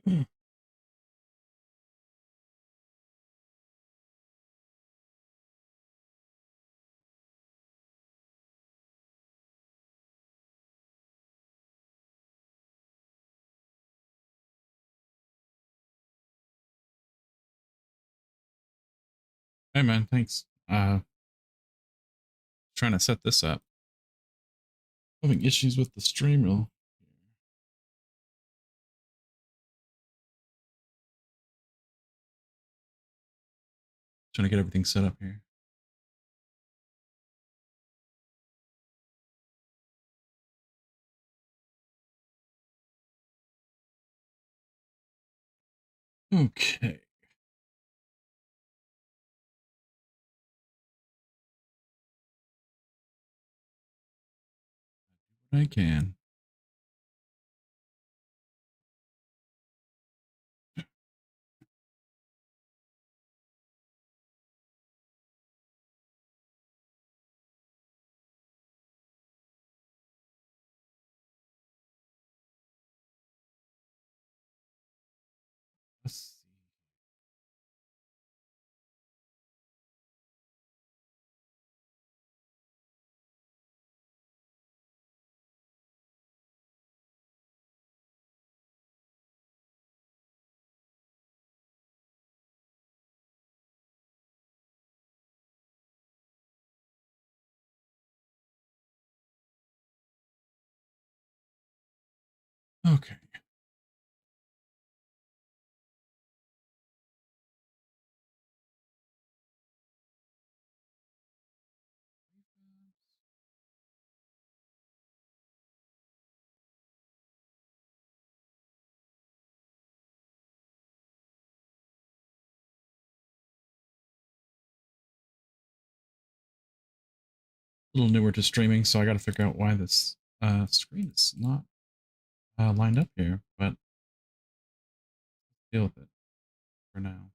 Hmm. Hey man, thanks. Trying to set this up. Having issues with the stream reel. Trying to get everything set up here. Okay. I can. Let's see. Okay. A little newer to streaming, so I got to figure out why this screen is not lined up here, but deal with it for now.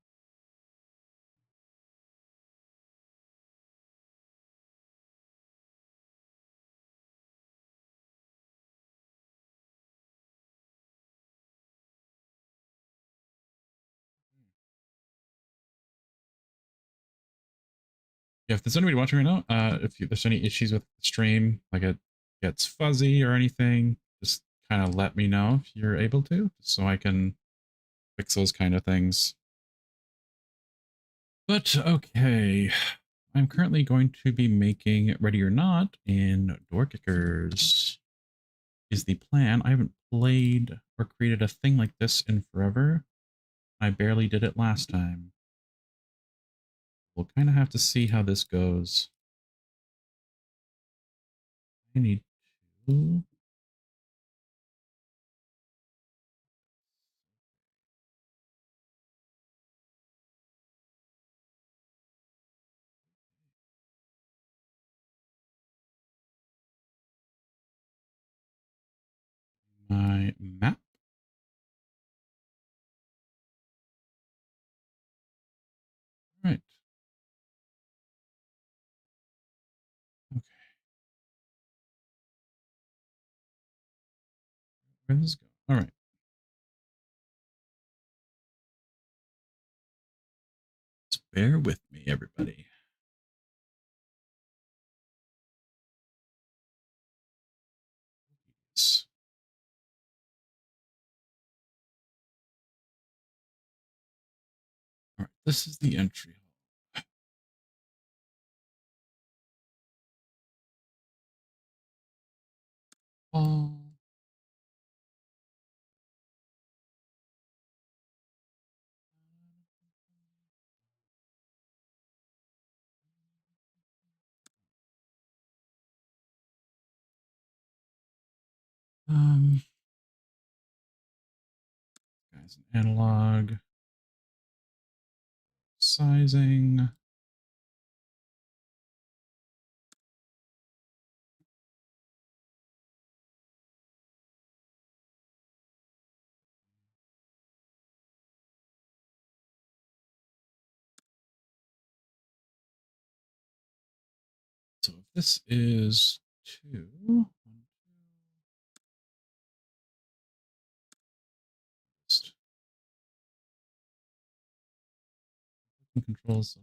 Yeah, if there's anybody watching right now, if there's any issues with the stream, like it gets fuzzy or anything, just kind of let me know if you're able to, so I can fix those kind of things. But okay, I'm currently going to be making Ready or Not in Doorkickers is the plan. I haven't played or created a thing like this in forever. I barely did it last time. We'll kind of have to see how this goes. I need to... my map. All right. Okay. Where does this go? All right. Just bear with me, everybody. All right. This is the entry hall. Um, guys, analog sizing. So if this is 2, just controls.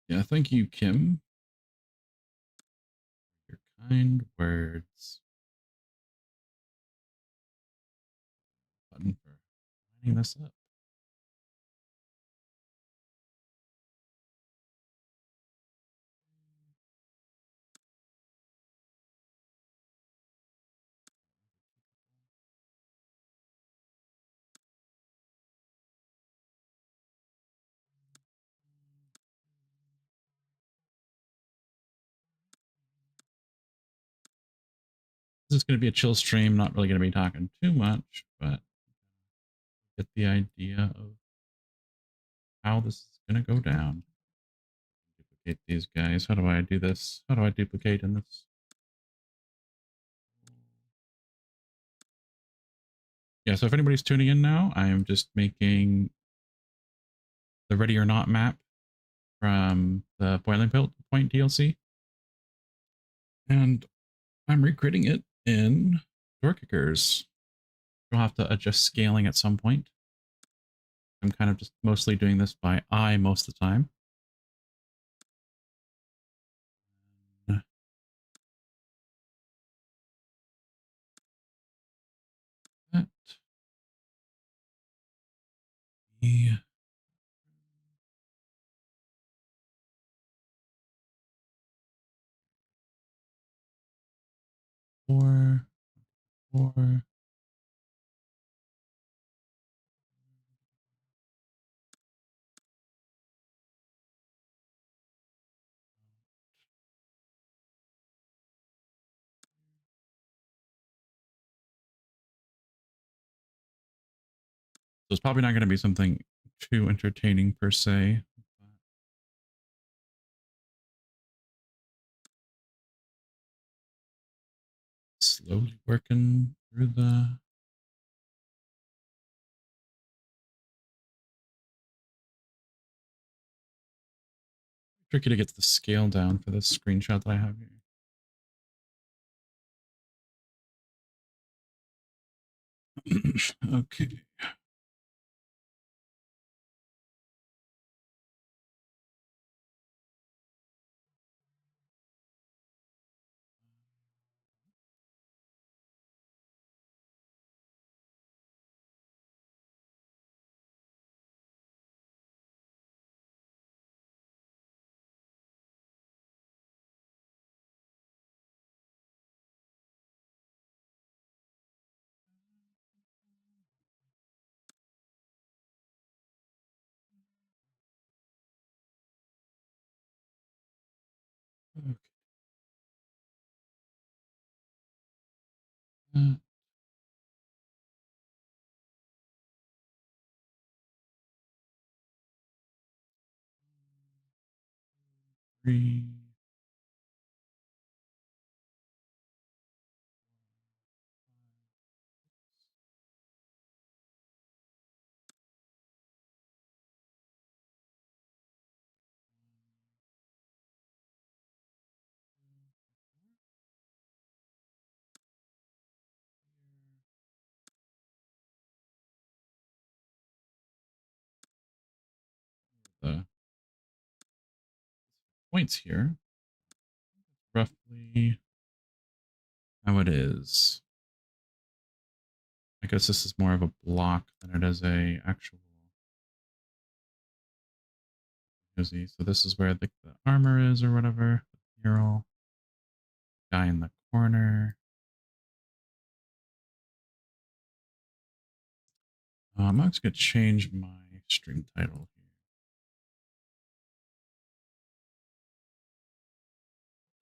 Yeah, thank you, Kim. Your kind words. Button for lining this up. This is going to be a chill stream. Not really going to be talking too much, but get the idea of how this is going to go down. Duplicate these guys. How do I do this? How do I duplicate in this? Yeah, so if anybody's tuning in now, I am just making the Ready or Not map from the Boiling Point DLC. And I'm recreating it in Doorkickers. You'll have to adjust scaling at some point. I'm kind of just mostly doing this by eye most of the time. That. Yeah. Four, four. So it's probably not going to be something too entertaining per se. Slowly working through the tricky to get the scale down for this screenshot that I have here. Okay. Okay. Three. The points here. Roughly how it is. I guess this is more of a block than it is a actual cozy. So this is where the armor is or whatever. The mural. Guy in the corner. I'm just going to change my stream title here.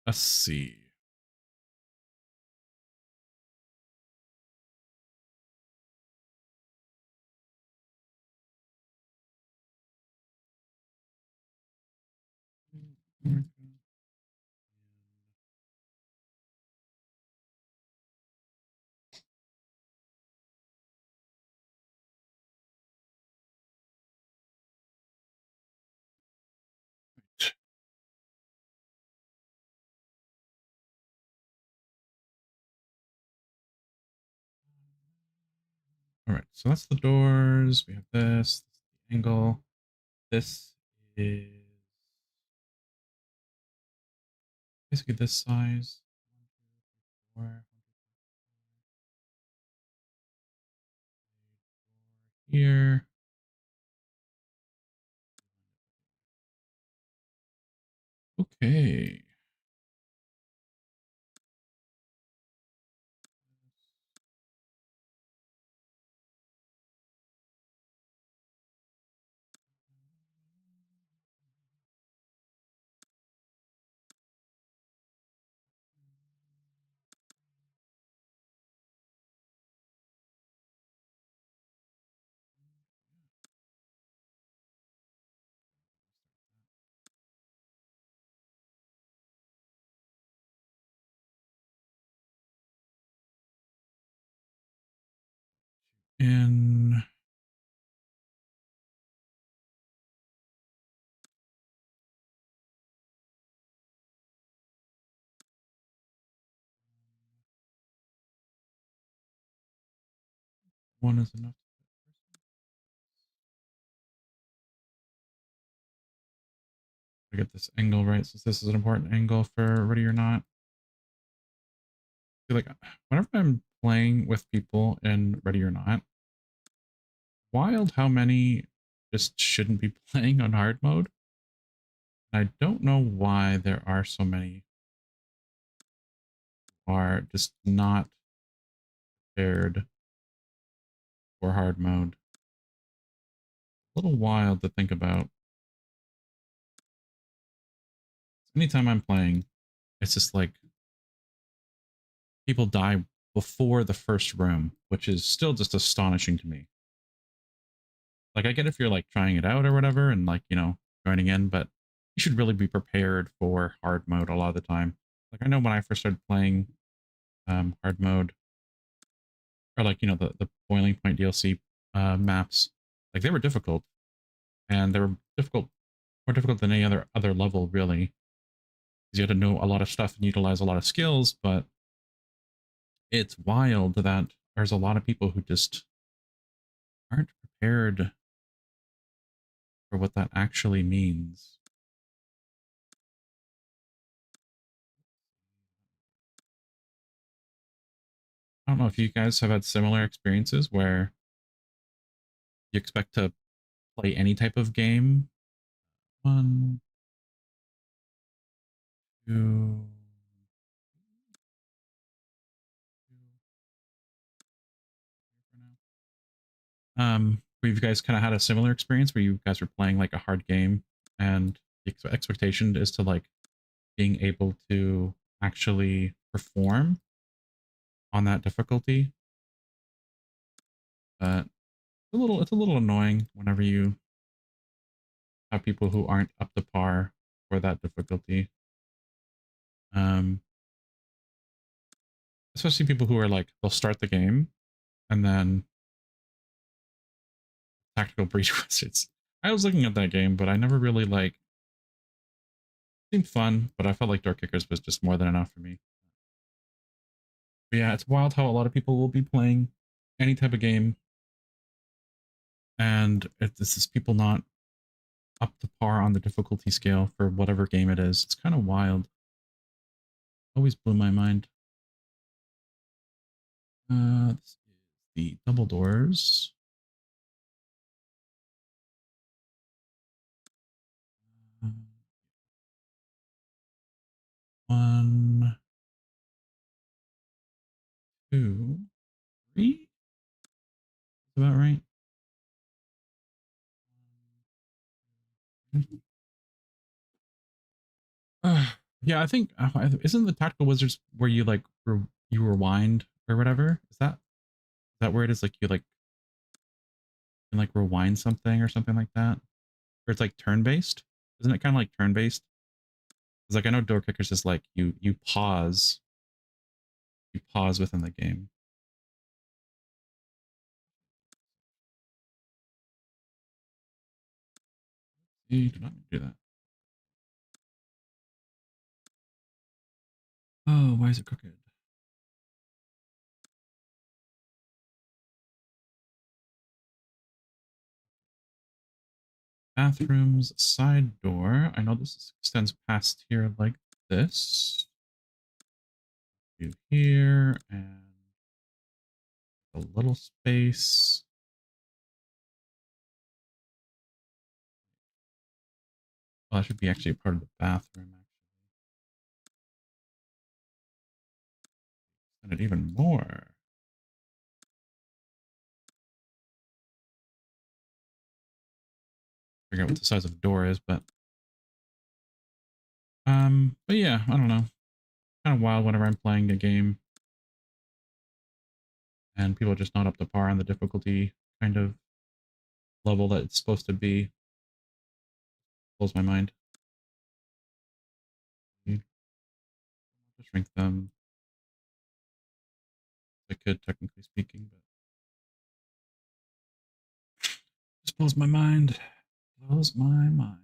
Let's see. All right, so that's the doors. We have this, the angle. This is basically this size. 1, 2, 3, 4. Here. Okay. And one is enough. To get this angle right, since this is an important angle for Ready or Not. I feel like whenever I'm playing with people in Ready or Not, wild how many just shouldn't be playing on hard mode. I don't know why there are so many who are just not prepared for hard mode. A little wild to think about. Anytime I'm playing, it's just like people die before the first room, which is still just astonishing to me. Like, I get if you're like trying it out or whatever and like, joining in, but you should really be prepared for hard mode a lot of the time. Like, I know when I first started playing hard mode, or like, the Boiling Point DLC maps, like they were difficult, and they were difficult, more difficult than any other level, really, because you had to know a lot of stuff and utilize a lot of skills. But it's wild that there's a lot of people who just aren't prepared for what that actually means. I don't know if you guys have had similar experiences where you expect to play any type of game. One, two, where you guys kind of had a similar experience where you guys were playing like a hard game and the expectation is to like being able to actually perform on that difficulty. But it's a little annoying whenever you have people who aren't up to par for that difficulty. Um, Especially people who are like they'll start the game and then tactical breach wizards. I was looking at that game, but I never really like seemed fun, but I felt like Doorkickers was just more than enough for me. But yeah, it's wild how a lot of people will be playing any type of game, and this is people not up to par on the difficulty scale for whatever game it is. It's kind of wild. Always blew my mind. This is the double doors. Uh, One, two, three. Is about right? Yeah, I think isn't the tactical wizards where you like you rewind or whatever? Is that where it is? Like you like can like rewind something or something like that, or it's like turn based? Isn't it kind of like turn based? It's like I know Door Kickers is like you pause within the game. You do not do that. Oh, why is it crooked? Bathroom's side door. I know this extends past here like this. Do here and a little space. Well, that should be actually a part of the bathroom. Extend it even more. Figure out what the size of the door is, but yeah, I don't know. Kind of wild whenever I'm playing a game and people are just not up to par on the difficulty kind of level that it's supposed to be. Blows my mind. Shrink them. I could, technically speaking, but just blows my mind. Blows my mind.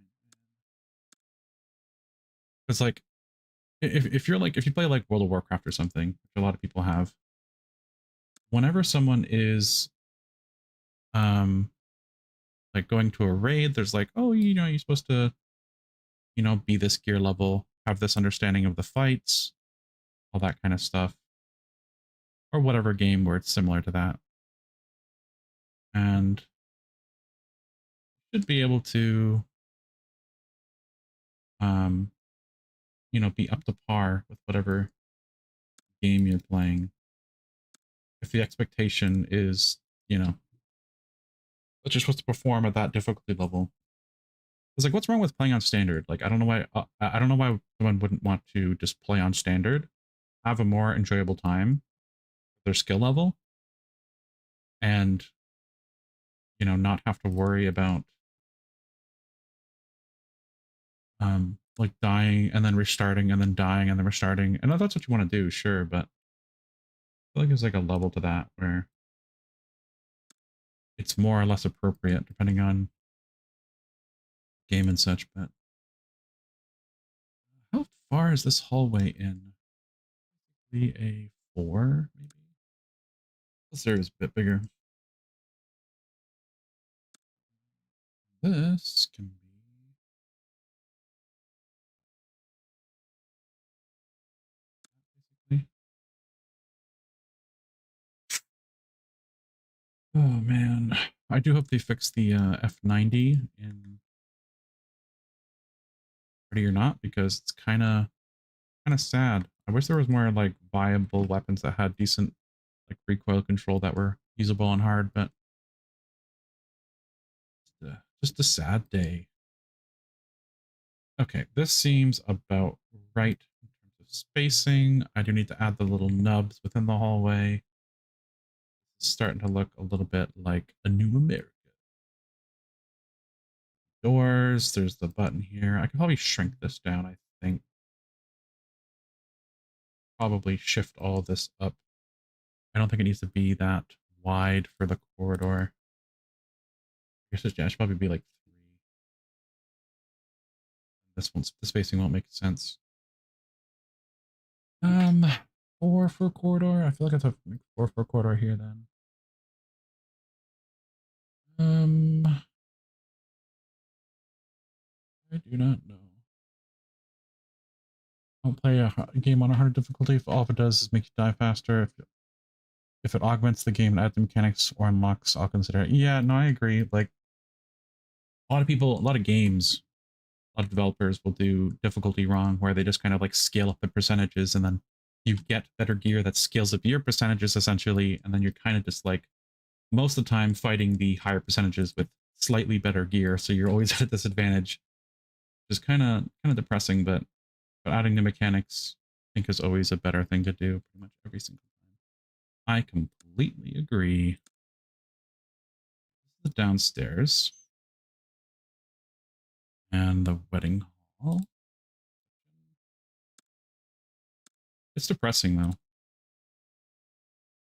It's like if you're like if you play like World of Warcraft or something, which a lot of people have, whenever someone is like going to a raid, there's like, oh, you're supposed to, be this gear level, have this understanding of the fights, all that kind of stuff. Or whatever game where it's similar to that. And should be able to, um, be up to par with whatever game you're playing. If the expectation is, that you're supposed to perform at that difficulty level. It's like, what's wrong with playing on standard? Like, I don't know why. I don't know why someone wouldn't want to just play on standard, have a more enjoyable time, their skill level, and not have to worry about like dying and then restarting and then dying and then restarting. And if that's what you want to do, sure, but I feel like there's like a level to that where it's more or less appropriate depending on game and such. But how far is this hallway in? Maybe a 4, maybe? This area is a bit bigger. This can be... Oh man, I do hope they fix the F90 in Ready or Not, because it's kind of sad. I wish there was more like viable weapons that had decent like recoil control that were usable on hard, but just a sad day. Okay, this seems about right in terms of spacing. I do need to add the little nubs within the hallway. It's starting to look a little bit like a new America. Doors, there's the button here. I could probably shrink this down, I think. Probably shift all this up. I don't think it needs to be that wide for the corridor. I guess it should probably be like 3. This spacing won't make sense. 4 for corridor. I feel like I have to make 4 for corridor here then. I do not know. Don't play a game on a hard difficulty if all it does is make you die faster. If it augments the game and adds mechanics or unlocks, I'll consider it. Yeah, no, I agree. Like a lot of people, a lot of games, a lot of developers will do difficulty wrong, where they just kind of like scale up the percentages, and then you get better gear that scales up your percentages essentially, and then you're kind of just like most of the time fighting the higher percentages with slightly better gear, so you're always at a disadvantage. Just kind of depressing, but adding new mechanics I think is always a better thing to do pretty much every single time. I completely agree. This is the downstairs and the wedding hall. It's depressing though.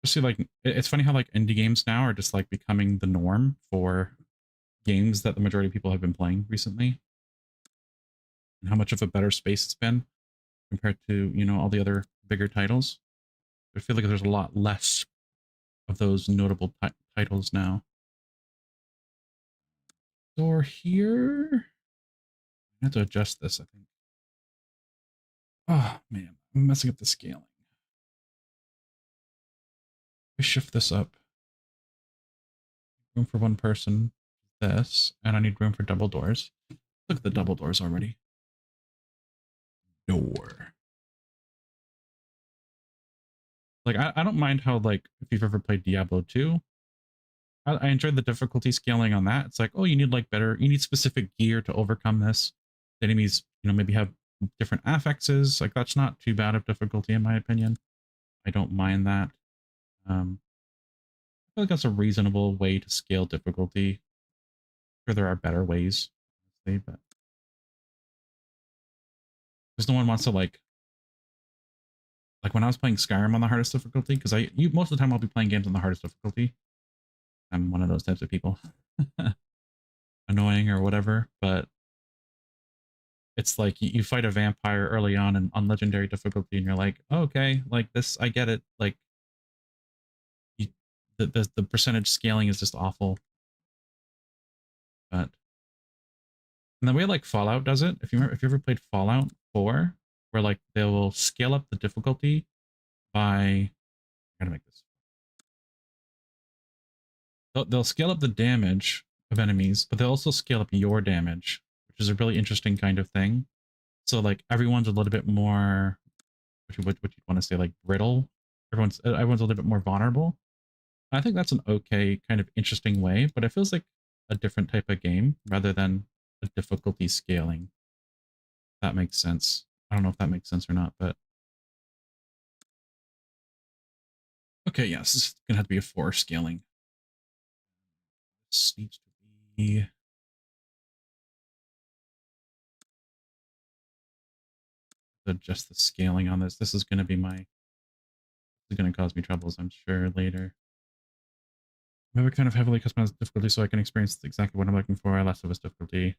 Especially like it's funny how like indie games now are just like becoming the norm for games that the majority of people have been playing recently, and how much of a better space it's been compared to all the other bigger titles. I feel like there's a lot less of those notable titles now. Door here. I have to adjust this, I think. Oh man, I'm messing up the scaling. I shift this up. Room for one person. This, and I need room for double doors. Look at the double doors already. Door. Like I don't mind how, like, if you've ever played Diablo 2, I enjoyed the difficulty scaling on that. It's like, oh, you need specific gear to overcome this. The enemies, maybe have different affixes. Like that's not too bad of difficulty in my opinion. I don't mind that. I feel like that's a reasonable way to scale difficulty. Sure, there are better ways, honestly, but because no one wants to like when I was playing Skyrim on the hardest difficulty, because most of the time I'll be playing games on the hardest difficulty. I'm one of those types of people. Annoying or whatever, but it's like you fight a vampire early on legendary difficulty, and you're like, oh, okay, like this, I get it. Like you, the percentage scaling is just awful. But and the way like Fallout does it, if you ever played Fallout 4, where like they will scale up the difficulty by, I gotta make this. They'll scale up the damage of enemies, but they also scale up your damage, which is a really interesting kind of thing. So like everyone's a little bit more, what you want to say, like brittle. Everyone's a little bit more vulnerable. I think that's an okay kind of interesting way, but it feels like a different type of game rather than a difficulty scaling. If that makes sense. I don't know if that makes sense or not, but okay, yes, this is gonna have to be a 4 scaling. This needs to be adjust the scaling on this. This is gonna be my, this is gonna cause me troubles, I'm sure, later. I have a kind of heavily customized difficulty so I can experience exactly what I'm looking for. Last of Us difficulty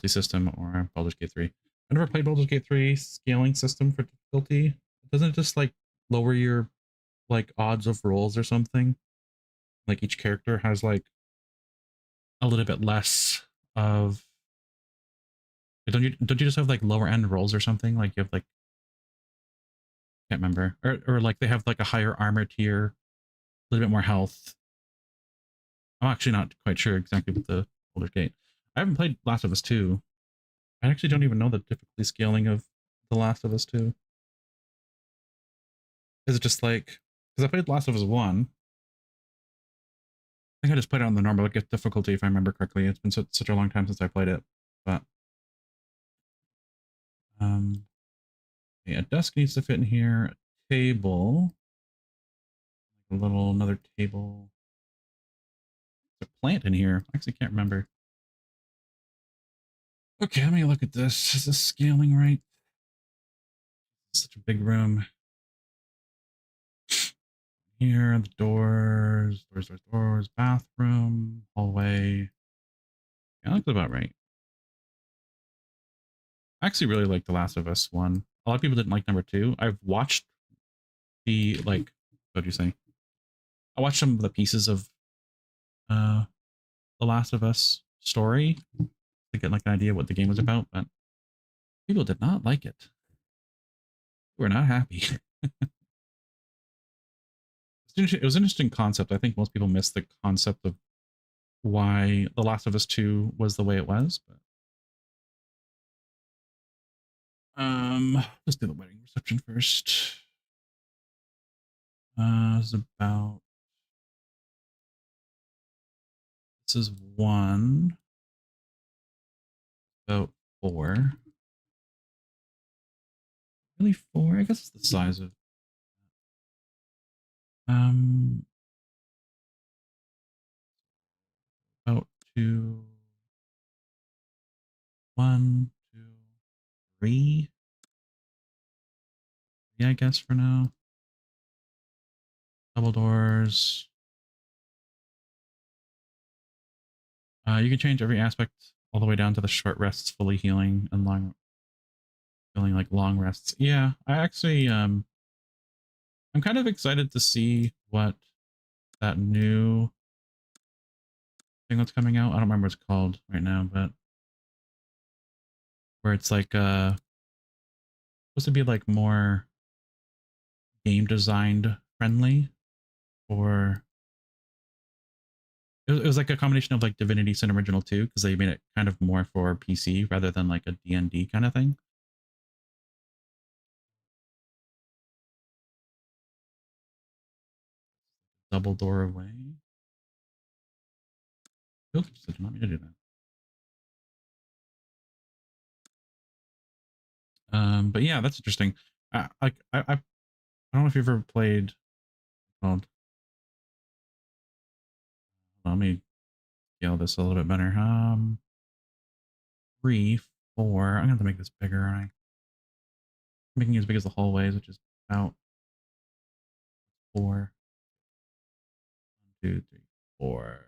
system or Baldur's Gate 3. I never played Baldur's Gate 3 scaling system for difficulty. Doesn't it just like lower your like odds of rolls or something? Like each character has like a little bit less of, don't you just have like lower end rolls or something? Like you have like, can't remember. Or like they have like a higher armor tier, a little bit more health. I'm actually not quite sure exactly what the Baldur's Gate. I haven't played Last of Us 2. I actually don't even know the difficulty scaling of The Last of Us 2. Is it just like, because I played Last of Us 1. I think I just played it on the normal difficulty if I remember correctly. It's been such a long time since I played it. But yeah, a desk needs to fit in here. A table. A little, another table. There's a plant in here. I actually can't remember. Okay, let me look at this. Is this scaling right? It's such a big room. Here, the doors, bathroom, hallway. Yeah, that looks about right. I actually really like The Last of Us 1. A lot of people didn't like number 2. I've watched the, like, what do you say? I watched some of the pieces of uh The Last of Us story to get like an idea what the game was about, but people did not like it. We're not happy. It was an interesting concept. I think most people miss the concept of why The Last of Us 2 was the way it was, but let's do the wedding reception first. It's about, this is 1, about 4. Really 4? I guess it's the size of um about 2, 1, 2, 3. Yeah, I guess for now. Double doors. You can change every aspect all the way down to the short rests, fully healing, and long feeling like long rests. Yeah, I actually I'm kind of excited to see what that new thing that's coming out. I don't remember what it's called right now, but where it's like supposed to be like more game designed friendly, or it was like a combination of like Divinity Sin Original 2 because they made it kind of more for PC rather than like a D&D kind of thing. Double door away. Oops, I did not mean to do that. But yeah, that's interesting. I don't know if you've ever played. Well, let me scale this a little bit better. 3, 4. I'm gonna have to make this bigger. I'm making it as big as the hallways, which is about 4. 1, 2, 3, 4.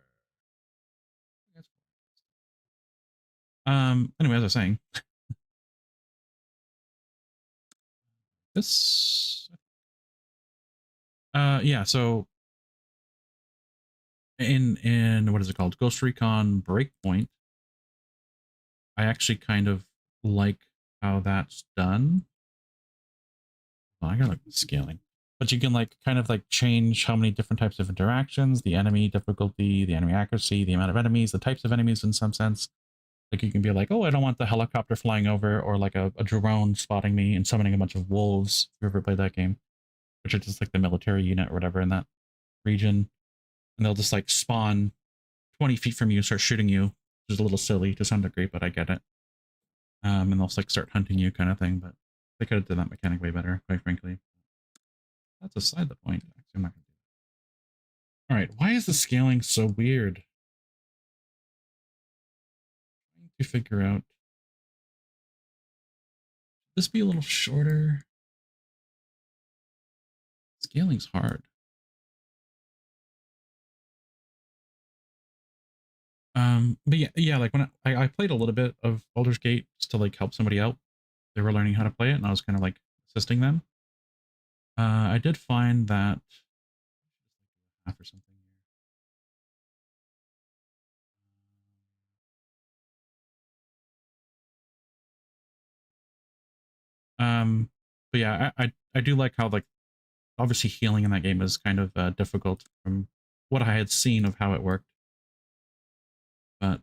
Anyway, as I was saying, this. Yeah. So in what is it called? Ghost Recon Breakpoint. I actually kind of like how that's done. Well, I gotta look at scaling. but you can like kind of like change how many different types of interactions, the enemy difficulty, the enemy accuracy, the amount of enemies, the types of enemies in some sense. Like you can be like, oh, I don't want the helicopter flying over or like a drone spotting me and summoning a bunch of wolves. If you ever played that game, which are just like the military unit or whatever in that region. And they'll just like spawn 20 feet from you, start shooting you, which is a little silly to some degree, but I get it. And they'll like start hunting you kind of thing, but they could have done that mechanic way better, quite frankly. That's aside the point. Actually, I'm not going to do that. All right, why is the scaling so weird? Trying to figure out. Should this be a little shorter? Scaling's hard. But yeah, like when I played a little bit of Baldur's Gate just to like help somebody out. They were learning how to play it, and I was kind of like assisting them. I did find that half or something here. But yeah, I do like how like obviously healing in that game is kind of difficult from what I had seen of how it worked. But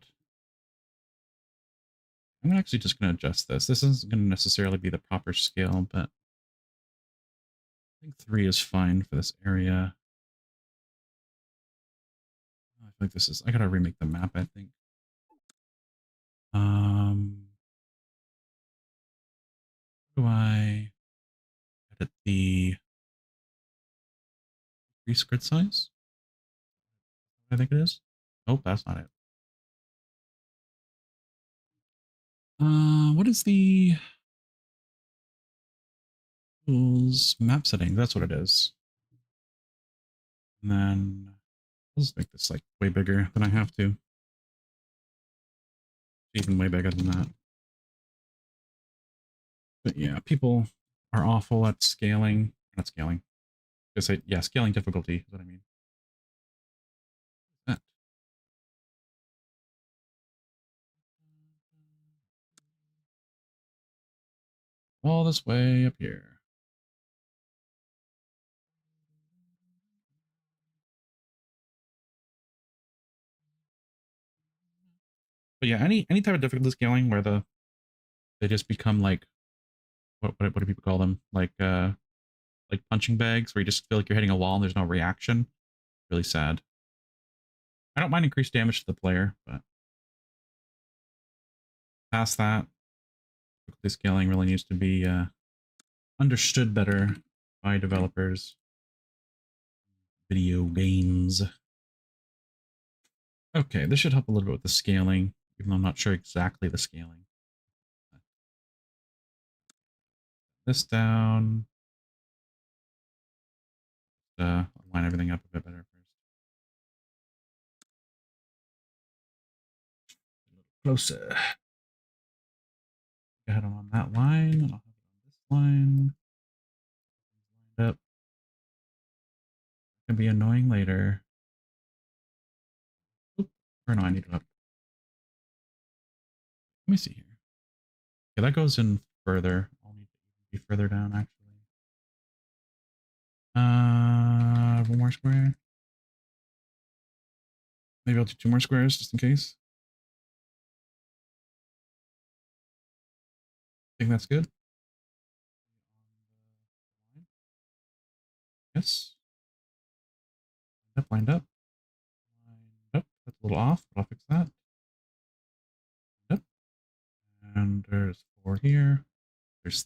I'm actually just going to adjust this. This isn't going to necessarily be the proper scale, but I think 3 is fine for this area. I feel like this is, I got to remake the map, I think. How do I edit the increase grid size? I think it is. Nope, that's not it. What is the tools map setting? That's what it is. And then let's make this like way bigger than I have to. Even way bigger than that. But yeah, people are awful at scaling. Not scaling. I say, yeah, scaling difficulty is what I mean. That. All this way up here. But yeah, any type of difficulty scaling where they just become like what do people call them? Like punching bags where you just feel like you're hitting a wall and there's no reaction. Really sad. I don't mind increased damage to the player, but past that, difficulty scaling really needs to be understood better by developers. Video games. Okay, this should help a little bit with the scaling, even though I'm not sure exactly the scaling. This down. Line everything up a bit better first. A little closer. Go ahead on that line, and I'll have it on this line. Lined up. It can be annoying later. Oop. Or no, I need it up. Let me see here. Yeah, that goes in further. I'll need to be further down actually. One more square. Maybe I'll do 2 more squares just in case. I think that's good. Yes. Lined up. Lined up. That's a little off, but I'll fix that. Yep. And there's 4 here. There's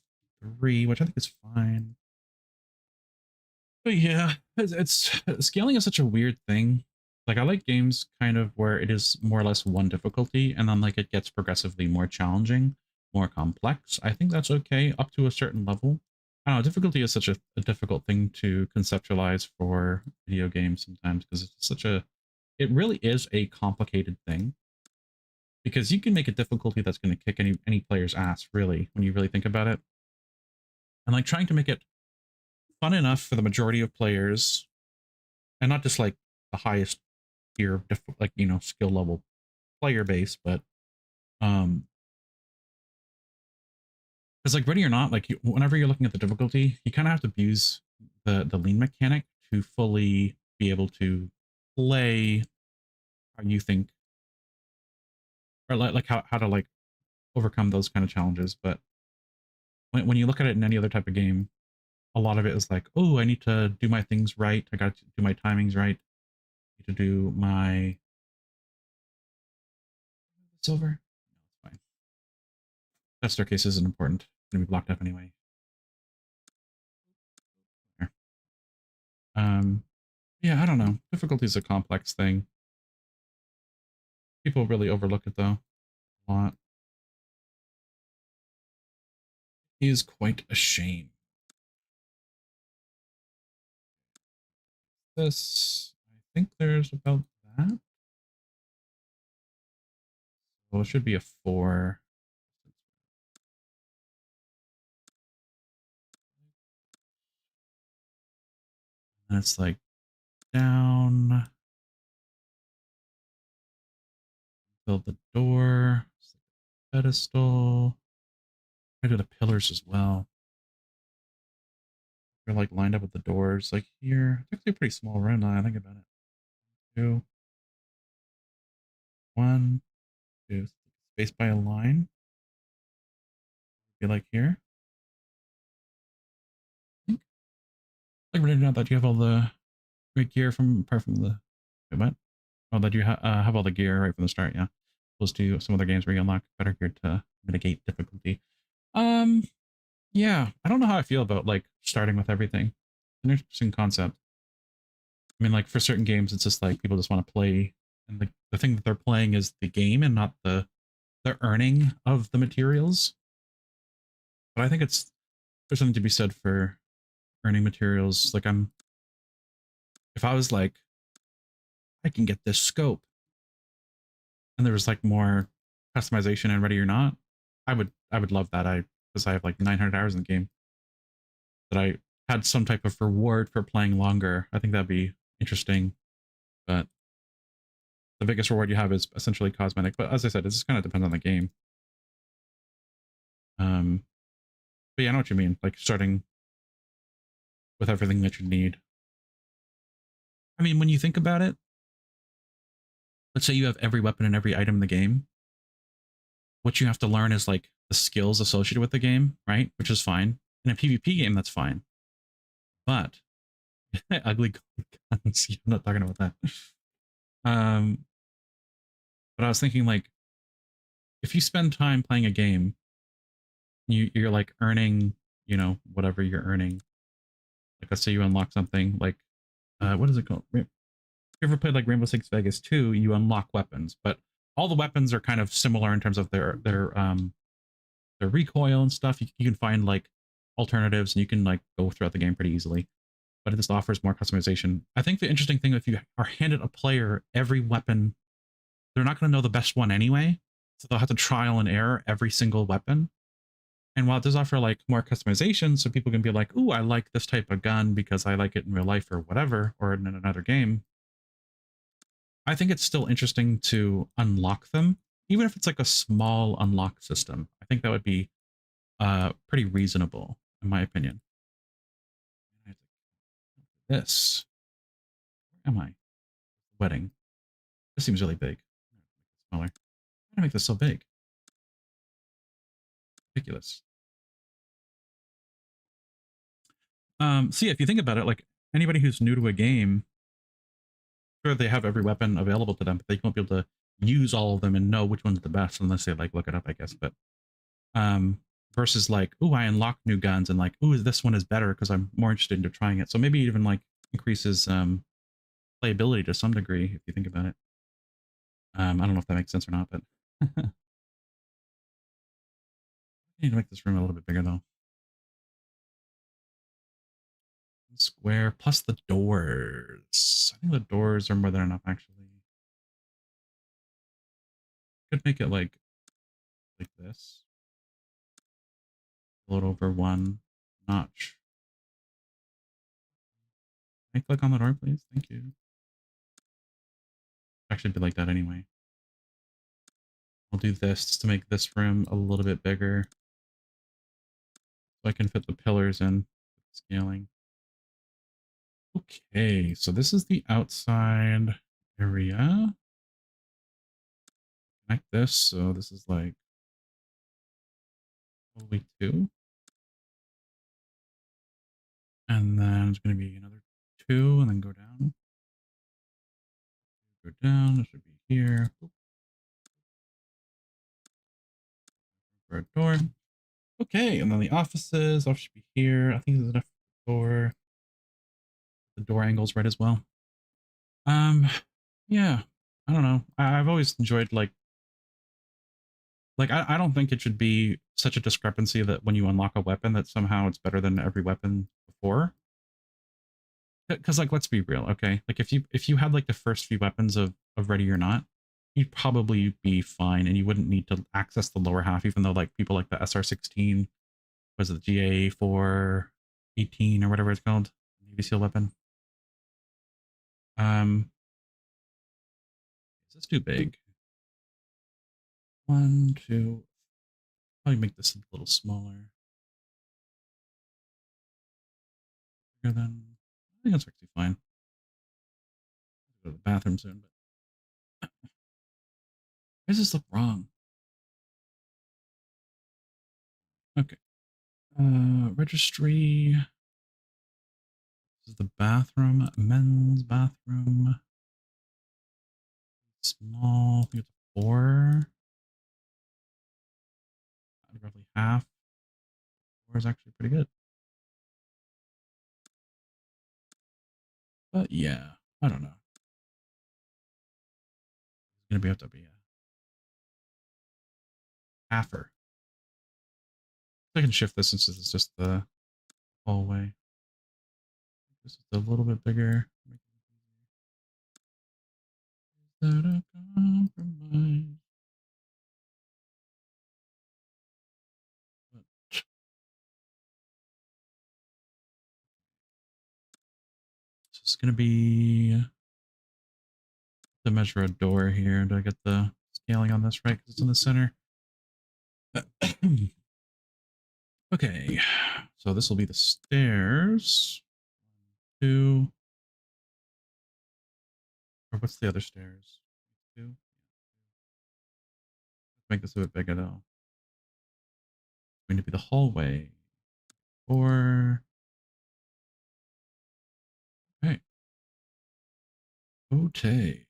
3, which I think is fine. But yeah, it's scaling is such a weird thing. Like I like games kind of where it is more or less one difficulty, and then like it gets progressively more challenging, more complex. I think that's okay up to a certain level. I don't know, difficulty is such a difficult thing to conceptualize for video games sometimes because it's such a, it really is a complicated thing. Because you can make a difficulty that's going to kick any player's ass, really, when you really think about it. And like trying to make it fun enough for the majority of players, and not just like the highest tier, like skill level player base, but because like ready or not, like whenever you're looking at the difficulty, you kind of have to use the lean mechanic to fully be able to play how you think, or like how to like overcome those kind of challenges. But when you look at it in any other type of game, a lot of it is like, oh, I need to do my things right. I got to do my timings right. I need to do my silver. No, it's fine. That staircase isn't important. It's gonna be blocked up anyway. There. Yeah, I don't know. Difficulty is a complex thing. People really overlook it though a lot. It is quite a shame. This, I think there's about that. Well, it should be a 4. And it's like down, build the door, pedestal. I do the pillars as well. They're like lined up with the doors, like here. It's actually a pretty small room now I think about it. 2, 1, 2. Spaced by a line. Be like here. I think. Like right now that you have all the great gear from apart from the. Wait, what? Oh, that you have all the gear right from the start. Yeah, opposed to some other games where you unlock better gear to mitigate difficulty. Um, yeah, I don't know how I feel about like starting with everything. An interesting concept. I mean, like for certain games, it's just like people just want to play, and the thing that they're playing is the game and not the earning of the materials. But I think there's something to be said for earning materials. Like if I was like, I can get this scope, and there was like more customization and ready or not, I would love that. Because I have like 900 hours in the game that I had some type of reward for playing longer. I think that'd be interesting. But the biggest reward you have is essentially cosmetic. But as I said, it just kind of depends on the game. Um, but yeah, I know what you mean. Like starting with everything that you need. I mean, when you think about it, let's say you have every weapon and every item in the game. What you have to learn is like the skills associated with the game, right? Which is fine. In a PvP game, that's fine. But ugly guns, I'm not talking about that. Um, but I was thinking like if you spend time playing a game, you're like earning, whatever you're earning. Like let's say you unlock something like what is it called? You ever played like Rainbow Six Vegas 2, you unlock weapons, but all the weapons are kind of similar in terms of their recoil and stuff. You can find like alternatives and you can like go throughout the game pretty easily. But it just offers more customization. I think the interesting thing, if you are handed a player every weapon, they're not going to know the best one anyway. So they'll have to trial and error every single weapon. And while it does offer like more customization, so people can be like, ooh, I like this type of gun because I like it in real life or whatever, or in another game. I think it's still interesting to unlock them, even if it's like a small unlock system. I think that would be pretty reasonable, in my opinion. This. Where am I? Wedding. This seems really big. Smaller. Why did I make this so big? Ridiculous. So yeah, if you think about it, like anybody who's new to a game, sure they have every weapon available to them, but they won't be able to use all of them and know which one's the best unless they like look it up, I guess. But versus like, oh, I unlock new guns and like, oh, this one is better because I'm more interested into trying it. So maybe even like increases playability to some degree if you think about it. I don't know if that makes sense or not, but I need to make this room a little bit bigger though. Square plus the doors. I think the doors are more than enough actually. Could make it like this. Load over one notch. Can I click on the door, please? Thank you. Actually, be like that anyway. I'll do this to make this room a little bit bigger, so I can fit the pillars in. Scaling. Okay, so this is the outside area. Connect this, so this is like only two. And then it's going to be another two, and then go down. Go down, it should be here. For a door. Okay, and then the offices, should be here. I think there's enough for the door angles right as well. Yeah, I don't know. I've always enjoyed I don't think it should be such a discrepancy that when you unlock a weapon that somehow it's better than every weapon before. Because like let's be real, okay? Like if you had like the first few weapons of Ready or Not, you'd probably be fine and you wouldn't need to access the lower half, even though like people like the SR-16, was it the GA-418 or whatever it's called, Navy SEAL weapon. Is this too big? One, two, probably make this a little smaller. Bigger than, I think that's actually fine. I'll go to the bathroom soon, but why does this look wrong? Okay. Registry. This is the bathroom, men's bathroom. Small, I think it's a four. Roughly half. Four is actually pretty good. But yeah, I don't know. It's gonna have to be a halfer. I can shift this since it's just the hallway. This is a little bit bigger. Is that a compromise? So it's gonna be to measure a door here. Do I get the scaling on this right? Because it's in the center. Okay, so this will be the stairs. Two. Or what's the other stairs? Two. Make this a bit bigger though. Going to be the hallway. Four. Okay. Okay.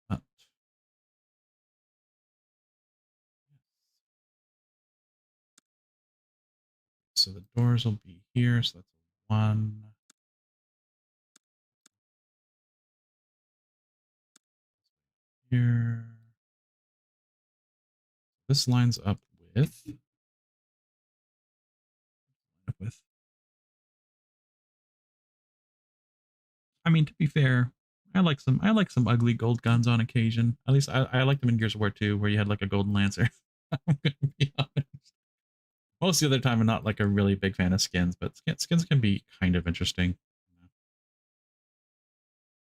Up. So the doors will be here. So that's one. Here. This lines up with. I mean, to be fair, I like some ugly gold guns on occasion. At least I like them in Gears of War 2, where you had like a golden lancer. I'm gonna be honest. Most of the other time, I'm not like a really big fan of skins, but skins can be kind of interesting.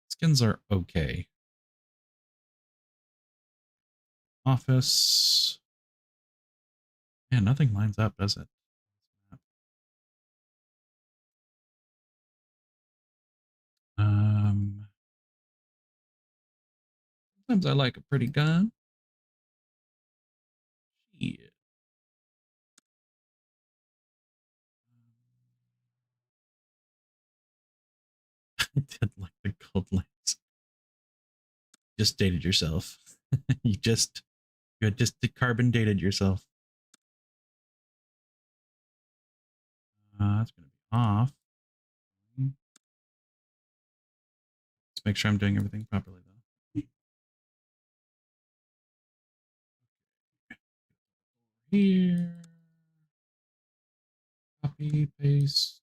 Skins are okay. Office. Yeah, nothing lines up, does it? Um, Sometimes I like a pretty gun. Shit. I did like the gold lens. Just dated yourself. You had just carbon dated yourself. That's gonna be off. Let's make sure I'm doing everything properly though. Here. Copy, paste.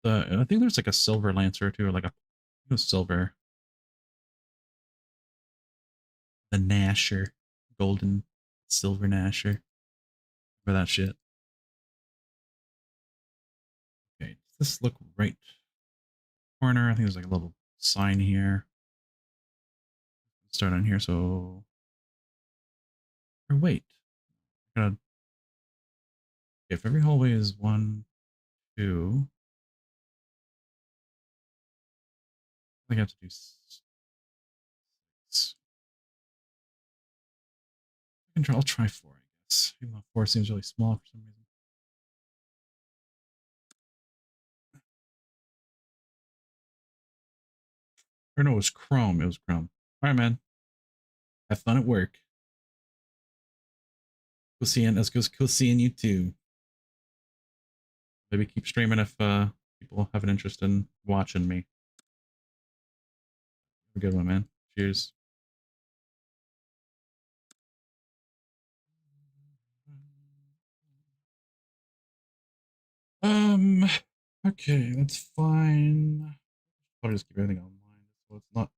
I think there's like a silver lancer too, or like a silver. The Nasher. Golden silver Nasher. For that shit. Okay. Does this look right? Corner. I think there's like a little sign here. Start on here. So, or wait. if every hallway is 1, 2, I think I have to do 6. I'll try 4, I guess. Even though 4 seems really small for some reason. Or no, it was Chrome. It was Chrome. All right, man. Have fun at work. Cool seeing you too. Maybe keep streaming if people have an interest in watching me. Have a good one, man. Cheers. Okay, that's fine. I'll just keep everything online so it's not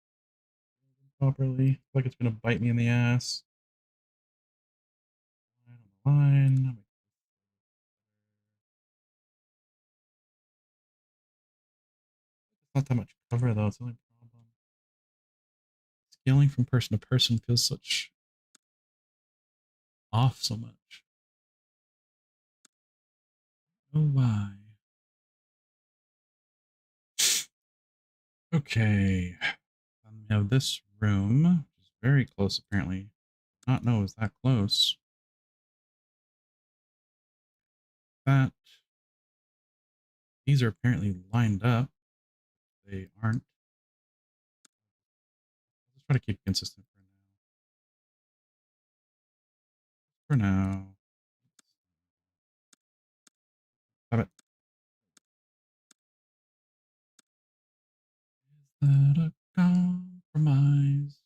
properly. Like it's gonna bite me in the ass. Line. It's not that much cover though. It's the only problem. Scaling from person to person feels such off so much. Oh why? Okay. We have this room, which is very close apparently. Not know is that close. That these are apparently lined up. They aren't. Let's try to keep consistent for now. For now. Have it. Is that a compromise?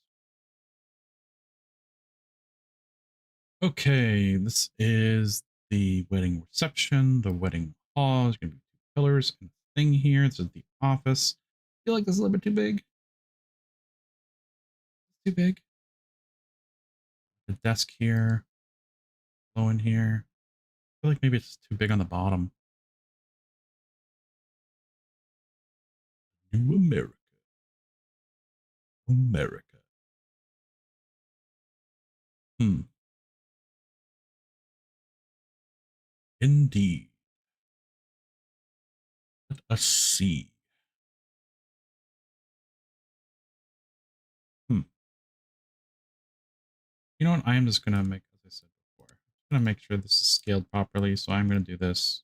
Okay, this is the wedding reception, the wedding hall. There's going to be 2 pillars and a thing here. This is the office. I feel like this is a little bit too big. Too big. The desk here. Low in here. I feel like maybe it's too big on the bottom. New America. America. Hmm. Indeed. Let us see. Hmm. You know what? I am just going to make, as I said before, I'm going to make sure this is scaled properly. So I'm going to do this.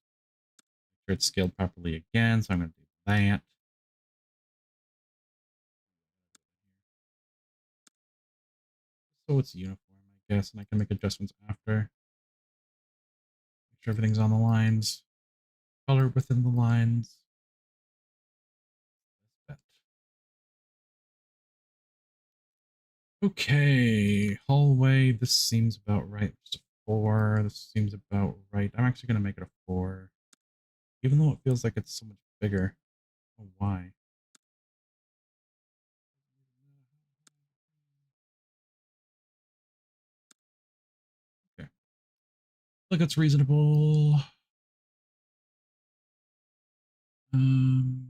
Make sure it's scaled properly again. So I'm going to do that. So it's uniform, I guess, and I can make adjustments after. Make sure everything's on the lines. Color within the lines. Okay, hallway. This seems about right. Just a 4. This seems about right. I'm actually going to make it a 4. Even though it feels like it's so much bigger. Oh, why? Okay. Look, it's reasonable. Um,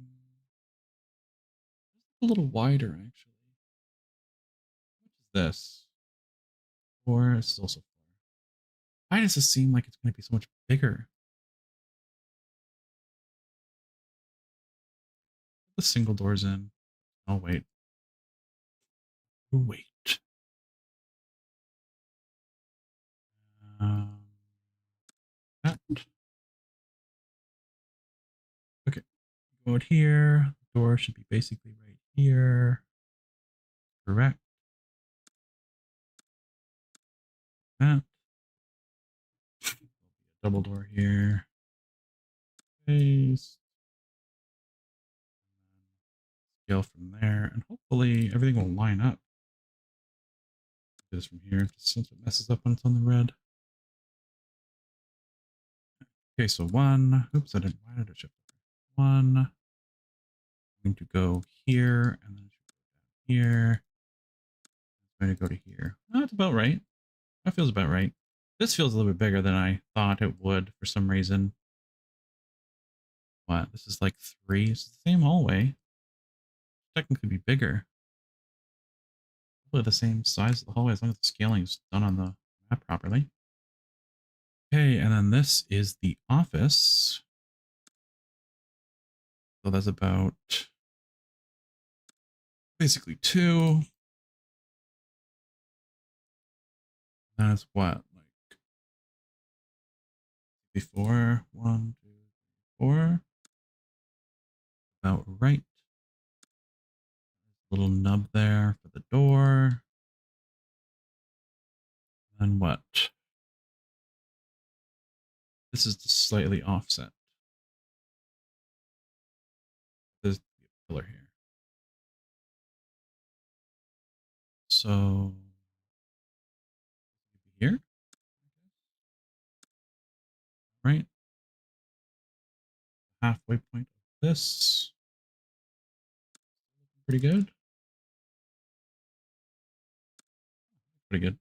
a little wider, actually. What is this? 4. This is also 4. Why does this seem like it's going to be so much bigger? The single doors in. Oh, wait. Wait. Um, that. Okay. Go out here. The door should be basically right here. Correct. That. Double door here. Paste. Scale from there. And hopefully everything will line up. Do this from here, just since it messes up when it's on the red. Okay, so 1. Oops, why did I shift? 1. I'm going to go here and then here. I'm going to go to here. Oh, that's about right. That feels about right. This feels a little bit bigger than I thought it would for some reason. What? This is like 3. It's the same hallway. Technically be bigger. Probably the same size of the hallway as long as the scaling is done on the map properly. Okay, and then this is the office. So that's about basically two. That's what, like before one, two, four. About right. Little nub there for the door. And what? This is just slightly offset. There's a pillar here. So here, right? Halfway point of this. Pretty good. Pretty good.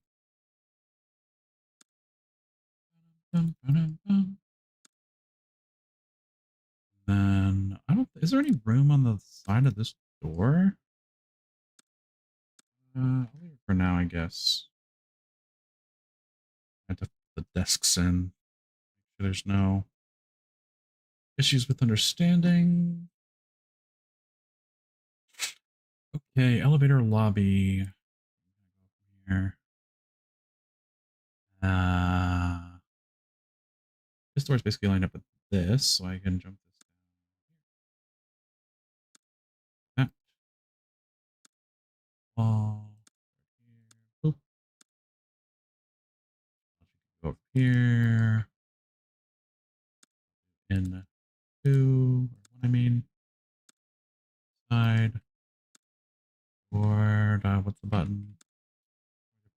Dun, dun, dun, dun. Then I don't. Is there any room on the side of this door? I'll leave it for now, I guess. I have to put the desks in. There's no issues with understanding. Okay, elevator lobby. Here. This door is basically lined up with this, so I can jump this down. That wall. Boop. Go up here. In two. I mean, side. Board. What's the button?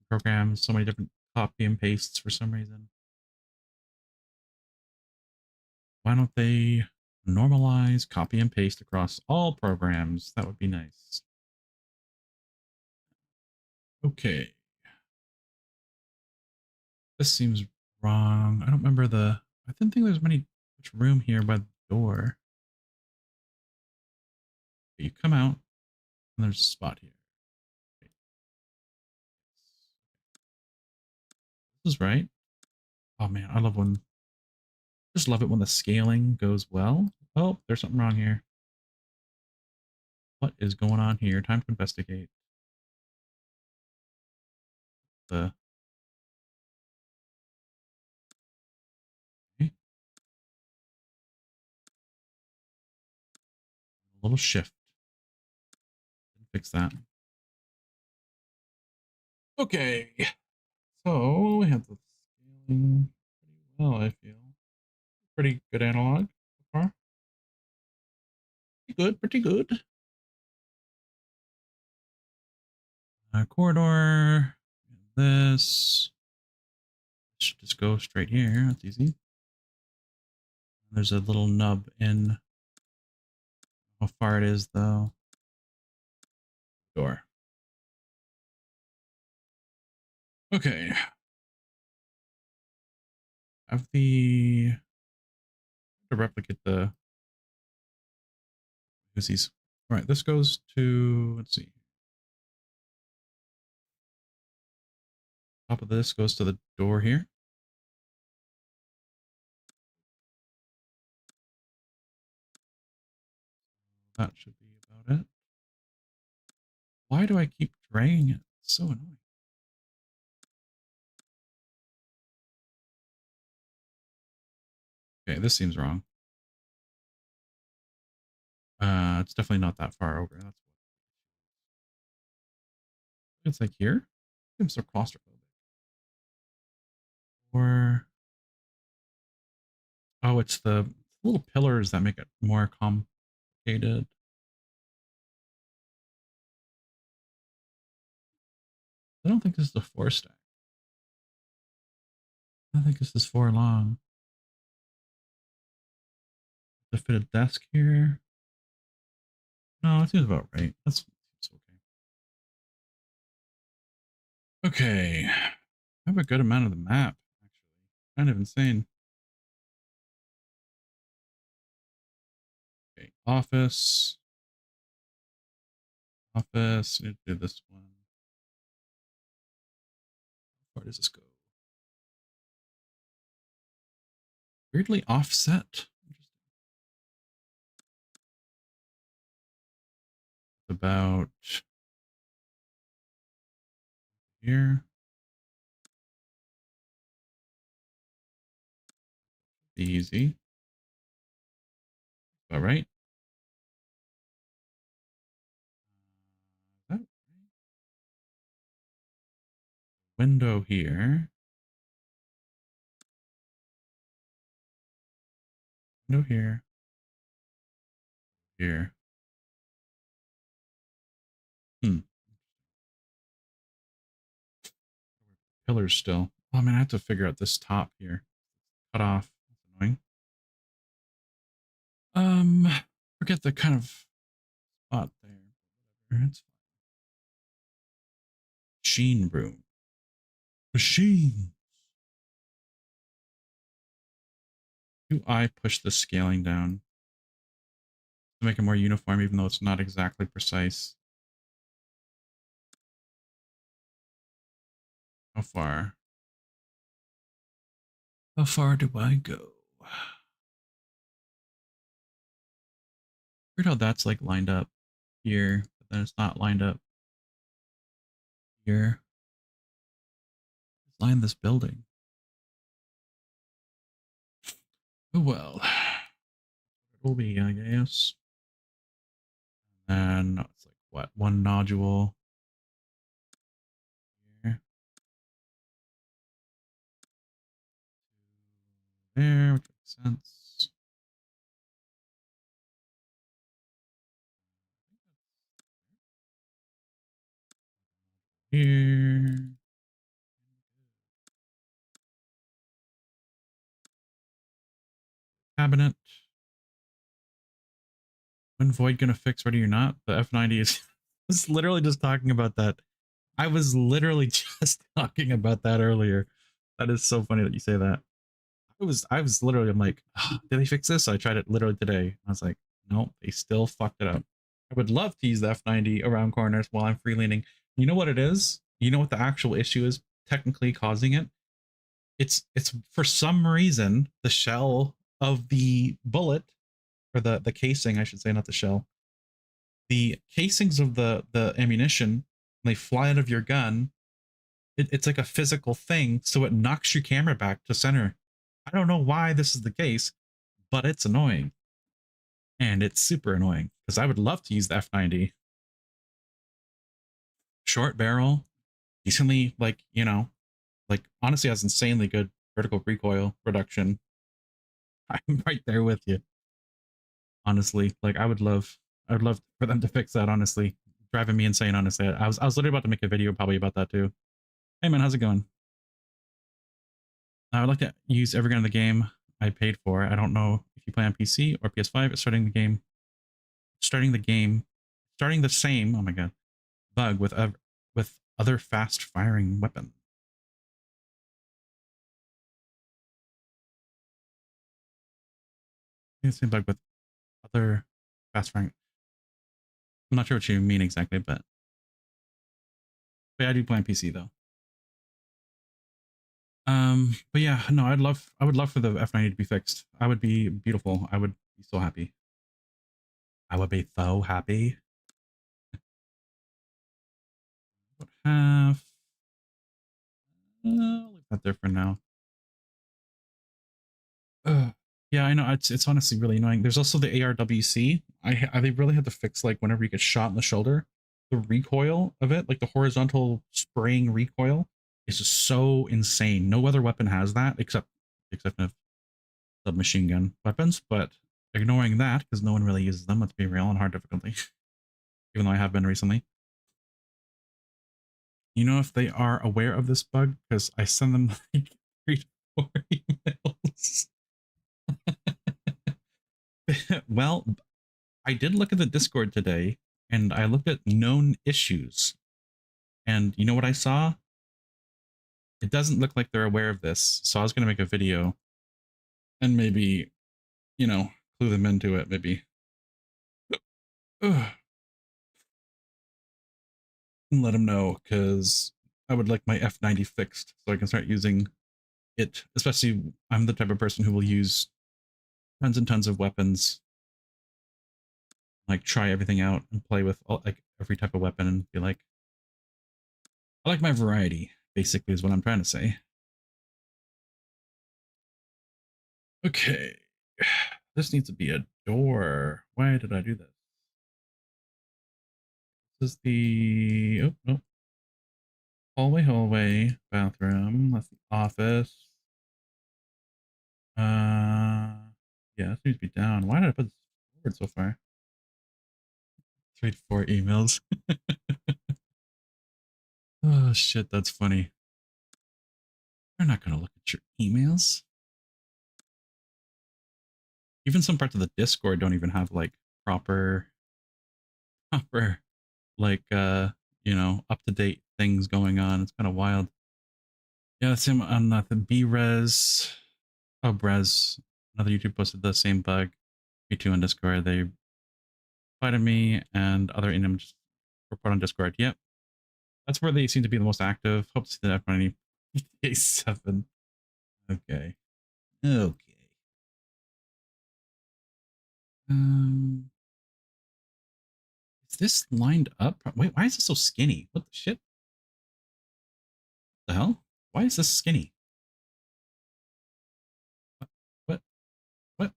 Programs. So many different copy and pastes for some reason. Why don't they normalize copy and paste across all programs? That would be nice. Okay. This seems wrong. I don't remember I didn't think there's much room here by the door. You come out, and there's a spot here. This is right. Oh man, I love when, just love it when the scaling goes well. Oh, there's something wrong here. What is going on here? Time to investigate. The okay. A little shift. Didn't fix that. Okay, so we have the scaling pretty well. I feel pretty good analog so far. Pretty good. Pretty good. Corridor. This should just go straight here. That's easy. There's a little nub in how far it is though. Door. Okay. Have to replicate the Uzis. All right, this goes to, let's see. Top of this goes to the door here. That should be about it. Why do I keep draining it? It's so annoying. Okay, this seems wrong. It's definitely not that far over. That's what it's like here. Seems so claustrophobic. Or oh, it's the little pillars that make it more complicated. I don't think this is a 4 stack. I think this is 4 long. To fit a desk here. No, it seems about right. That's okay. Okay. I have a good amount of the map, actually. Kind of insane. Okay, office. Office. Need to do this one. Where does this go? weirdly offset. About here. Easy. All right. That window here. Window here. Here. Hmm. Pillars still. Oh man, I have to figure out this top here. Cut off. That's annoying. Forget the kind of spot there. It's machine room. Machine. Do I push the scaling down to make it more uniform, even though it's not exactly precise? How far? How far do I go? Weird how that's like lined up here, but then it's not lined up here. Let's line this building. Oh well. It will be, I guess. And it's like what, one nodule here, there, which makes sense. Here. Cabinet. When Void gonna fix Ready or Not? The F90 is was literally just talking about that. I was literally just talking about that earlier. That is so funny that you say that. I was literally, I'm like, oh, did they fix this? I tried it literally today. I was like, no, they still fucked it up. I would love to use the F90 around corners while I'm freelaning. You know what it is? You know what the actual issue is technically causing it? It's for some reason the shell of the bullet, or the casing, I should say, not the shell. The casings of the ammunition, when they fly out of your gun, it's like a physical thing, so it knocks your camera back to center. I don't know why this is the case, but it's annoying. And it's super annoying because I would love to use the F90. Short barrel, decently, like, like honestly has insanely good vertical recoil reduction. I'm right there with you. Honestly, like I would love for them to fix that, honestly. Driving me insane, honestly. I was literally about to make a video probably about that too. Hey man, how's it going? I would like to use every gun in the game I paid for. I don't know if you play on PC or PS5. It's starting the same. Oh my god, bug with other fast firing weapon. The same bug with other fast firing. I'm not sure what you mean exactly, but yeah, I do play on PC though. But yeah, no, I would love for the F90 to be fixed. I would be beautiful. I would be so happy. I would be so happy. What have I'll leave that there for now. Ugh. Yeah, I know. It's honestly really annoying. There's also the ARWC. They really had to fix, like, whenever you get shot in the shoulder, the recoil of it, like the horizontal spraying recoil, is just so insane. No other weapon has that except of submachine gun weapons. But ignoring that, because no one really uses them, let's be real, on hard difficulty, even though I have been recently. You know if they are aware of this bug? Because I send them like 3 to 4 emails. Well, I did look at the Discord today, and I looked at known issues. And you know what I saw? It doesn't look like they're aware of this. So I was going to make a video and maybe, clue them into it, maybe. Ugh. And let them know, because I would like my F90 fixed so I can start using it, especially I'm the type of person who will use tons and tons of weapons, like try everything out and play with all, like every type of weapon and be like, I like my variety, basically, is what I'm trying to say. Okay. This needs to be a door. Why did I do this? This is the, oh, no. Hallway, bathroom. That's the office. Yeah, this needs to be down. Why did I put this forward so far? Let's read 4 emails. Oh, shit, that's funny. They're not going to look at your emails. Even some parts of the Discord don't even have like proper, like, up to date things going on. It's kind of wild. Yeah, that's him on the B-Res. Oh, Brez. Another YouTube posted the same bug. Me too on Discord. They invited me and other in just report on Discord. Yep. That's where they seem to be the most active. Hope to see that F90 A7. Okay. Okay. Um, is this lined up? Wait, why is this so skinny? What the shit? The hell? Why is this skinny? What? What? What?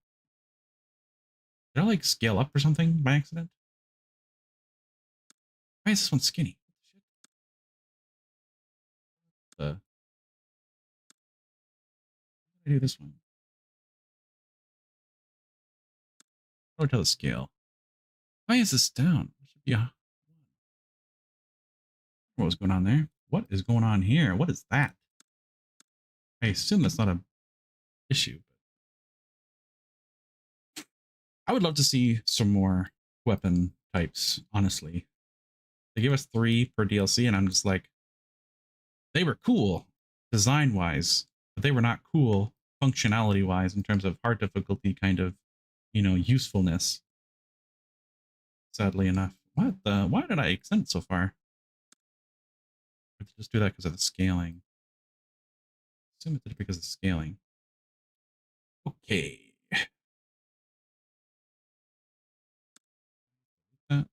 Did I like scale up or something by accident? Why is this one skinny? How do I do this one? How do I tell the scale? Why is this down? Yeah. What was going on there? What is going on here? What is that? I assume that's not a issue. I would love to see some more weapon types, honestly. They gave us 3 per DLC, and I'm just like, they were cool design wise, but they were not cool functionality wise in terms of hard difficulty kind of, usefulness. Sadly enough. What the? Why did I extend it so far? I have to just do that because of the scaling. I assume it did it because of scaling. Okay. That,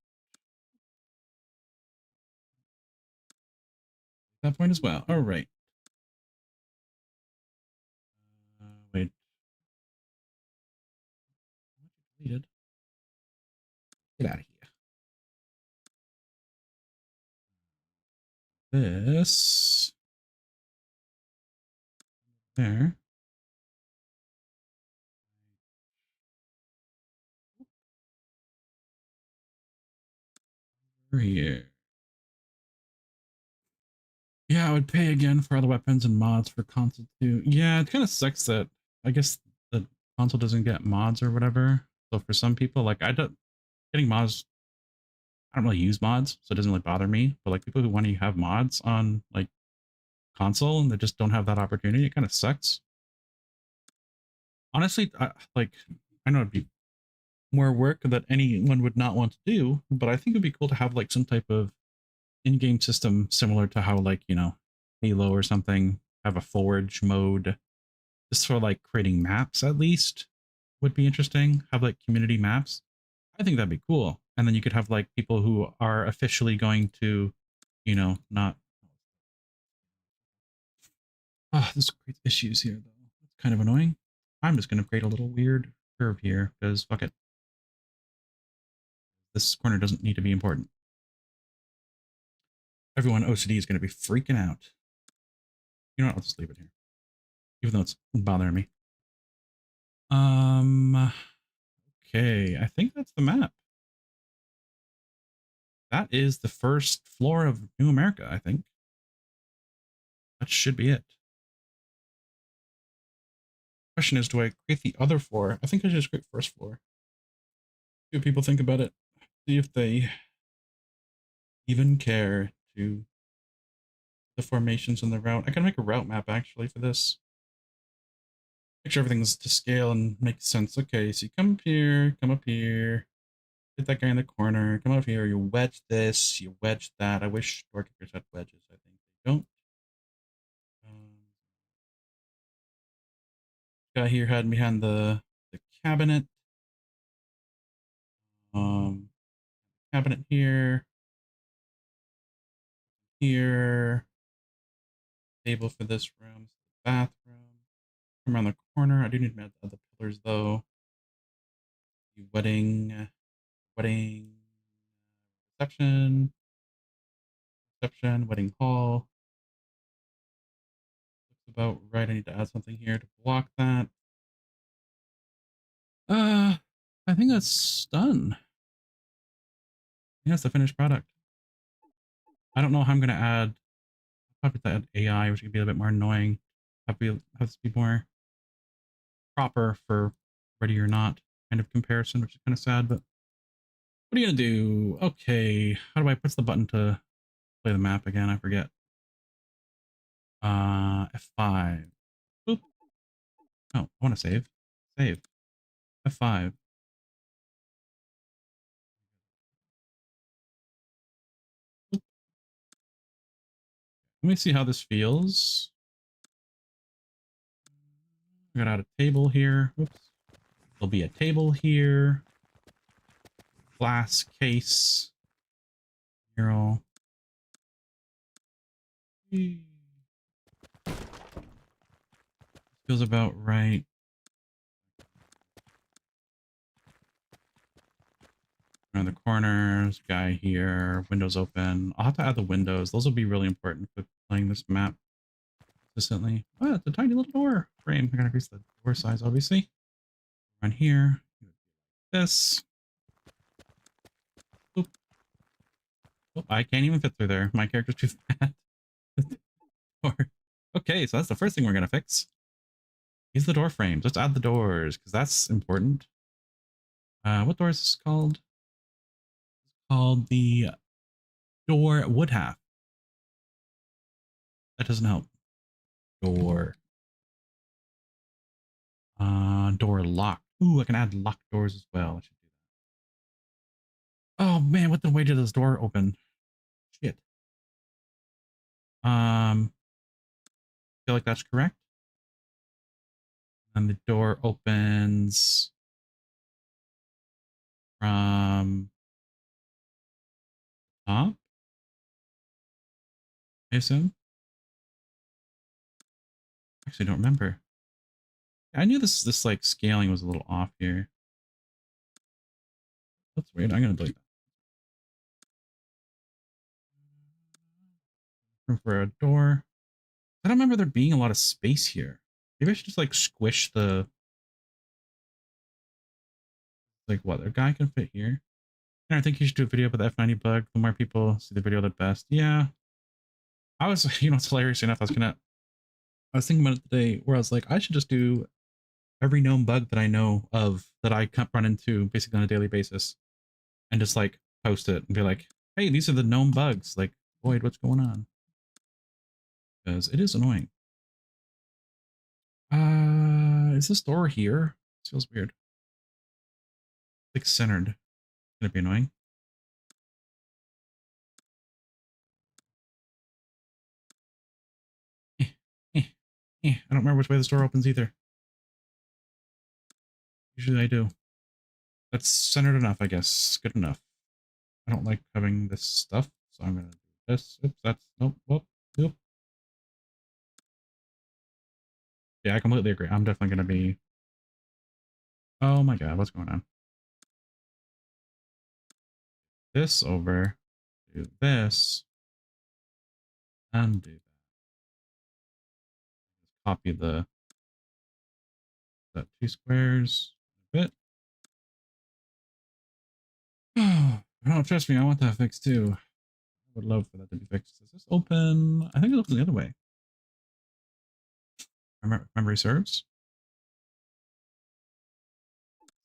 that point as well. All right. Wait. Deleted. Get out of here. This. There. Over here. Yeah, I would pay again for all the weapons and mods for console too. Yeah, it kind of sucks that I guess the console doesn't get mods or whatever. So for some people, like I don't getting mods, I don't really use mods, so it doesn't really bother me. But like people who want to have mods on like console and they just don't have that opportunity, it kind of sucks. Honestly, I know it'd be more work that anyone would not want to do, but I think it'd be cool to have like some type of in-game system similar to how like Halo or something have a forge mode just for like creating maps at least would be interesting. Have like community maps. I think that'd be cool. And then you could have like people who are officially going to, not. Ah, this creates issues here though. It's kind of annoying. I'm just gonna create a little weird curve here because fuck it. This corner doesn't need to be important. Everyone OCD is gonna be freaking out. You know what? I'll just leave it here, even though it's bothering me. Okay, I think that's the map. That is the first floor of New America, I think. That should be it. Question is, do I create the other floor? I think I should just create first floor. See what people think about it. See if they even care to the formations and the route. I can make a route map actually for this. Make sure everything's to scale and makes sense. Okay, so you come up here, come up here, hit that guy in the corner, come up here, you wedge this, you wedge that. I wish Doorkickers had wedges. I think they don't. Um, guy here hiding behind the cabinet. Um, cabinet here, here. Table for this room, bathroom. Come around the corner. I do need to add the other pillars though. The wedding reception, wedding hall. Looks about right. I need to add something here to block that. I think that's done. Yeah, that's the finished product. I don't know how I'm gonna add. Probably add AI, which could be a bit more annoying. Have to be more proper for ready or not kind of comparison, which is kind of sad. But what are you gonna do? Okay, how do I? What's the button to play the map again? I forget. F5. Boop. Oh, I want to save. Save. F5. Boop. Let me see how this feels. I got out a table here. Whoops. There'll be a table here. Glass case. Mural. Feels about right. Around the corners, guy here, windows open. I'll have to add the windows. Those will be really important for playing this map consistently. Oh, it's a tiny little door frame. I gotta increase the door size, obviously. Around here, this. Oop. Oh, I can't even fit through there. My character's too fat. Okay, so that's the first thing we're gonna fix. Is the door frames. Let's add the doors, because that's important. What door is this called? It's called the door would have. That doesn't help. Door. Door locked. Ooh, I can add locked doors as well. I should do that. Oh man, what the way did this door open? Shit. Feel like that's correct. And the door opens from top. I assume. Actually, don't remember. I knew this like scaling was a little off here. That's weird. I'm gonna delete that. Room for a door. I don't remember there being a lot of space here. Maybe I should just like squish the like what a guy can fit here. And I think you should do a video about the F90 bug. The more people see the video, the best. Yeah. I was, it's hilarious enough. I was thinking about it today where I was like, I should just do every known bug that I know of that I can't run into basically on a daily basis and just like post it and be like, hey, these are the known bugs. Like, Void, what's going on? Because it is annoying. Is this door here? This feels weird. Like centered. Gonna be annoying. Eh, eh, I don't remember which way this door opens either. Usually I do. That's centered enough, I guess. Good enough. I don't like having this stuff, so I'm gonna do this. Oops, that's nope, whoop, nope. Yeah, I completely agree. I'm definitely gonna be. Oh my god, what's going on? This over, do this, and do that. Just copy that two squares a bit. Oh, trust me, I want that fixed too. I would love for that to be fixed. Is this open? I think it opens the other way. Memory serves.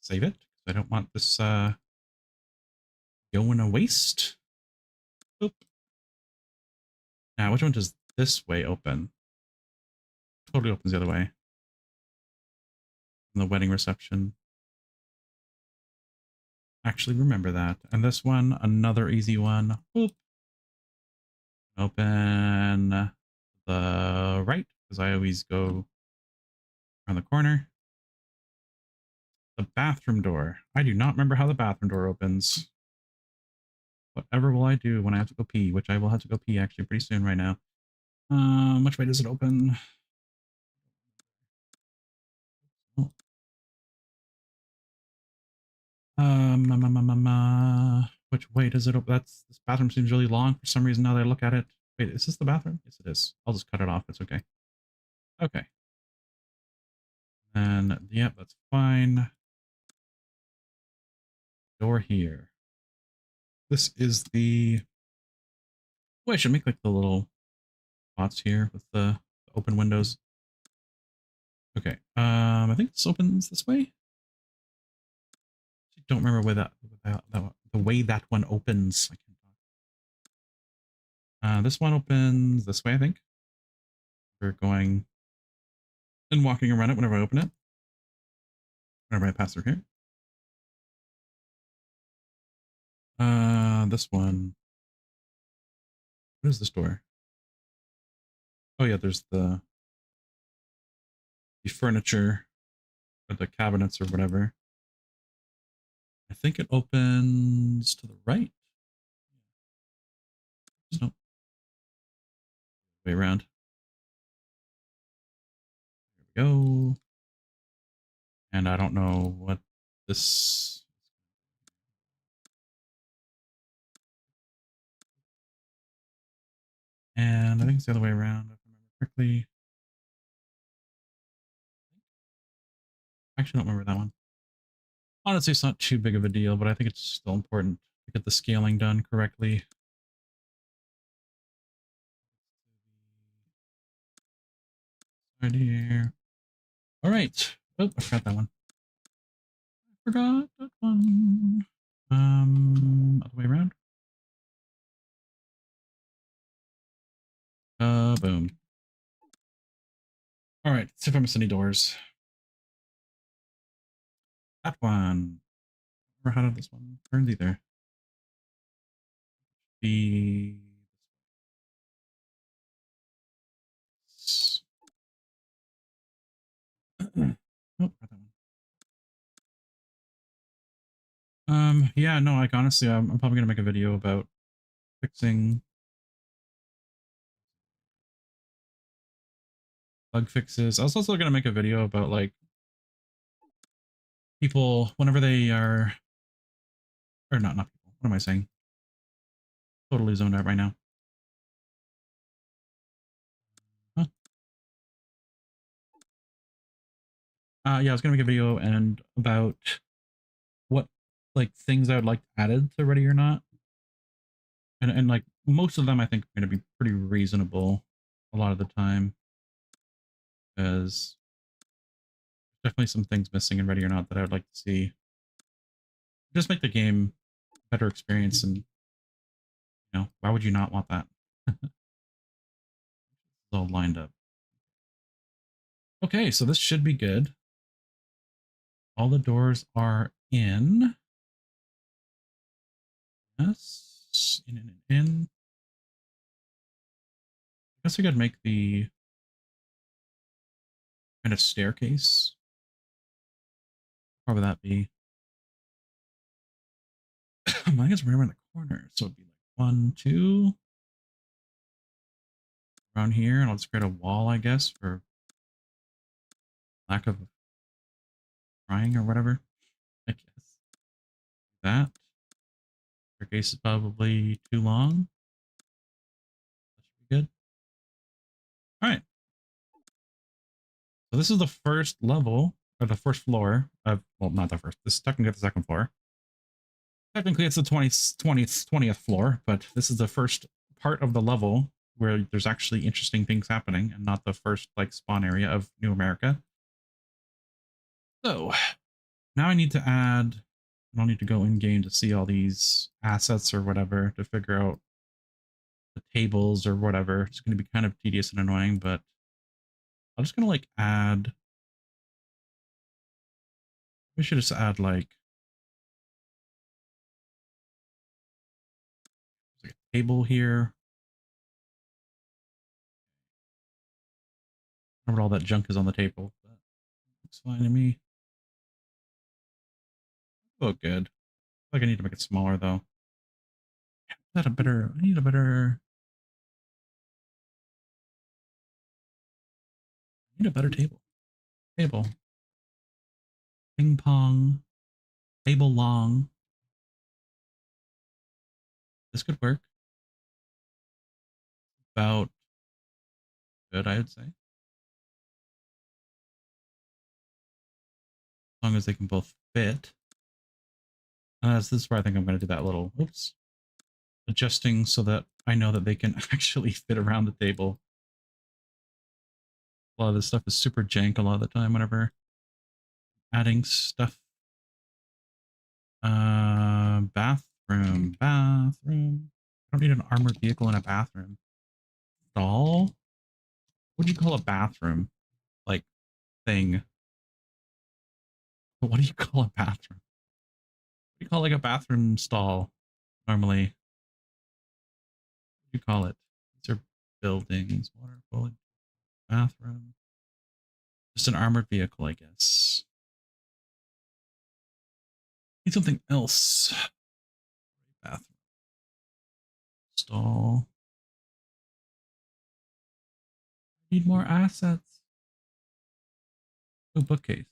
Save it. I don't want this going to waste. Boop. Now, which one does this way open? Totally opens the other way. From the wedding reception. Actually remember that. And this one, another easy one. Boop. Open the right, because I always go around the corner. The bathroom door. I do not remember how the bathroom door opens. Whatever will I do when I have to go pee, which I will have to go pee actually pretty soon right now. Which way does it open? Oh. Which way does it open? This bathroom seems really long for some reason now that I look at it. Wait, is this the bathroom? Yes, it is. I'll just cut it off. It's okay. Okay. And yep, that's fine. Door here. This is the. Oh, I should make like the little spots here with the open windows. Okay. I think this opens this way. I don't remember where the way that one opens. I can't talk. This one opens this way, I think. We're going and walking around it whenever I open it. Whenever I pass through here. This one. What is this door? Oh yeah, there's the furniture or the cabinets or whatever. I think it opens to the right. No, way around. There we go. And I don't know what this. And I think it's the other way around, if I remember correctly. I actually don't remember that one. Honestly, it's not too big of a deal, but I think it's still important to get the scaling done correctly. Right here. All right. Oh, I forgot that one. I forgot that one. Other way around. Boom. All right. Let's see if I miss any doors. That one. Or how did this one turn either? The. Oh, that one. Yeah, no, like honestly, I'm probably gonna make a video about fixing bug fixes. I was also gonna make a video about like people whenever they are, or not people. What am I saying? Totally zoned out right now. Huh? Yeah, I was gonna make a video and about what like things I would like added to Ready or Not, and like most of them I think are gonna be pretty reasonable a lot of the time, because definitely some things missing in Ready or Not that I would like to see. Just make the game a better experience, and why would you not want that? It's all lined up. Okay, so this should be good. All the doors are in. Yes, in. I guess I could make the kind of staircase. What would that be? I guess we're in the corner, so it'd be like 1, 2 around here, and I'll just create a wall, I guess, for lack of trying or whatever. I guess that staircase is probably too long. That should be good. All right. So this is the first level, or the first floor of, well, not the first. This is technically the second floor. Technically, it's the 20th floor, but this is the first part of the level where there's actually interesting things happening and not the first like spawn area of New America. So now I need to add, I don't need to go in game to see all these assets or whatever to figure out the tables or whatever. It's going to be kind of tedious and annoying, but I'm just going to like add, we should just add like a table here. I don't know what all that junk is on the table, but looks fine to me. Oh, good. I feel like I need to make it smaller though. Is that a better? I need a better. I need a better table. Table. Ping pong. Table long. This could work. About good, I would say. As long as they can both fit. This is where I think I'm going to do that little, oops, adjusting so that I know that they can actually fit around the table. A lot of this stuff is super jank a lot of the time whenever adding stuff. Bathroom. I don't need an armored vehicle in a bathroom. Stall? What do you call a bathroom? Like, thing. What do you call a bathroom? What do you call like a bathroom stall normally? What do you call it? These are buildings, water, bullet, bathroom. Just an armored vehicle, I guess. Need something else. Bathroom. Stall. Need more assets. Oh, bookcase.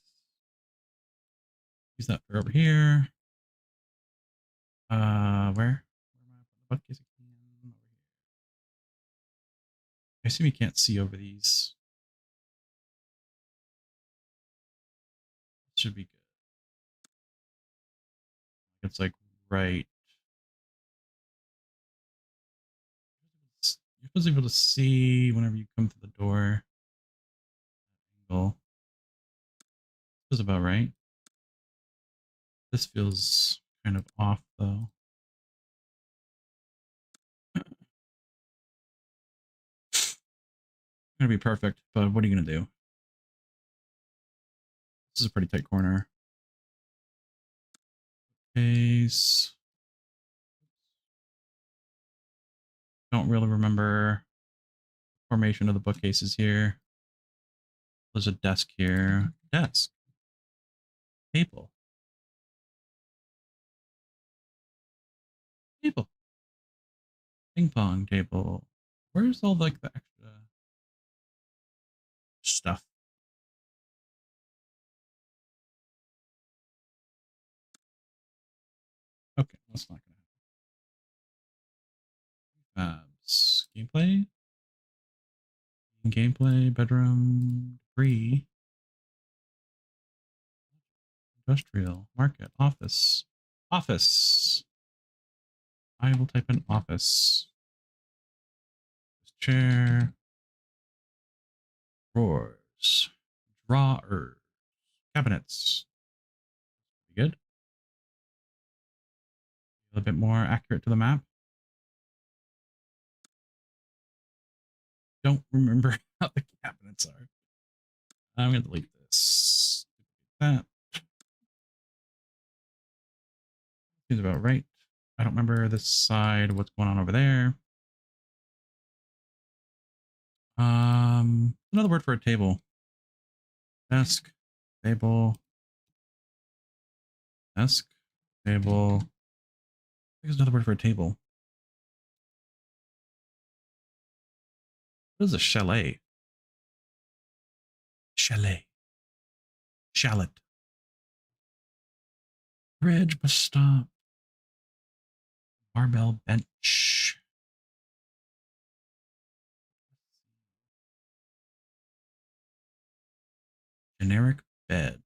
Use that for over here. Where? Bookcase again. Over here. I assume you can't see over these. Should be good. It's like right. You're supposed to be able to see whenever you come to the door. Angle. This is about right. This feels kind of off though. Gonna be perfect, but what are you gonna do? This is a pretty tight corner. Case. Don't really remember formation of the bookcases here. There's a desk here. Desk. Table. Table. Ping pong table. Where's all like the extra stuff? Okay, that's not gonna happen. Gameplay. Gameplay. Bedroom. Free. Industrial. Market. Office. Office. I will type in office. Chair. Drawers. Drawers. Cabinets. Good. A little bit more accurate to the map. Don't remember how the cabinets are. I'm going to delete this. That seems about right. I don't remember this side, what's going on over there. Another word for a table. Desk, table, desk, table. There's another word for a table. What is a chalet? Chalet. Shallot. Bridge, bus stop. Barbell bench. Generic bed.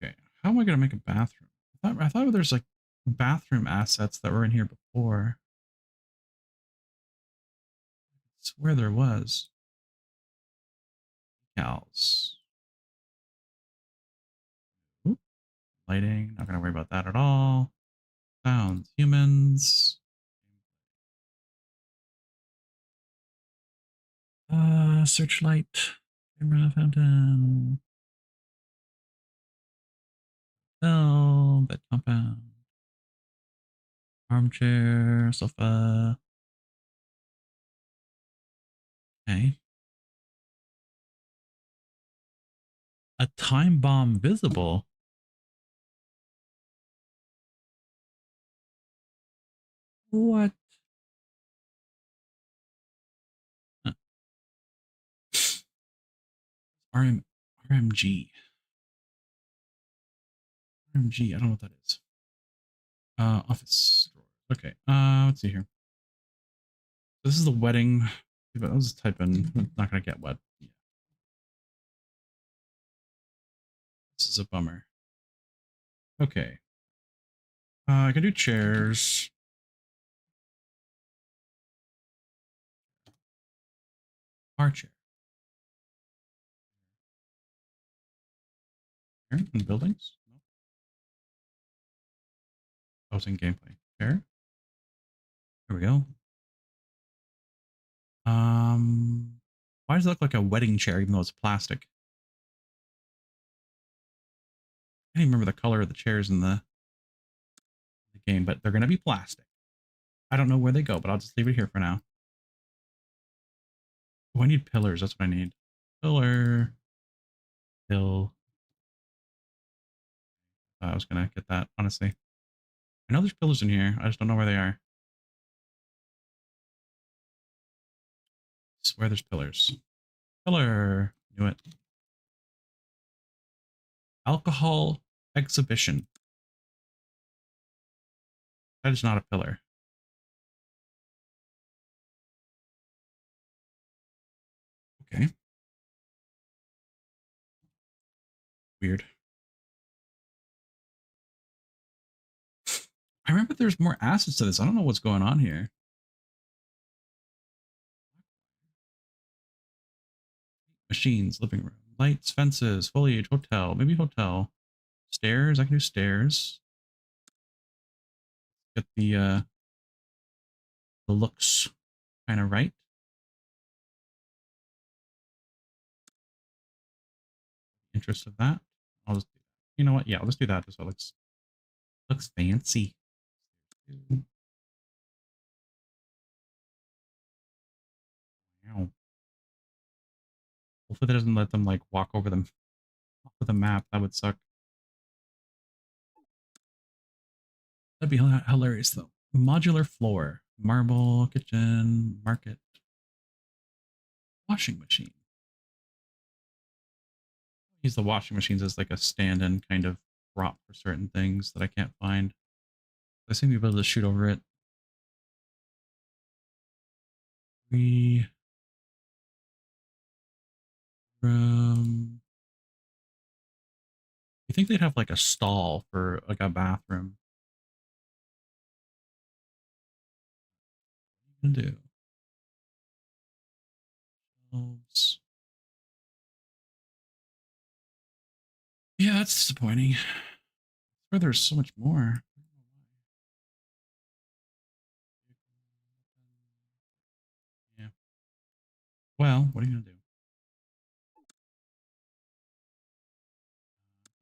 Okay, how am I going to make a bathroom? I thought there's like bathroom assets that were in here before. I swear there was. Cows. Oop. Lighting, not going to worry about that at all. Sounds, humans. Searchlight. Camera, fountain. Bell, bed compound. Armchair, sofa. Okay. A time bomb visible. What? Uh, RM, RMG. RMG. I don't know what that is. Office. Okay. Let's see here. This is the wedding. I'll just type in. Not gonna get wet. Yeah. This is a bummer. Okay. I can do chairs. Bar chair. Here in buildings. Housing gameplay. Chair. There we go. Why does it look like a wedding chair even though it's plastic? I can't even remember the color of the chairs in the game, but they're gonna be plastic. I don't know where they go, but I'll just leave it here for now. Oh, I need pillars. That's what I need. Pillar. Hill. I was gonna get that, honestly. I know there's pillars in here. I just don't know where they are. I swear there's pillars. Pillar. Knew it. Alcohol exhibition. That is not a pillar. Okay. Weird. I remember there's more assets to this. I don't know what's going on here. Machines, living room, lights, fences, foliage, hotel, maybe hotel. Stairs, I can do stairs. Get the looks kind of right. Interest of that. I'll just, you know what? Yeah, I'll just do that just so it looks fancy. Wow. Hopefully that doesn't let them like walk over them off of the map. That would suck. That'd be hilarious though. Modular floor, marble, kitchen, market, washing machine. Use the washing machines as like a stand-in kind of prop for certain things that I can't find. I seem to be able to shoot over it. We you think they'd have like a stall for like a bathroom? What are you gonna do? Shelves. Yeah, that's disappointing. Where there's so much more. Yeah. Well, what are you gonna do?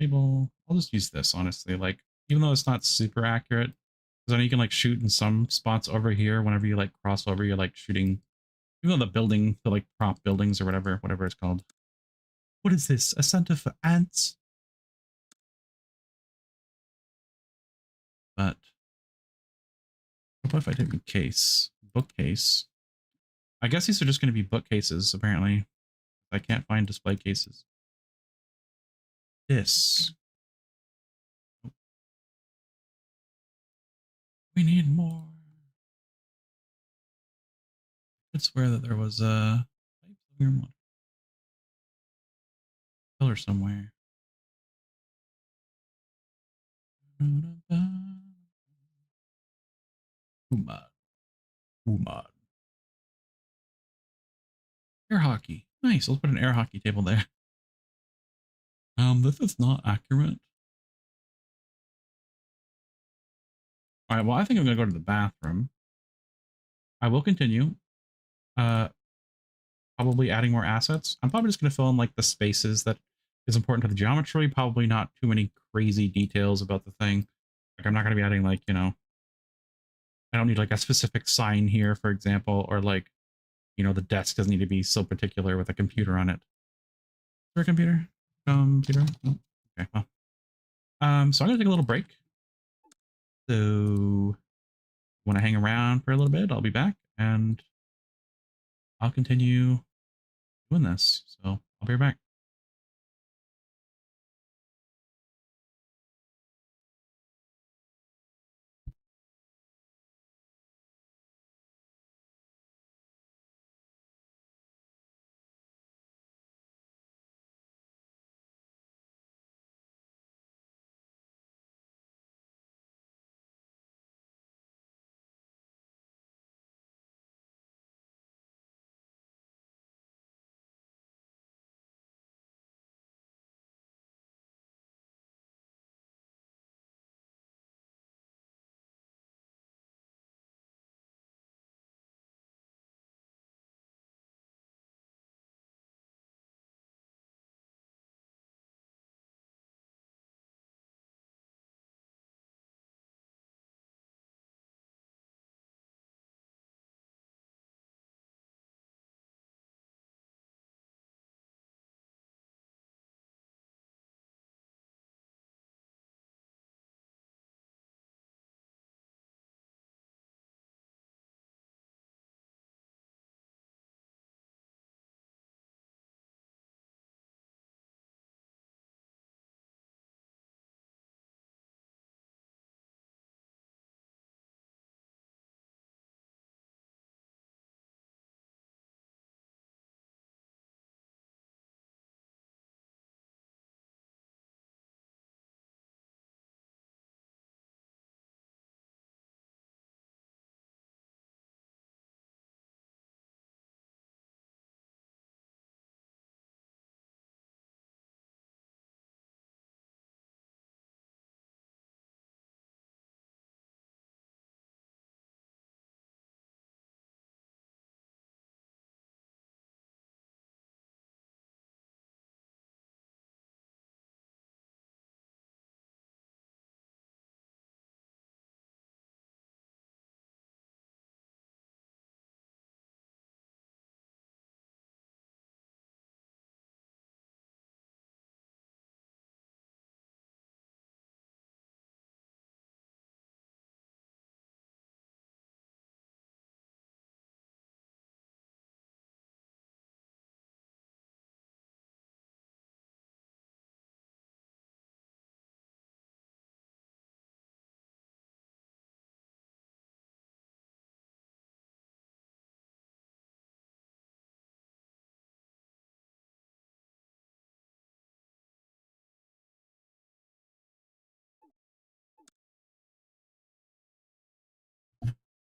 Table. I'll just use this honestly. Like, even though it's not super accurate, because I know you can like shoot in some spots over here. Whenever you like cross over, you're like shooting. Even though the building, the like prop buildings or whatever it's called. What is this? A center for ants? But what if I take a case? Bookcase. I guess these are just going to be bookcases, apparently. I can't find display cases. This. We need more. I could swear that there was a pillar somewhere. Umad. Umad. Air hockey. Nice. Let's put an air hockey table there. This is not accurate. All right. Well, I think I'm gonna go to the bathroom. I will continue. Uh, Probably adding more assets. I'm probably just gonna fill in like the spaces that is important to the geometry. Probably not too many crazy details about the thing. Like I'm not gonna be adding like I don't need like a specific sign here, for example, or like the desk doesn't need to be so particular with a computer on it. Is there a computer? Computer. Oh, okay. Well, so I'm gonna take a little break. So when I hang around for a little bit, I'll be back and I'll continue doing this. So I'll be right back.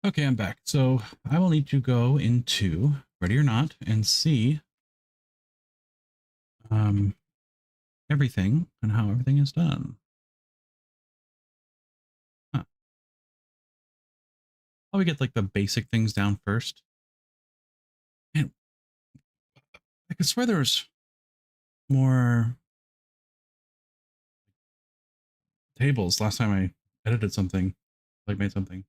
Okay, I'm back. So I will need to go into Ready or Not and see um, everything and how everything is done. Huh. I'll get like the basic things down first. And I could swear there was more tables last time I edited something, like made something.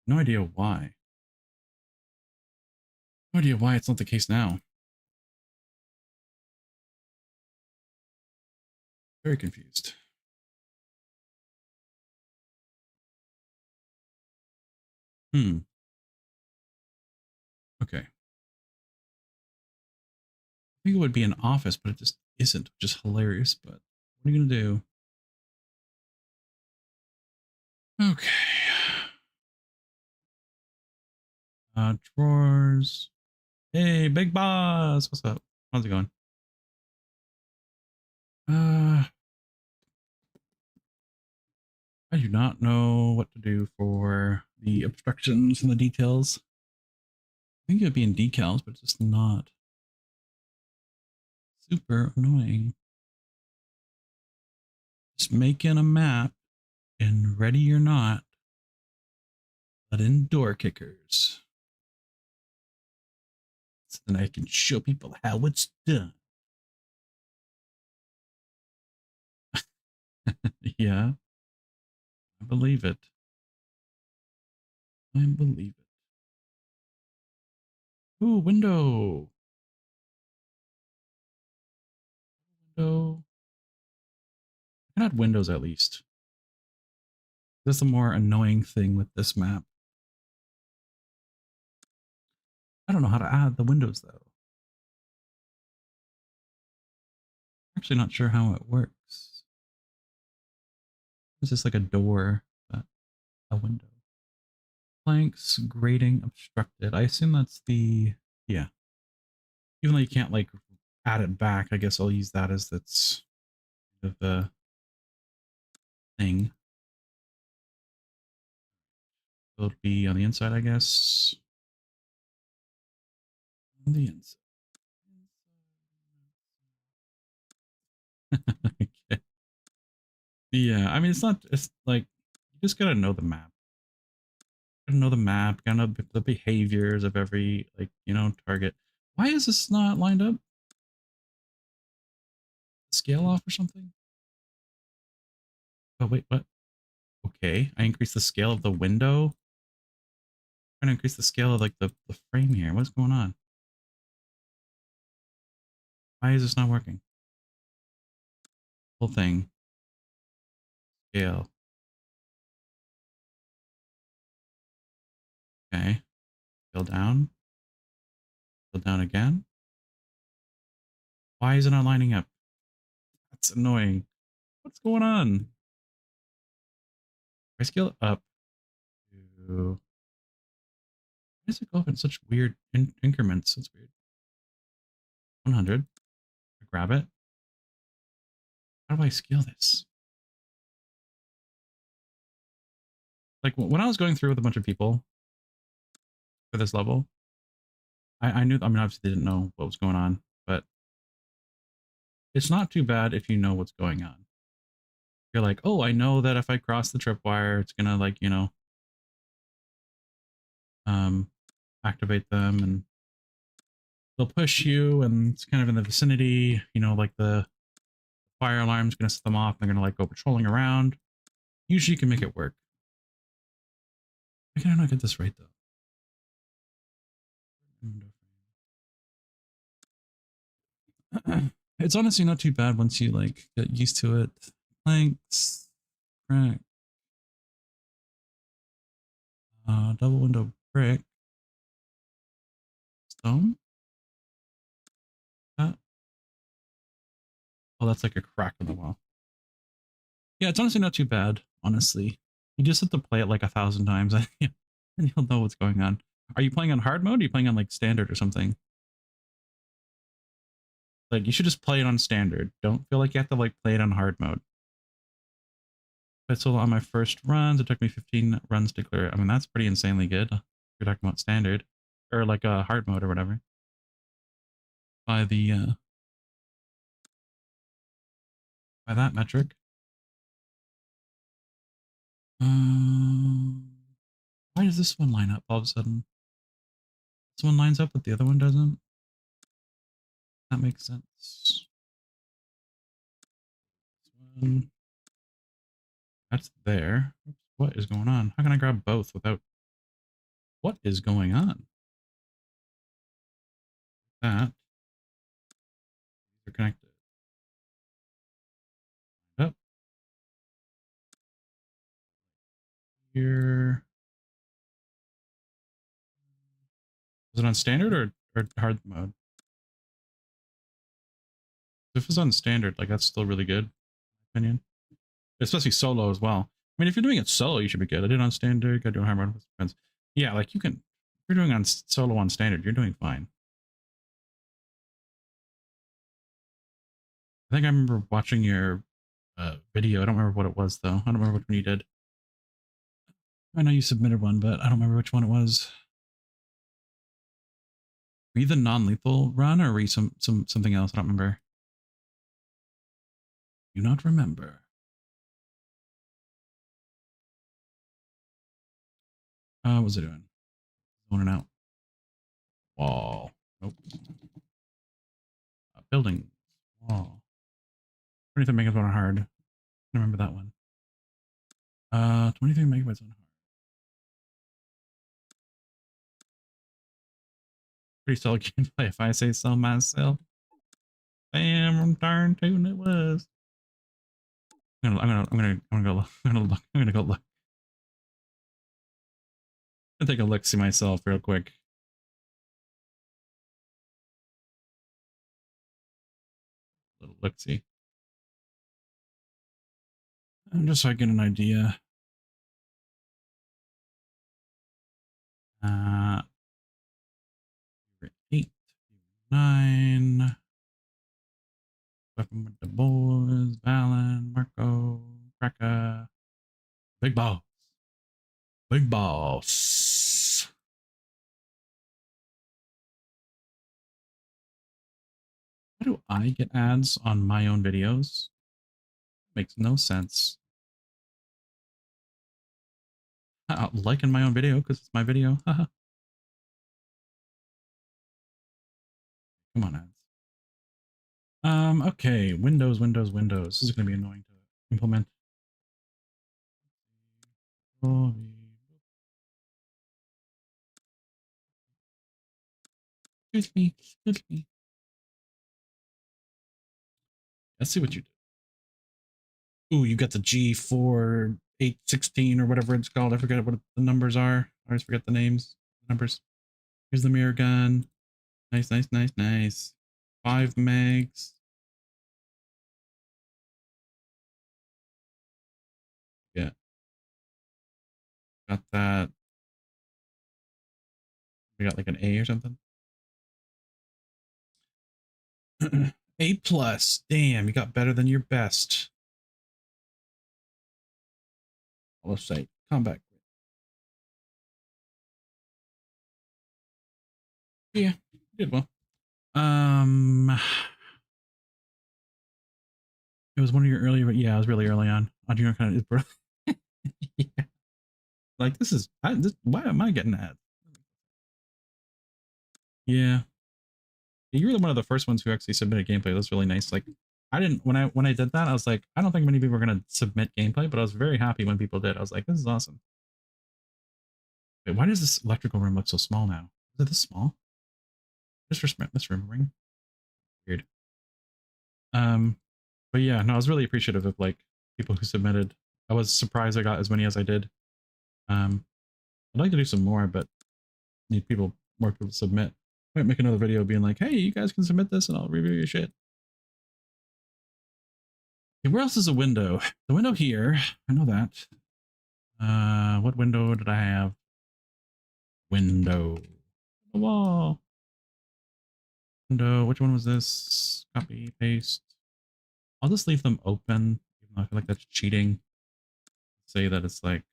No idea why. No idea why it's not the case now. Very confused. Hmm. Okay. I think it would be an office, but it just isn't, which is hilarious. But what are you gonna do? Okay. Drawers. Hey, big boss. What's up? How's it going? Uh, I do not know what to do for the obstructions and the details. I think it would be in decals, but it's just not. Super annoying. Just making a map and ready or not, but in door kickers. So then I can show people how it's done. Yeah, I believe it. I believe it. Ooh, window. Window. can add windows at least. This is the more annoying thing with this map. I don't know how to add the windows though. Actually not sure how it works. It's just like a door, but a window. Planks, grating, obstructed. I assume that's the, yeah. Even though you can't like add it back, I guess I'll use that as that's the thing. It'll be on the inside, I guess. On the inside. Okay. Yeah, I mean, it's like, you just gotta know the map. Gotta know the map, gotta know the behaviors of every, like, target. Why is this not lined up? Scale off or something? Oh, wait, what? Okay, I increased the scale of the window. I'm trying to increase the scale of, like, the frame here. What's going on? Why is this not working? Whole thing. Scale. Okay. Scale down. Scale down again. Why is it not lining up? That's annoying. What's going on? I scale up to... Why does it go up in such weird increments? That's weird. 100. I grab it. How do I scale this? Like, when I was going through with a bunch of people for this level, I knew, I mean, obviously they didn't know what was going on, but it's not too bad if you know what's going on. You're like, oh, I know that if I cross the tripwire, it's gonna, like, um, activate them, and they'll push you, and it's kind of in the vicinity, like the fire alarm's gonna set them off, and they're gonna, like, go patrolling around. Usually you can make it work. Why can I not get this right, though? It's honestly not too bad once you, like, get used to it. Planks, crack, double window brick, stone. That, oh, that's like a crack in the wall. Yeah, it's honestly not too bad. Honestly, you just have to play it like 1,000 times, and you'll know what's going on. Are you playing on hard mode? Or are you playing on, like, standard or something? Like, you should just play it on standard. Don't feel like you have to, like, play it on hard mode. But so on my first runs, it took me 15 runs to clear it. I mean, that's pretty insanely good. You're talking about standard or like a hard mode or whatever. By the by that metric. Why does this one line up all of a sudden? This one lines up, but the other one doesn't. That makes sense. This one, that's there. What is going on? How can I grab both without? What is going on? That they're connected. Up here. Is it on standard or hard mode? If it's on standard, like, that's still really good, in my opinion. Especially solo as well. I mean, if you're doing it solo, you should be good. I did it on standard, gotta do hard mode with friends. Yeah, like, you can, if you're doing on solo on standard, you're doing fine. I think I remember watching your video. I don't remember what it was, though. I don't remember which one you did. I know you submitted one, but I don't remember which one it was. Were you the non-lethal run, or were you something else? I don't remember. Do not remember. What was it doing? Going and out. Wall. Nope. Building. Wall. 23 megabytes on hard. I remember that one. 23 megabytes on hard. Pretty solid gameplay, if I say so myself. Damn, darn tootin' it was. I'm gonna go look. I'm gonna go look. I'm gonna take a look, see myself real quick. Little look see. Just so I get an idea. 8, 9. Weapon with the boys. Valen, Marco, Kraka. Big boss. Big boss. How do I get ads on my own videos? Makes no sense. Liking my own video because it's my video. Come on, ads. Okay. Windows, Windows, Windows. This is going to be annoying to implement. Excuse me. Excuse me. Let's see what you do. Ooh, you got the G4816 or whatever it's called. I forget what the numbers are. I always forget the names. Numbers. Here's the mirror gun. Nice, nice, nice, nice. 5 megs. Yeah. Got that. We got like an A or something. A plus. Damn, you got better than your best. Let's say combat. Yeah, did well. It was one of your earlier, but yeah, it was really early on. Audio kind of is yeah. Like why am I getting ads? Yeah, you were one of the first ones who actually submitted gameplay. That's really nice. Like, I didn't when I did that, I was like, I don't think many people were gonna submit gameplay, but I was very happy when people did. I was like, this is awesome. Wait, why does this electrical room look so small now? Is it this small? Just for this room ring. Weird. Um, but yeah, no, I was really appreciative of like people who submitted. I was surprised I got as many as I did. I'd like to do some more, but need more people to submit. Might make another video being like, hey, you guys can submit this and I'll review your shit. Okay, where else is a window? The window here. I know that. What window did I have? Window. The wall. Window. Which one was this? Copy, paste. I'll just leave them open, even though I feel like that's cheating. Say that it's like,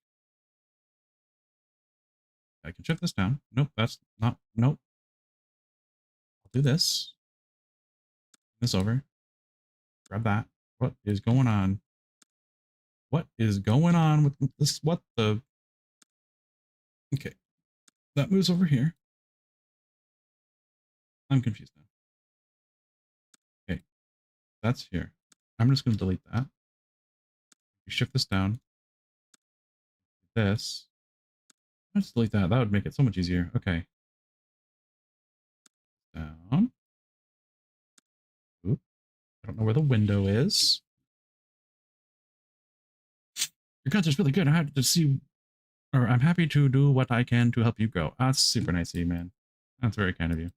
I can shift this down. Nope, that's not, nope. I'll do this. This over. Grab that. What is going on? What is going on with this? What the? Okay, that moves over here. I'm confused now. Okay, that's here. I'm just going to delete that. You shift this down. This. Let's delete that. That would make it so much easier. Okay. Down. Oop. I don't know where the window is. Your content's really good. I have to see, or I'm happy to do what I can to help you grow. That's super nice of you, man. That's very kind of you.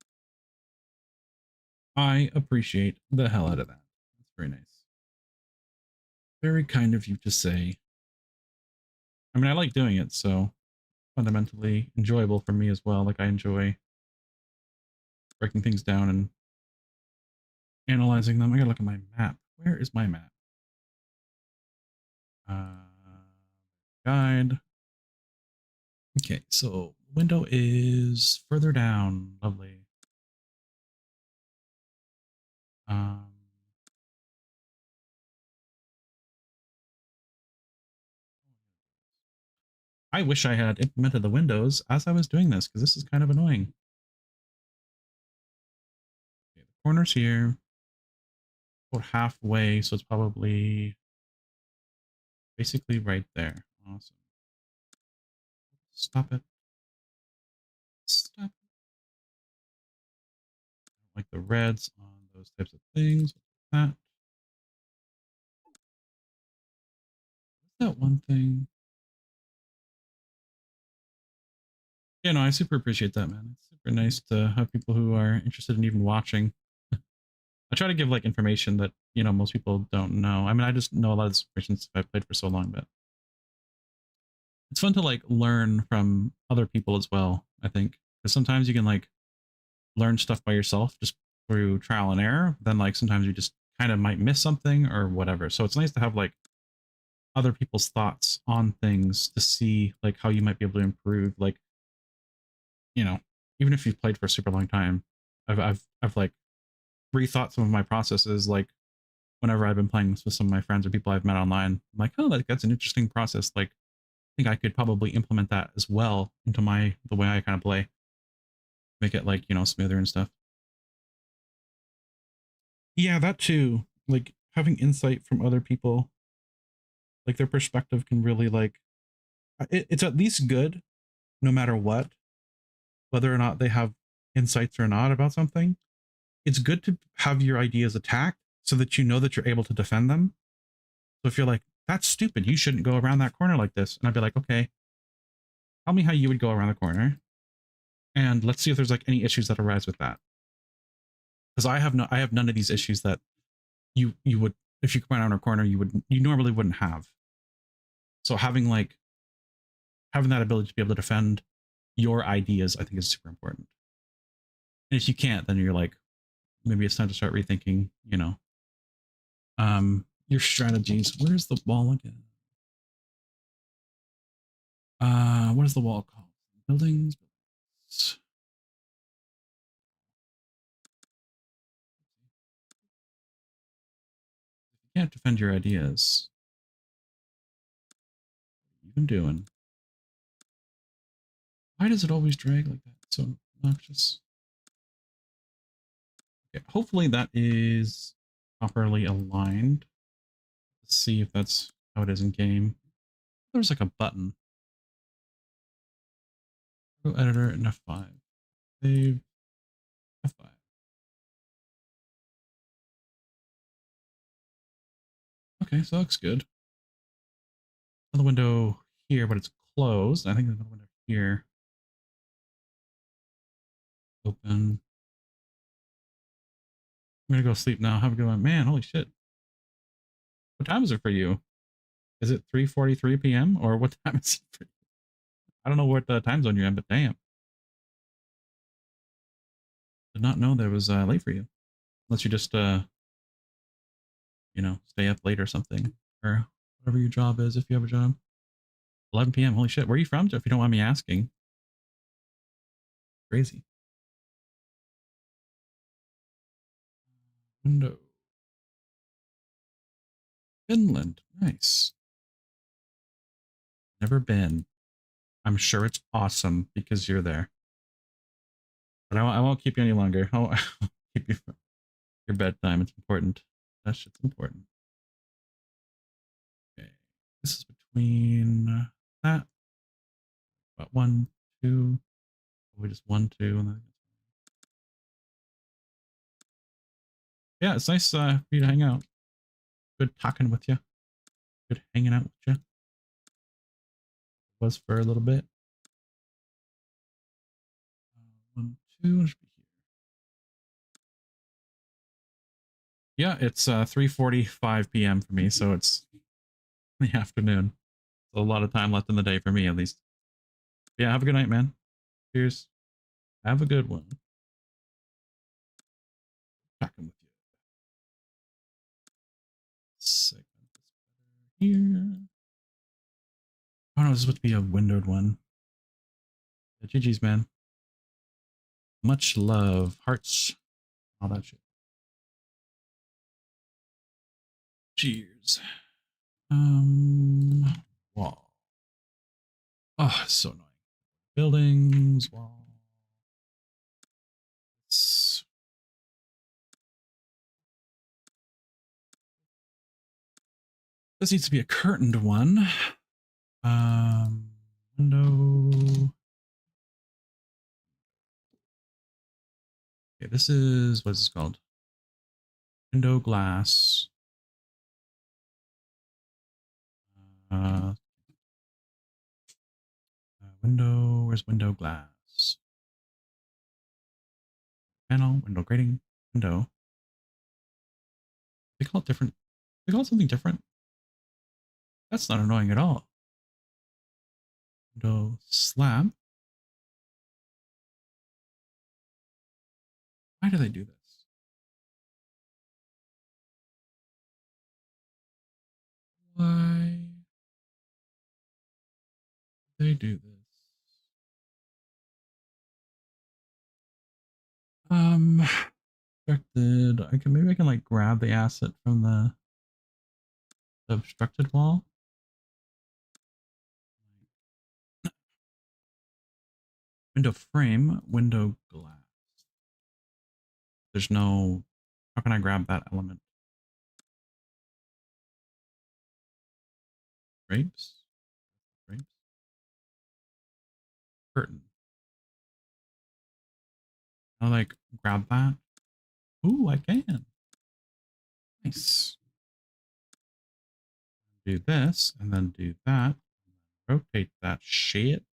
I appreciate the hell out of that. That's very nice. Very kind of you to say. I mean, I like doing it, so fundamentally enjoyable for me as well. Like I enjoy breaking things down and analyzing them. I gotta look at my map. Where is my map? Guide. Okay, so window is further down. Lovely. Um, I wish I had implemented the windows as I was doing this because this is kind of annoying. Okay, the corner's here. About halfway, so it's probably basically right there. Awesome. Stop it. Stop it. Like the reds on those types of things. That. That one thing. Yeah, no, I super appreciate that, man. It's super nice to have people who are interested in even watching. I try to give like information that, you know, most people don't know. I mean, I just know a lot of this information since I've played for so long, but it's fun to like learn from other people as well, I think. Because sometimes you can like learn stuff by yourself just through trial and error. Then like sometimes you just kind of might miss something or whatever. So it's nice to have like other people's thoughts on things to see like how you might be able to improve. Like, you know, even if you've played for a super long time, I've like rethought some of my processes. Like whenever I've been playing with some of my friends or people I've met online, I'm like, oh, that's an interesting process. Like, I think I could probably implement that as well into the way I kind of play, make it like, you know, smoother and stuff. Yeah, that too. Like having insight from other people, like their perspective can really like it's at least good no matter what, whether or not they have insights or not about something. It's good to have your ideas attacked so that you know that you're able to defend them. So if you're like, that's stupid, you shouldn't go around that corner like this. And I'd be like, okay, tell me how you would go around the corner. And let's see if there's like any issues that arise with that. Because I have none of these issues that you would, if you come around a corner, you normally wouldn't have. So having that ability to be able to defend your ideas, I think is super important. And if you can't, then you're like, maybe it's time to start rethinking, you know, your strategies. Where's the wall again? What is the wall called? Buildings. You can't defend your ideas. What are you even doing? Why does it always drag like that? It's so obnoxious. Okay, hopefully that is properly aligned. Let's see if that's how it is in game. There's like a button. Go editor and F5. Save F5. Okay, so that looks good. Another window here, but it's closed. I think there's another window here. Open. I'm gonna go sleep now. Have a good one. Man, holy shit. What time is it for you? Is it 3:43 p.m. or what time is it for you? I don't know what time zone you're in, but damn. Did not know that it was late for you. Unless you just you know, stay up late or something. Or whatever your job is if you have a job. 11 p.m. Holy shit. Where are you from, if you don't mind me asking? Crazy. Window. Finland. Nice. Never been. I'm sure it's awesome because you're there. But I won't keep you any longer. I'll keep you for your bedtime. It's important. That shit's important. Okay. This is between that. About one, two. Probably just one, two. And then... Yeah, it's nice for you to hang out. Good talking with you. Good hanging out with you. Was for a little bit. One, two. Yeah, it's 3:45 p.m. for me, so it's the afternoon. So a lot of time left in the day for me, at least. Yeah, have a good night, man. Cheers. Have a good one. Talking with you. Segment this here. Oh no, this is supposed to be a windowed one. Yeah, GG's, man. Much love. Hearts. All that shit. Cheers. Wall. Oh, so annoying. Buildings, wall. This needs to be a curtained one. Window. Okay, this is, what is this called? Window glass. Uh, window, where's window glass? Panel, window grating, window. They call it different. They call it something different. That's not annoying at all. Window slab. Why do they do this? Why do they do this? Obstructed. Maybe I can like grab the asset from the obstructed wall. Window frame, window glass. There's no. How can I grab that element? Drapes. Drapes. Curtain. I like grab that. Ooh, I can. Nice. Do this and then do that. Rotate that shit.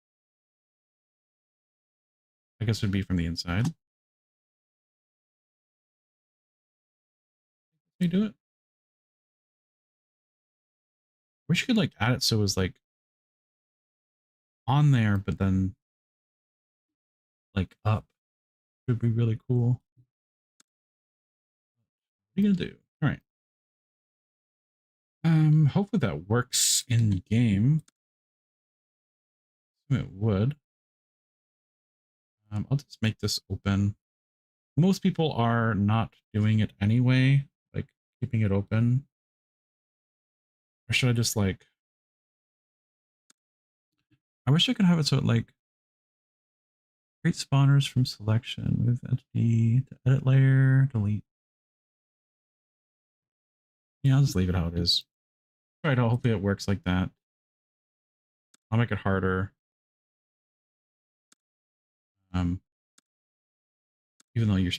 I guess it would be from the inside. Can you do it? Wish you could like add it so it was like on there, but then like up. It would be really cool. What are you gonna do? All right. Hopefully that works in game. It would. I'll just make this open. Most people are not doing it anyway, like keeping it open. Or should I just like, I wish I could have it so it like create spawners from selection, move entity to edit layer, delete. Yeah, I'll just leave it how it is. All right, hopefully it works like that. I'll make it harder. Um, Even though you're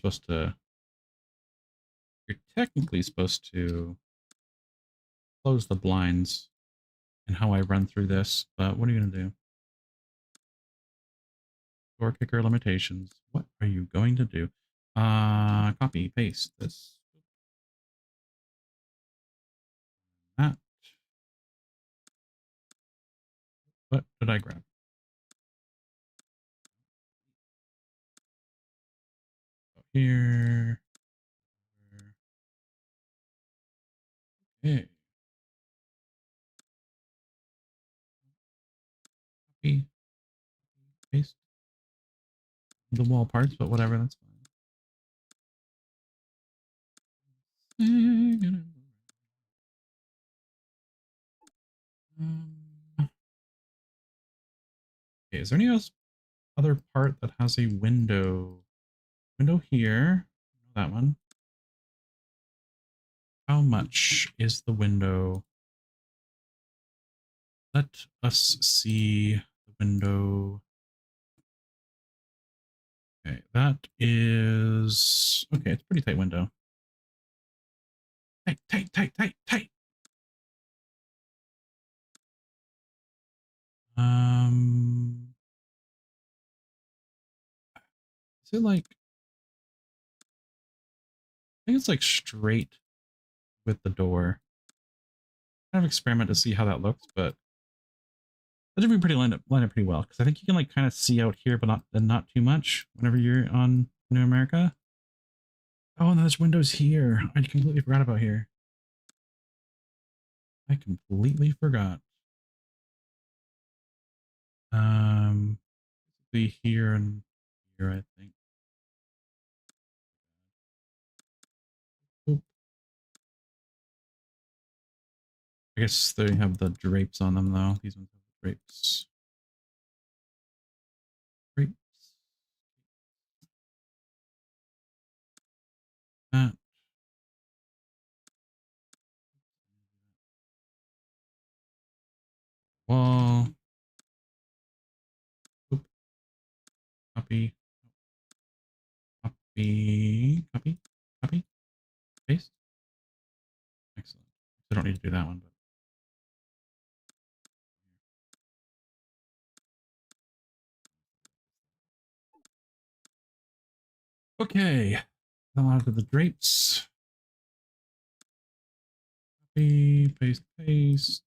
technically supposed to close the blinds in how I run through this, but what are you gonna do? Door kicker limitations. What are you going to do? Copy, paste this. That. What did I grab? Here. Okay. Copy, paste the wall parts, but whatever, that's fine. Okay, is there any other part that has a window? Window here. That one. How much is the window? Let us see the window. Okay, that is okay. It's a pretty tight window. Tight, tight, tight, tight, tight. Um, is it like? I think it's like straight with the door. Kind of experiment to see how that looks, but that should be pretty lined up pretty well because I think you can like kind of see out here, but not too much whenever you're on New America. Oh, and there's windows here. I completely forgot about here. I completely forgot. Be here and here, I think. Oop. I guess they have the drapes on them though. These ones have the drapes. Drapes. That. Wall. Oop. Copy. Copy. Copy. Copy. Paste. Excellent. I don't need to do that one, but Okay. Now onto the drapes. Copy, paste, paste.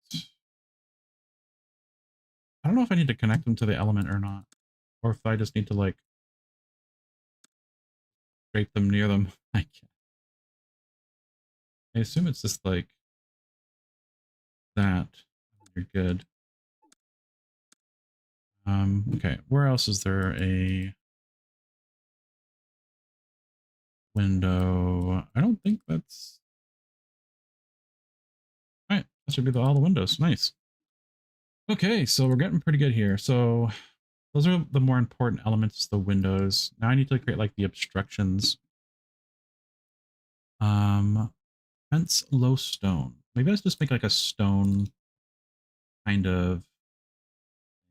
I don't know if I need to connect them to the element or not. Or if I just need to like drape them near them. I can't. I assume it's just like that. You're good. Okay, where else is there a window? I don't think that's... All right, that should be all the windows. Nice. Okay, so we're getting pretty good here. So those are the more important elements, the windows. Now I need to create like the obstructions. Fence low stone. Maybe let's just make like a stone kind of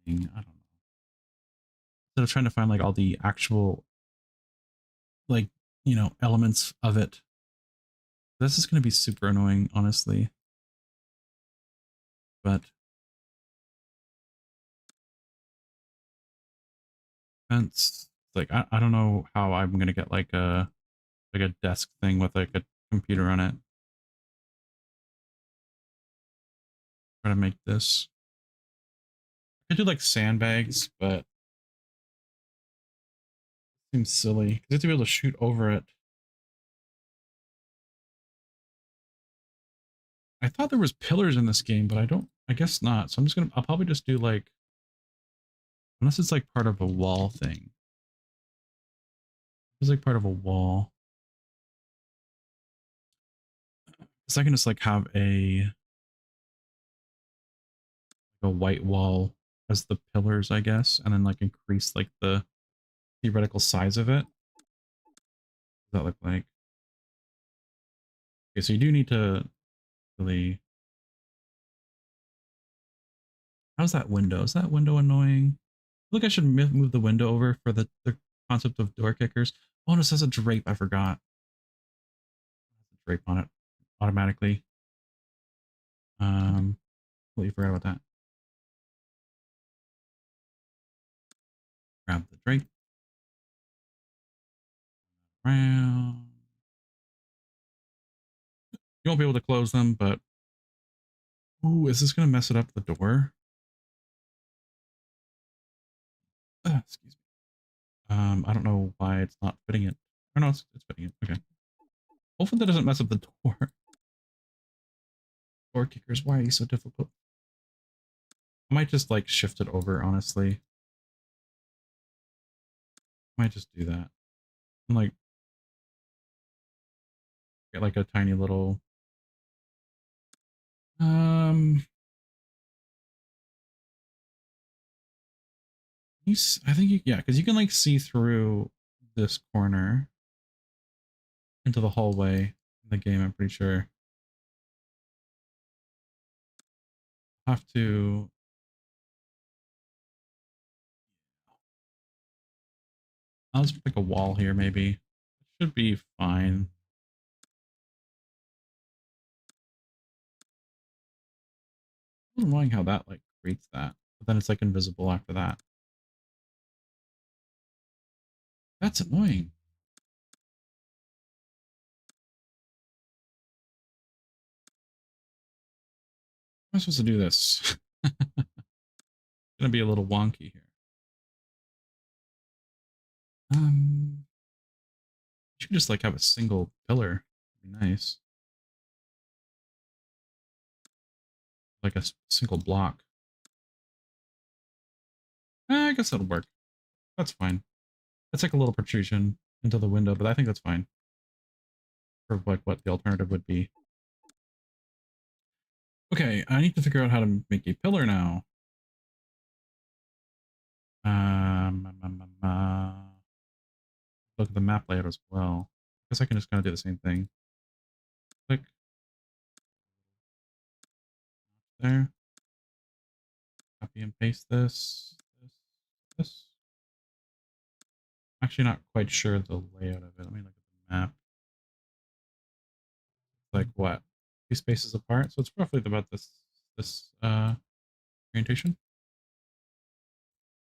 thing. I don't know. Instead of trying to find like all the actual like, you know, elements of it. This is going to be super annoying, honestly. But fence, like I don't know how I'm going to get like a desk thing with like a computer on it. Try to make this. I could do like sandbags, but it seems silly. You have to be able to shoot over it. I thought there was pillars in this game, but I guess not. So I'll probably just do like, unless it's like part of a wall thing. It's like part of a wall. So I can just like have a white wall as the pillars, I guess, and then like increase like the theoretical size of it. What does that look like? Okay, so you do need to really... How's that window? Is that window annoying? I feel like I should move the window over for the concept of door kickers. Oh, and it says a drape. I forgot. Drape on it automatically. Completely forgot about that. Grab the drape. Round. You won't be able to close them, but... Ooh, is this going to mess it up the door? Excuse me. I don't know why it's not fitting it. Oh, no, it's fitting it. Okay. Hopefully that doesn't mess up the door. Door kickers, why are you so difficult? I might just like shift it over, honestly. I might just do that. And like get like a tiny little I think you, yeah, because you can like see through this corner into the hallway in the game, I'm pretty sure. Have to... I'll just pick a wall here, maybe. It should be fine. I'm annoying how that like creates that, but then it's like invisible after that. That's annoying. How am I supposed to do this? It's gonna be a little wonky here. You should just like have a single pillar. It'd be nice. Like a single block. I guess that'll work. That's fine. That's like a little protrusion into the window, but I think that's fine for like what the alternative would be. Okay, I need to figure out how to make a pillar now. Look at the map layout as well. I guess I can just kind of do the same thing. Click there. Copy and paste this. This. Actually, not quite sure the layout of it. Let me look at the map. Like what? 2 spaces apart, so it's roughly about this orientation.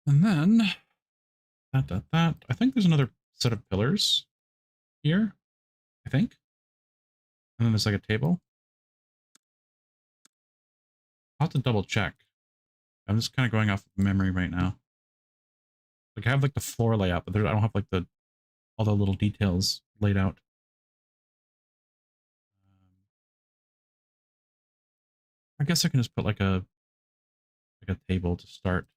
And then that. I think there's another set of pillars. here, I think. And then there's like a table. I'll have to double check. I'm just kind of going off of memory right now. Like I have like the floor layout, but I don't have like the all the little details laid out. I guess I can just put like a table to start.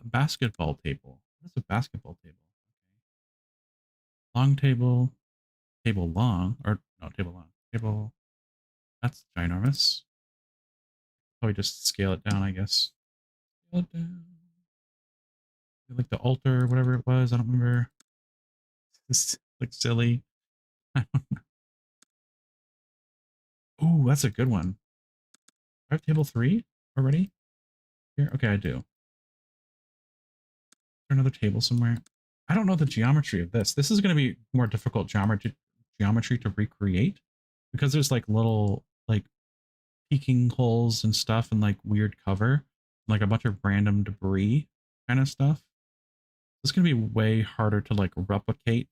Basketball table. What is a basketball table? Long table, table long, or no, table long. Table, that's ginormous. Probably just scale it down, I guess. Scale it down. Like the altar, whatever it was, I don't remember. It's like silly. Oh, that's a good one. I have table 3 already? Here? Okay, I do. Another table somewhere. I don't know the geometry of this. This is going to be more difficult geometry to recreate because there's like little like peeking holes and stuff and like weird cover, like a bunch of random debris kind of stuff. It's going to be way harder to like replicate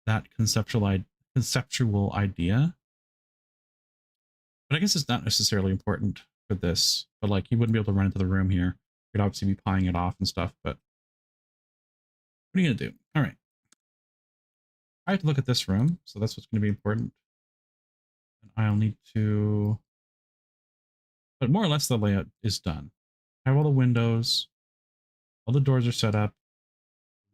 that conceptual idea. But I guess it's not necessarily important for this. But like you wouldn't be able to run into the room here. You'd obviously be pieing it off and stuff. But what are you gonna do? All right. I have to look at this room, so that's what's going to be important. And I'll need to, but more or less the layout is done. I have all the windows, all the doors are set up.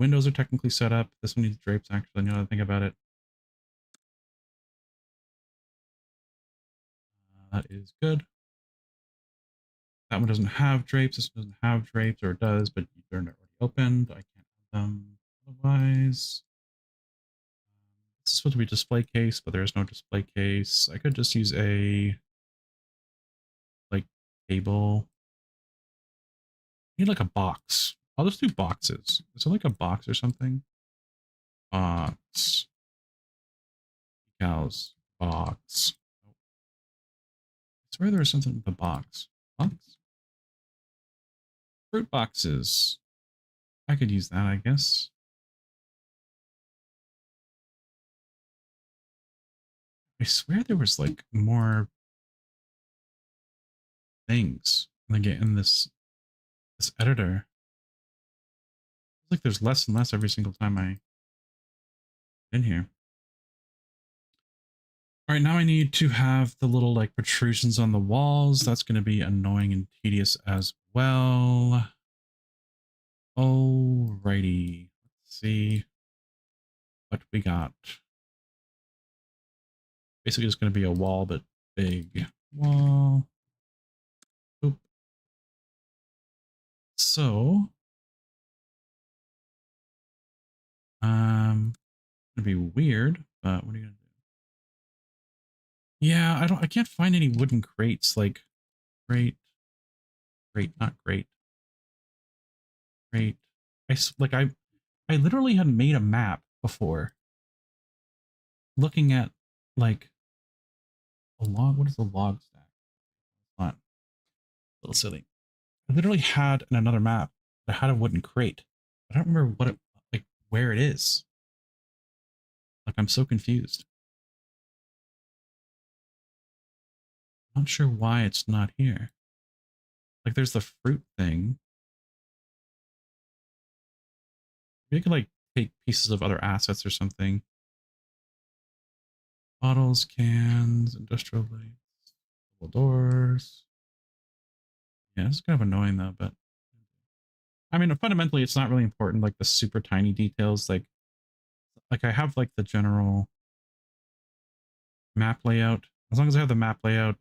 Windows are technically set up. This one needs drapes, actually, now that I think about it. That is good. That one doesn't have drapes. This one doesn't have drapes, or it does, but they're already opened. I can't have them otherwise. This is supposed to be a display case, but there's no display case. I could just use a like table. I need like a box. I'll just do boxes. Is it like a box or something? Box. Cows. Box. I swear there was something with the box. Box? Fruit boxes. I could use that, I guess. I swear there was like more things like in this editor. It's like there's less and less every single time I in here. All right, now I need to have the little like protrusions on the walls. That's going to be annoying and tedious as well. Alrighty, let's see what we got. Basically just going to be a wall, but big wall. Oop. So, gonna be weird, but what are you gonna do? Yeah, I can't find any wooden crates. Like, great, great, not great, great. I literally had made a map before, looking at like a log. What is a log stack? Not a little silly. I literally had in another map that had a wooden crate. I don't remember what it like where it is. Like I'm so confused. Not sure why it's not here. Like there's the fruit thing. Maybe you could like take pieces of other assets or something. Bottles, cans, industrial lights, double doors. Yeah, it's kind of annoying though, but I mean, fundamentally, it's not really important. Like the super tiny details, like I have like the general map layout. As long as I have the map layout,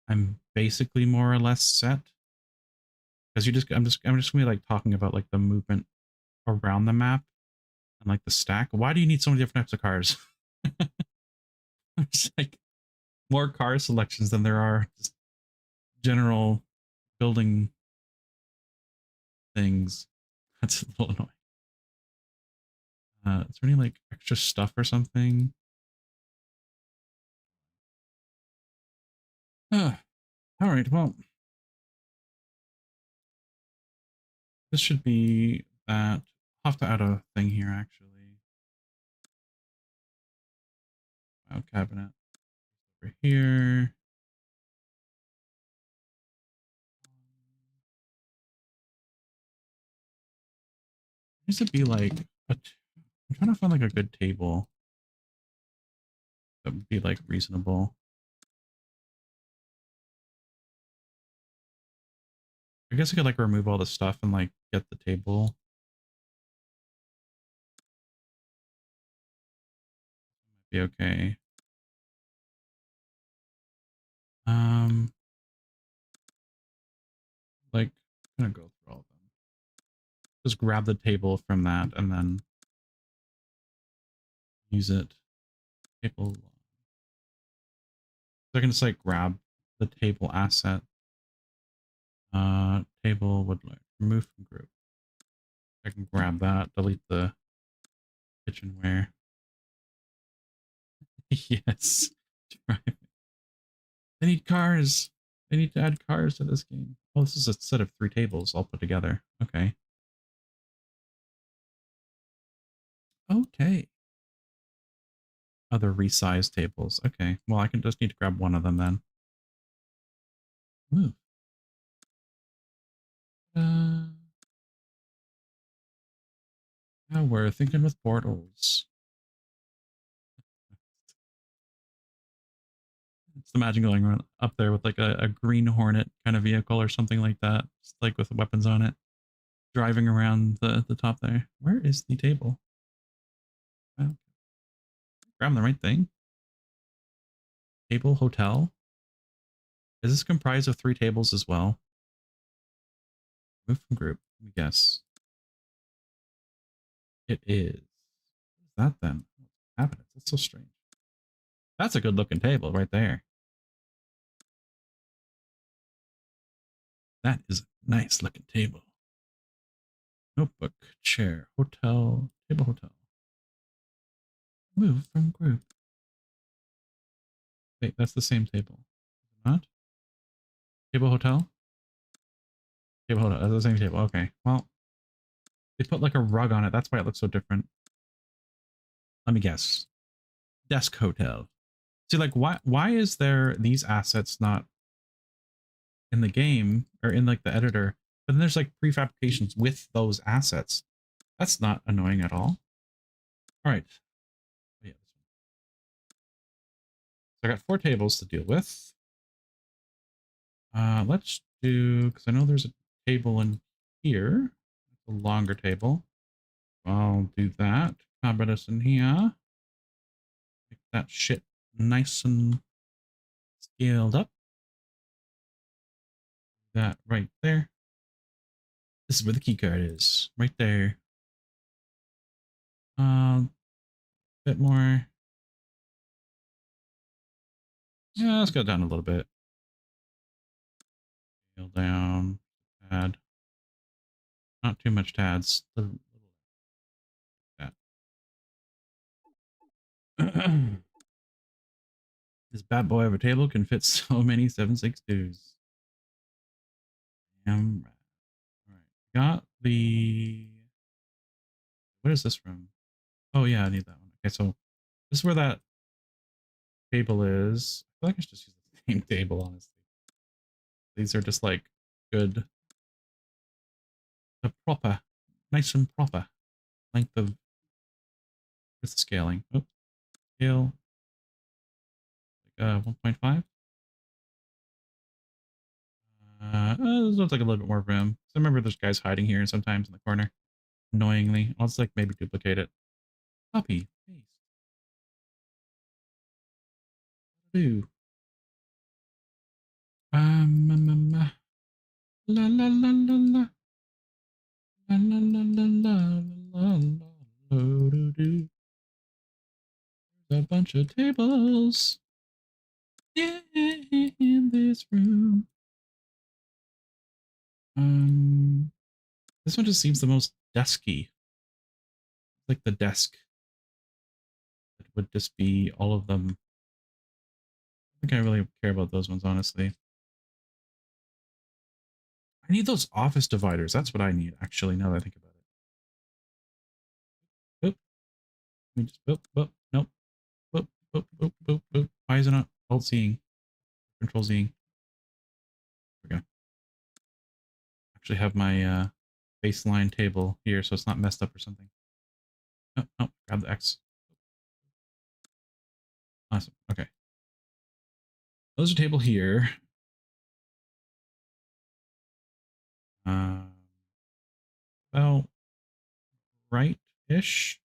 I'm basically more or less set. Because I'm just gonna be like talking about like the movement around the map and like the stack. Why do you need so many different types of cars? It's like more car selections than there are just general building things. That's a little annoying. Is there any like extra stuff or something? All right. Well, This should be that. I'll have to add a thing here, actually. File cabinet over here. Needs to be like I'm trying to find like a good table that would be like reasonable. I guess I could like remove all the stuff and like get the table. Be okay. Um, like I'm gonna go through all of them. Just grab the table from that and then use it. Table. So I can just like grab the table asset. Table would like remove from group. I can grab that, delete the kitchenware. Yes. They need cars. They need to add cars to this game. Oh, this is a set of 3 tables all put together. Okay. Okay. Other resized tables. Okay. Well, I can just need to grab one of them then. Move. Now we're thinking with portals. Just imagine going up there with like a green hornet kind of vehicle or something like that. Just like with weapons on it. Driving around the top there. Where is the table? Oh, grab the right thing. Table, hotel. Is this comprised of 3 tables as well? Move from group. Let me guess. It is. What is that then? What's happening? That's so strange. That's a good looking table right there. That is a nice looking table. Notebook, chair, hotel, table, hotel. Move from group. Wait, that's the same table. Not? Table, hotel? Table, hotel. That's the same table. Okay. Well, they put like a rug on it. That's why it looks so different. Let me guess. Desk hotel. See, like, why is there these assets not in the game or in like the editor, but then there's like prefabrications with those assets? That's not annoying at all. All right. Yeah, this one. So I got 4 tables to deal with. Let's do, because I know there's a table in here. It's a longer table. I'll do that. Combat us in here. Make that shit nice and scaled up. That right there. This is where the key card is. Right there. Bit more. Yeah, let's go down a little bit. Scale down. Tad. Not too much tads. That. This bad boy of a table can fit so many 762s. Damn right. All right. Got the. What is this from? Oh, yeah, I need that one. Okay, so this is where that table is. I feel like I should just use the same table, honestly. These are just like good. The proper. Nice and proper. Length of. What's the scaling? Oh, scale. Like 1.5. This looks like a little bit more room. So I remember there's guys hiding here sometimes in the corner. Annoyingly. I'll just like maybe duplicate it. Copy. Paste. Do. La la la la la. La la la la la la la la do do. There's a bunch of tables. Yeah, in this room. This one just seems the most desky. Like the desk. It would just be all of them. I think I really care about those ones, honestly. I need those office dividers. That's what I need, actually, now that I think about it. Boop. Let me just boop, boop, nope. Boop, boop, boop, boop, boop. Why is it not alt seeing? Control Zing. There we go. Actually have my baseline table here so it's not messed up or something. Oh, oh, grab the X. Awesome. Okay. Those are table here. Um, about right-ish.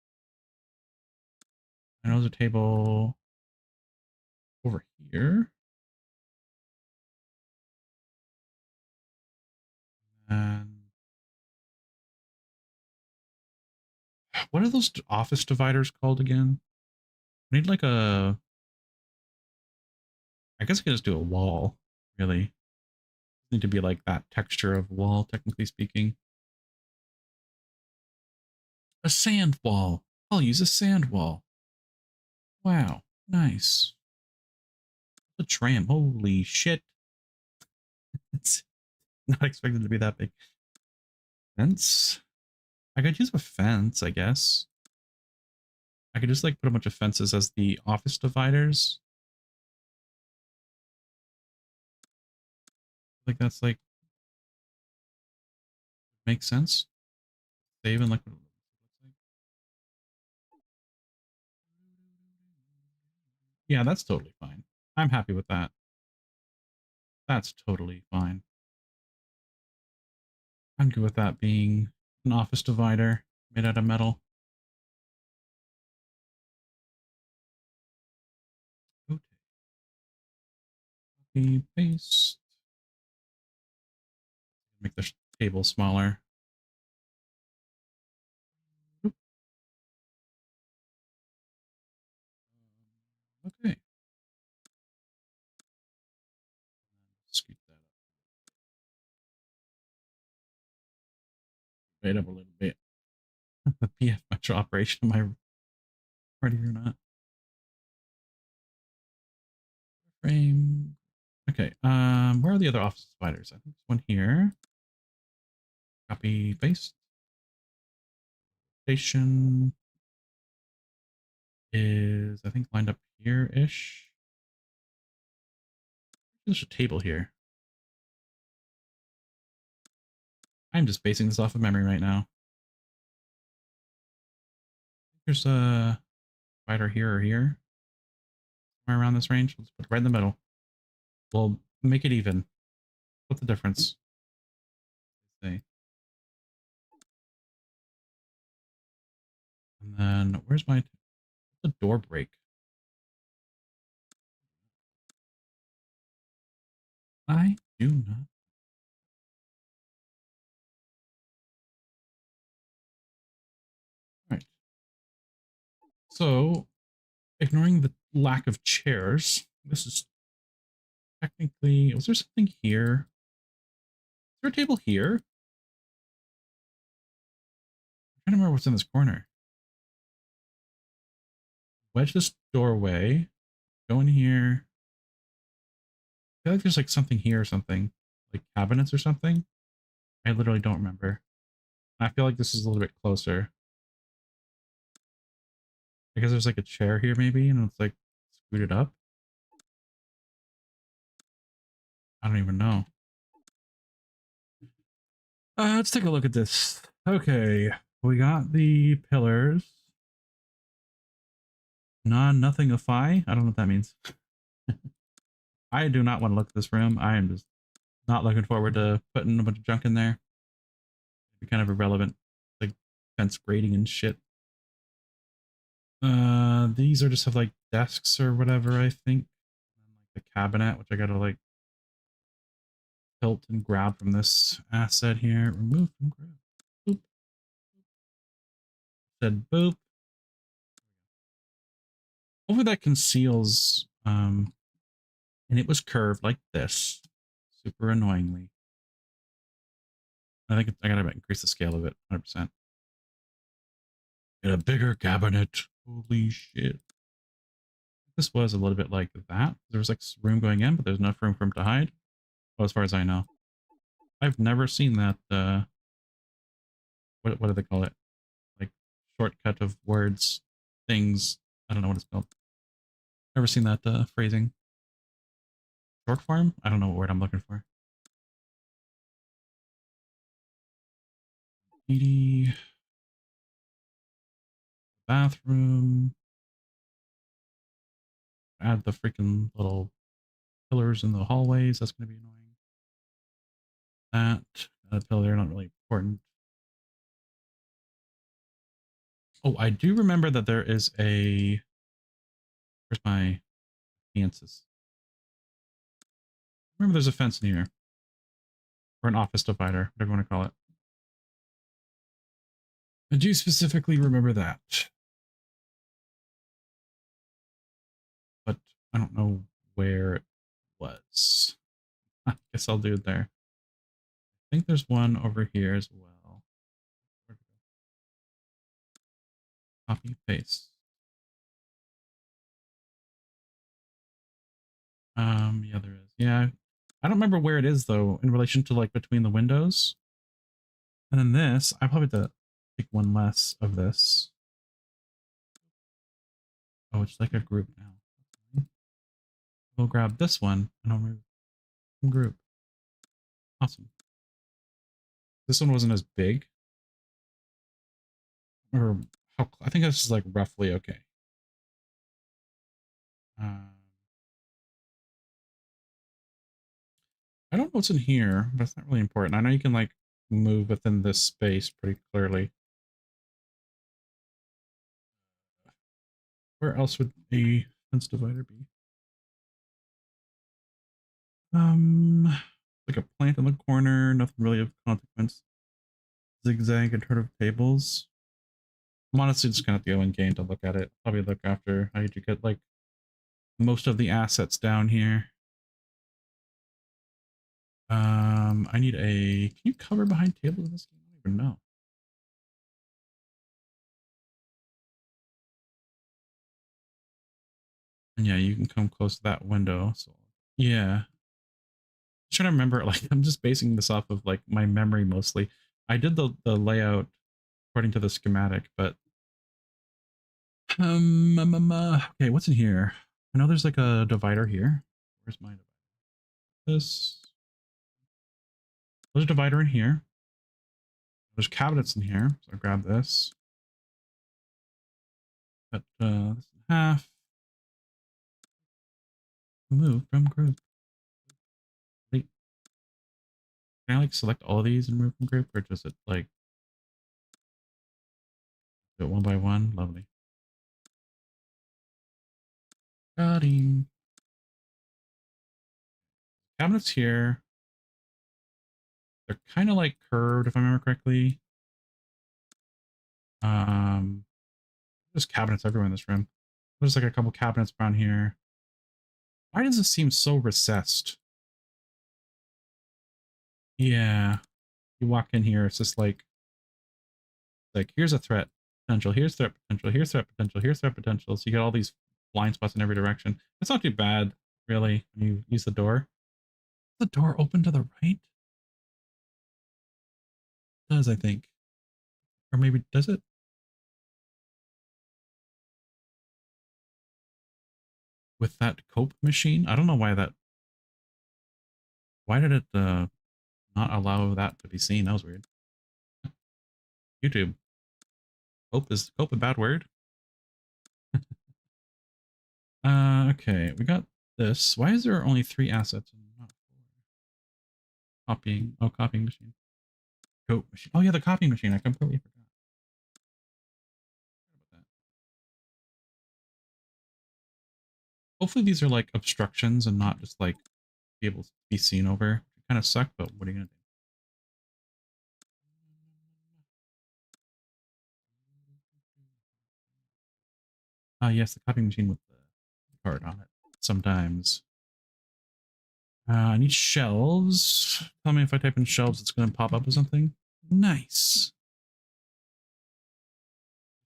And those are table over here. And what are those office dividers called again? I need like a... I guess I could just do a wall, really. Need to be like that texture of wall, technically speaking. A sand wall. I'll use a sand wall. Wow, nice. The tram. Holy shit. It's not expected to be that big. Fence? I could use a fence, I guess. I could just like put a bunch of fences as the office dividers. Like that's like makes sense. Save and like what it looks like. Yeah, that's totally fine. I'm happy with that. That's totally fine. I'm good with that being an office divider made out of metal. Okay. Copy, paste. Make the table smaller. Oop. Okay. Scoot that up. Right up a little bit. The PF Metro operation. Am I ready or not? Frame. Okay. Where are the other office spiders? I think there's one here. Copy, paste. Station is, I think, lined up here-ish. There's a table here. I'm just basing this off of memory right now. There's a spider here or here. Somewhere around this range. Let's put it right in the middle. We'll make it even. What's the difference? Say. And then where's my the door break? I do not. All right. So, ignoring the lack of chairs, this is technically. Was there something here? Is there a table here? I'm trying to remember what's in this corner. Wedge this doorway. Go in here. I feel like there's like something here or something. Like cabinets or something. I literally don't remember. I feel like this is a little bit closer. Because there's like a chair here maybe, and it's like scooted up. I don't even know. Let's take a look at this. Okay, we got the pillars. Nothing of phi. I don't know what that means. I do not want to look at this room. I am just not looking forward to putting a bunch of junk in there. It'd be kind of irrelevant, like fence grading and shit. These are just have like desks or whatever, I think. And like the cabinet, which I gotta like tilt and grab from this asset here. Remove and grab. Boop. Said boop. Hopefully that conceals, and it was curved like this, super annoyingly. I think I gotta increase the scale of it, 100%. Get a bigger cabinet. Holy shit. This was a little bit like that. There was like room going in, but there's enough room for him to hide. Well, as far as I know. I've never seen that. What do they call it? Like shortcut of words, things. I don't know what it's called. Never seen that phrasing. Short form? I don't know what word I'm looking for. 80 bathroom. Add the freaking little pillars in the hallways. That's going to be annoying. That pillar, not really important. Oh, I do remember that there is a. Where's my fences? Remember, there's a fence in here, or an office divider, whatever you want to call it. I do specifically remember that, but I don't know where it was. I guess I'll do it there. I think there's one over here as well. Copy paste. Yeah, there is. Yeah, I don't remember where it is though in relation to like between the windows. And then this, I probably have to pick one less of this. Oh, it's like a group now. We'll grab this one and I'll remove group. Awesome. This one wasn't as big. Or how, I think this is like roughly okay. I don't know what's in here, but it's not really important. I know you can like move within this space pretty clearly. Where else would a fence divider be? Like a plant in the corner, nothing really of consequence. Zigzag and turn of tables. I'm honestly just gonna have to go in game to look at it. Probably look after I need to get like most of the assets down here. I need a. Can you cover behind tables in this game? I don't even know. And yeah, you can come close to that window. So yeah, trying to remember. Like I'm just basing this off of like my memory mostly. I did the layout according to the schematic, but okay, what's in here? I know there's like a divider here. Where's my divider? This. There's a divider in here. There's cabinets in here, so I grab this. Cut this in half. Move from group. Wait. Can I like select all of these and move from group, or does it like do it one by one? Lovely. Got him. Cabinets here. They're kind of like curved, if I remember correctly. Um, there's cabinets everywhere in this room. There's like a couple cabinets around here. Why does it seem so recessed? Yeah. You walk in here, it's just like here's a threat potential, here's threat potential, here's threat potential, here's threat potential. So you get all these blind spots in every direction. It's not too bad, really, when you use the door. The door open to the right? It does, I think. Or maybe does it? With that cope machine? I don't know why that. Why did it not allow that to be seen? That was weird. YouTube. Cope a bad word? Okay, we got this. Why is there only 3 assets and not 4? Copying. Oh, copying machine. Cope machine. Oh yeah, the copying machine. I completely forgot. About that. Hopefully these are like obstructions and not just like be able to be seen over. It kind of suck, but what are you gonna do? Ah, yes, the copying machine with the card on it. Sometimes. I need shelves. Tell me if I type in shelves, it's gonna pop up with something. Nice.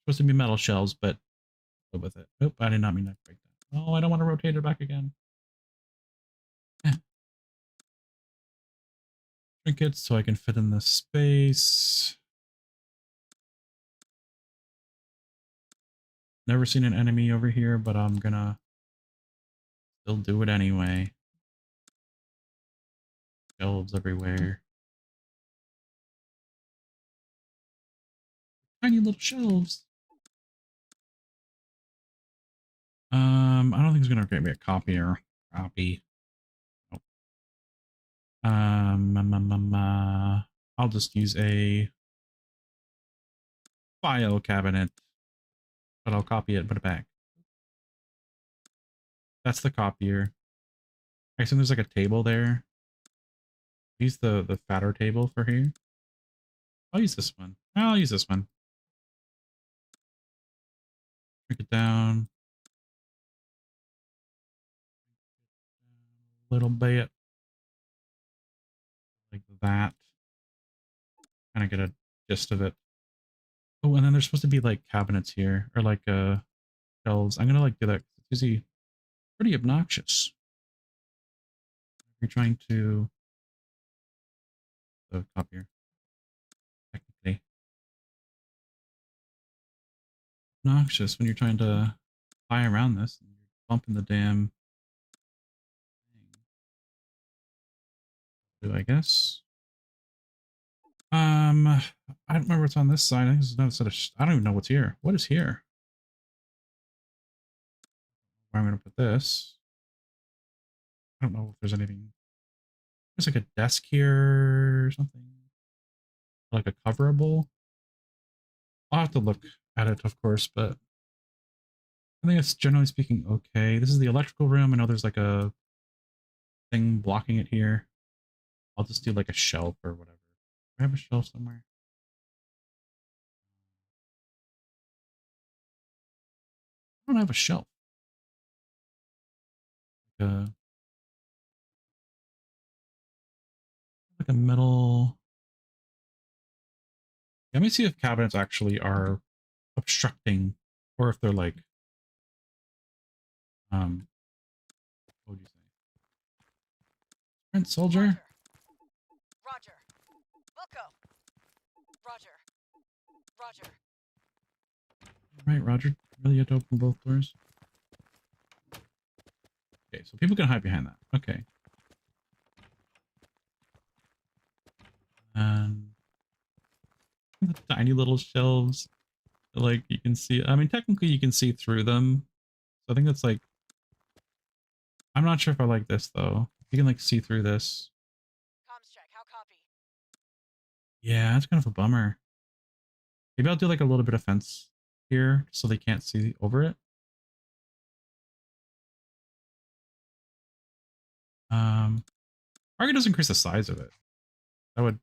Supposed to be metal shelves, but go with it. Nope, I did not mean to break that. Oh, I don't want to rotate it back again. Eh. trinkets so I can fit in this space. Never seen an enemy over here, but I'm gonna still do it anyway. Shelves everywhere. Tiny little shelves. I don't think it's gonna get me a copier. Copy. Nope. I'll just use a file cabinet, but I'll copy it and put it back. That's the copier. I assume there's like a table there. Use the fatter table for here. I'll use this one. I'll use this one. Break it down a little bit like that. Kind of get a gist of it. Oh, and then there's supposed to be like cabinets here or like shelves. I'm gonna like do that. It's usually pretty obnoxious. You're trying to the copier technically obnoxious when you're trying to fly around this and you're bumping the damn thing. Do I guess? I don't remember what's on this side. I think there's another set of. I don't even know what's here. What is here? Where I'm gonna put this. I don't know if there's anything. There's like a desk here or something. Like a coverable. I'll have to look at it, of course, but I think it's generally speaking okay. This is the electrical room. I know there's like a thing blocking it here. I'll just do like a shelf or whatever. Do I have a shelf somewhere? I don't have a shelf. Like a metal. Let me see if cabinets actually are obstructing or if they're like what would you say? Sprint soldier? Roger. Wilco. Roger. Roger. Right, Roger. Really had to open both doors. Okay, so people can hide behind that. Okay. And the tiny little shelves. Like you can see, I mean, technically you can see through them. So I think that's like, I'm not sure if I like this though. You can like see through this. Comms check. How copy? Yeah, that's kind of a bummer. Maybe I'll do like a little bit of fence here so they can't see over it. Target doesn't increase the size of it. That would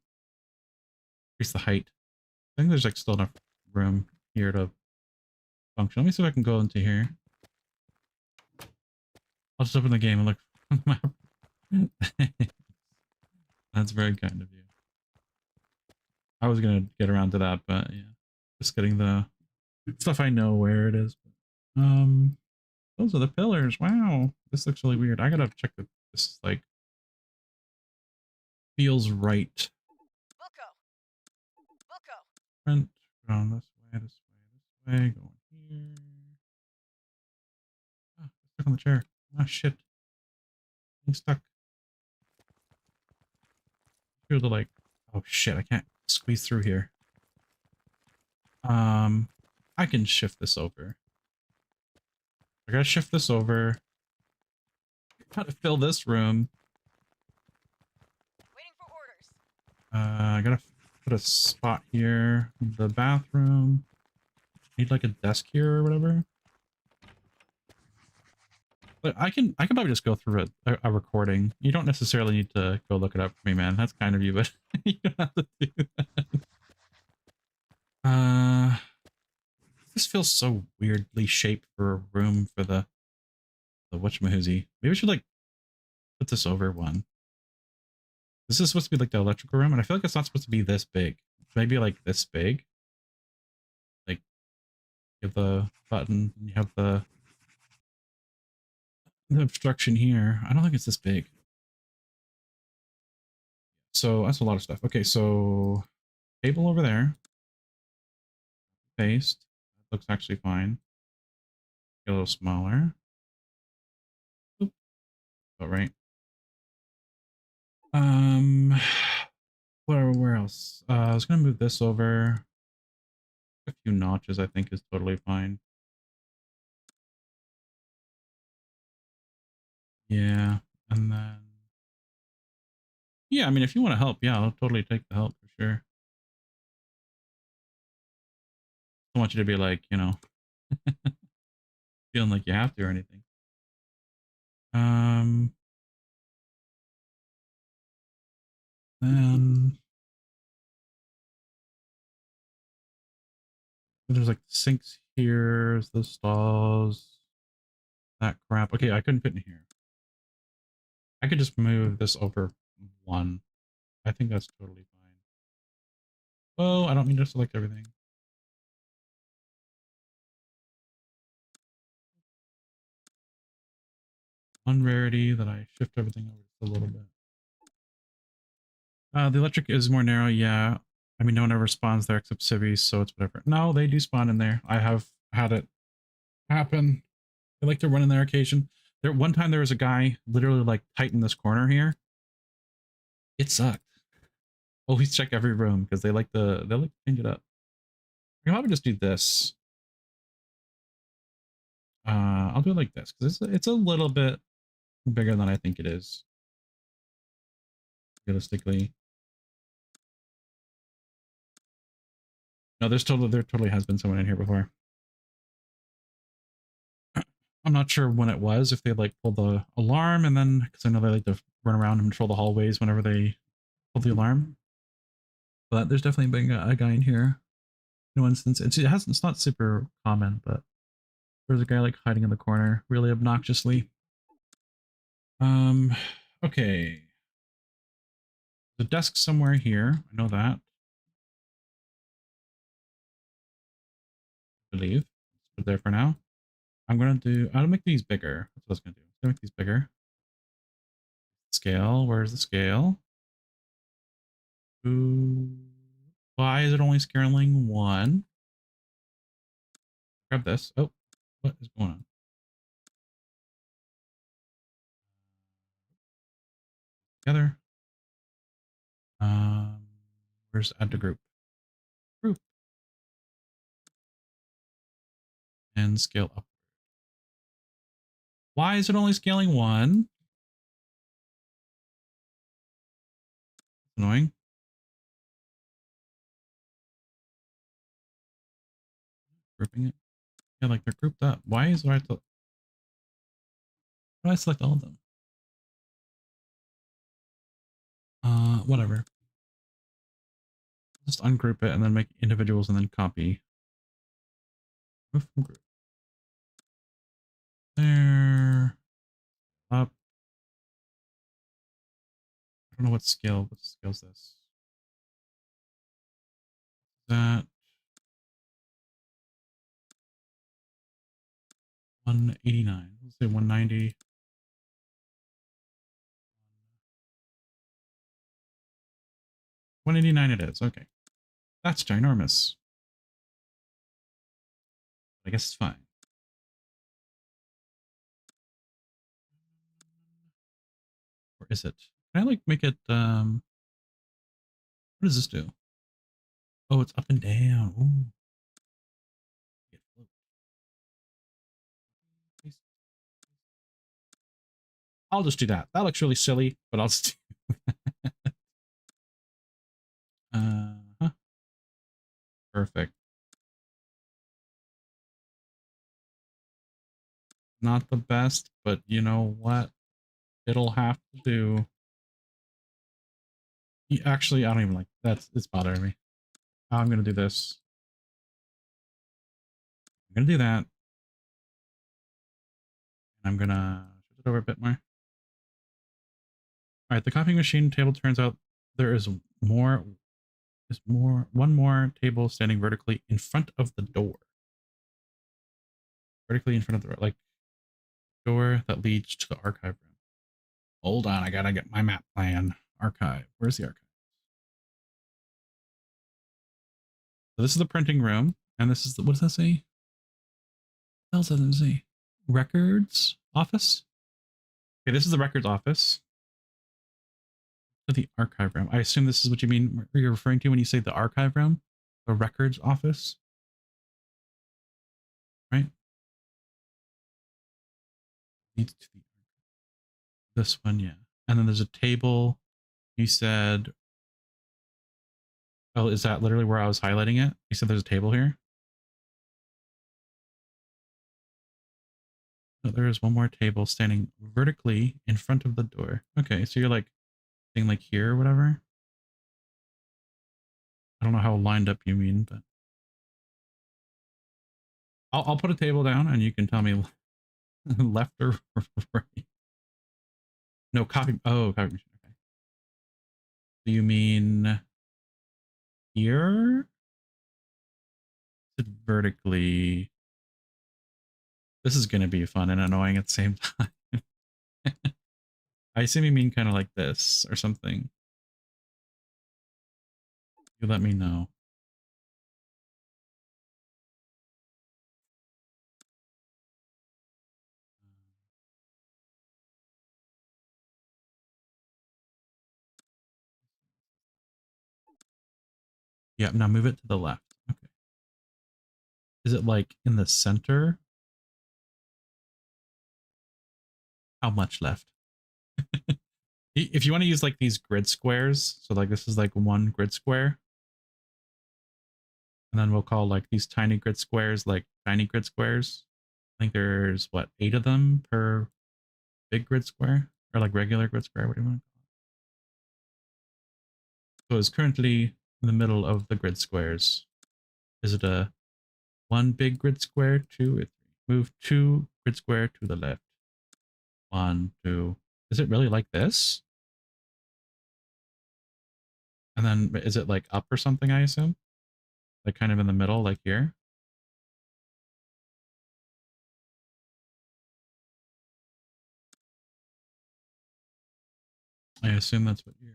increase the height. I think there's like still enough room here to function. Let me see if I can go into here. I'll just open the game and look on the map. That's very kind of you. I was gonna get around to that, but yeah. Just getting the stuff I know where it is. Those are the pillars. Wow. This looks really weird. I gotta check that this is like feels right. Wilco. Wilco. Front, around this way, this way, this way, going here. Ah, stuck on the chair. Ah, shit. I'm stuck. Feel the like, oh shit, I can't squeeze through here. I can shift this over. I gotta shift this over. Gotta fill this room. Waiting for orders. I gotta put a spot here. The bathroom. Need like a desk here or whatever. But I can probably just go through a recording. You don't necessarily need to go look it up for me, man. That's kind of you, but you don't have to do that. This feels so weirdly shaped for a room for the whatchamahoozy. Maybe I should like put this over one. This is supposed to be like the electrical room, and I feel like it's not supposed to be this big. Maybe like this big. Like you have the button, and you have the obstruction here. I don't think it's this big. So that's a lot of stuff. Okay, so table over there. Paste. That looks actually fine. Get a little smaller. Oop, all right. Where else? I was gonna move this over a few notches. I think is totally fine. Yeah, and then yeah, I mean, if you want to help, yeah, I'll totally take the help for sure. I don't want you to be like, feeling like you have to or anything. Um, then there's like sinks here, the stalls, that crap. Okay, I couldn't fit in here. I could just move this over one. I think that's totally fine. Oh, I don't mean to select everything. One rarity that I shift everything over just a little bit. The electric is more narrow, yeah. I mean, no one ever spawns there except civvies, so it's whatever. No, they do spawn in there. I have had it happen. They like to run in there occasion. One time there was a guy literally like tight in this corner here. It sucked. Always check every room because they like to change it up. I can probably just do this. I'll do it like this because it's a little bit bigger than I think it is. Realistically, no, there totally has been someone in here before. I'm not sure when it was, if they like pulled the alarm and then, because I know they like to run around and patrol the hallways whenever they pull the alarm. But there's definitely been a guy in here. No instance. It's not super common, but there's a guy like hiding in the corner, really obnoxiously. Um, okay. The desk somewhere here. I know that. I believe. Let's put it there for now. I'll make these bigger. That's what I was gonna do. I'm gonna make these bigger. Scale. Where's the scale? Ooh. Why is it only scaling one? Grab this. Oh, what is going on? Together. Um, where's add to group? Group. And scale up. Why is it only scaling one? Annoying. Grouping it. Yeah, like they're grouped up. Why is it I have to? Why do I select all of them? Whatever. Just ungroup it and then make individuals and then copy. Move from group. There. Up. I don't know what scale. What scale is this? That 189. Let's say 190. 189 it is. Okay. That's ginormous. I guess it's fine. Or is it? Can I like make it what does this do? Oh, it's up and down. Ooh. I'll just do that. That looks really silly, but I'll just huh. Perfect. Not the best, but you know what? It'll have to do. Actually, I don't even like that's it's bothering me. I'm gonna do this. I'm gonna do that. And I'm gonna shift it over a bit more. All right, the copying machine table turns out there is one more table standing vertically in front of the door. Vertically in front of the door, like door that leads to the archive room. Hold on, I gotta get my map plan. Archive. Where's the archive? So this is the printing room, and this is the, what does that say? What else does it say? Records office? Okay, this is the records office. The archive room. I assume this is what you mean, you're referring to when you say the archive room? The records office? Right? Leads to this one, yeah. And then there's a table. You said, oh, is that literally where I was highlighting it? You said there's a table here? No, there is one more table standing vertically in front of the door. Okay, so you're like saying like here or whatever? I don't know how lined up you mean, but I'll put a table down and you can tell me left or right. No, copy. Oh, copy machine. Okay. Do you mean here? Is it vertically? This is going to be fun and annoying at the same time. I assume you mean kind of like this or something. You let me know. Yeah, now move it to the left. Okay. Is it like in the center? How much left? If you want to use like these grid squares, so like this is like one grid square, and then we'll call like these tiny grid squares like tiny grid squares. I think there's what, 8 of them per big grid square, or like regular grid square. What do you want to call it? So it's currently in the middle of the grid squares. Is it a one big grid square, two, or three? Move 2 grid square to the left. 1, 2. Is it really like this? And then is it like up or something, I assume? Like kind of in the middle, like here? I assume that's what you're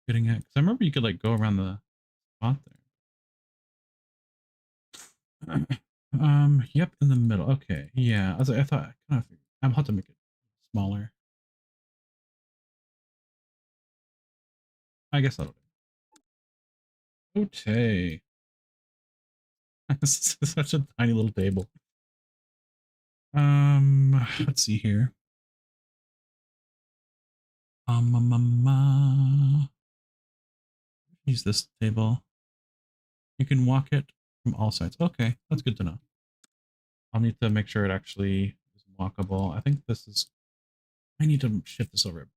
getting at. Because I remember you could like go around the spot there. Yep, in the middle. Okay, yeah. I thought I kind of figured. I'm have to make it smaller. I guess that'll do. Okay. This is such a tiny little table. Let's see here. Use this table. You can walk it from all sides. Okay, that's good to know. I'll need to make sure it actually is walkable. I think this is. I need to shift this over.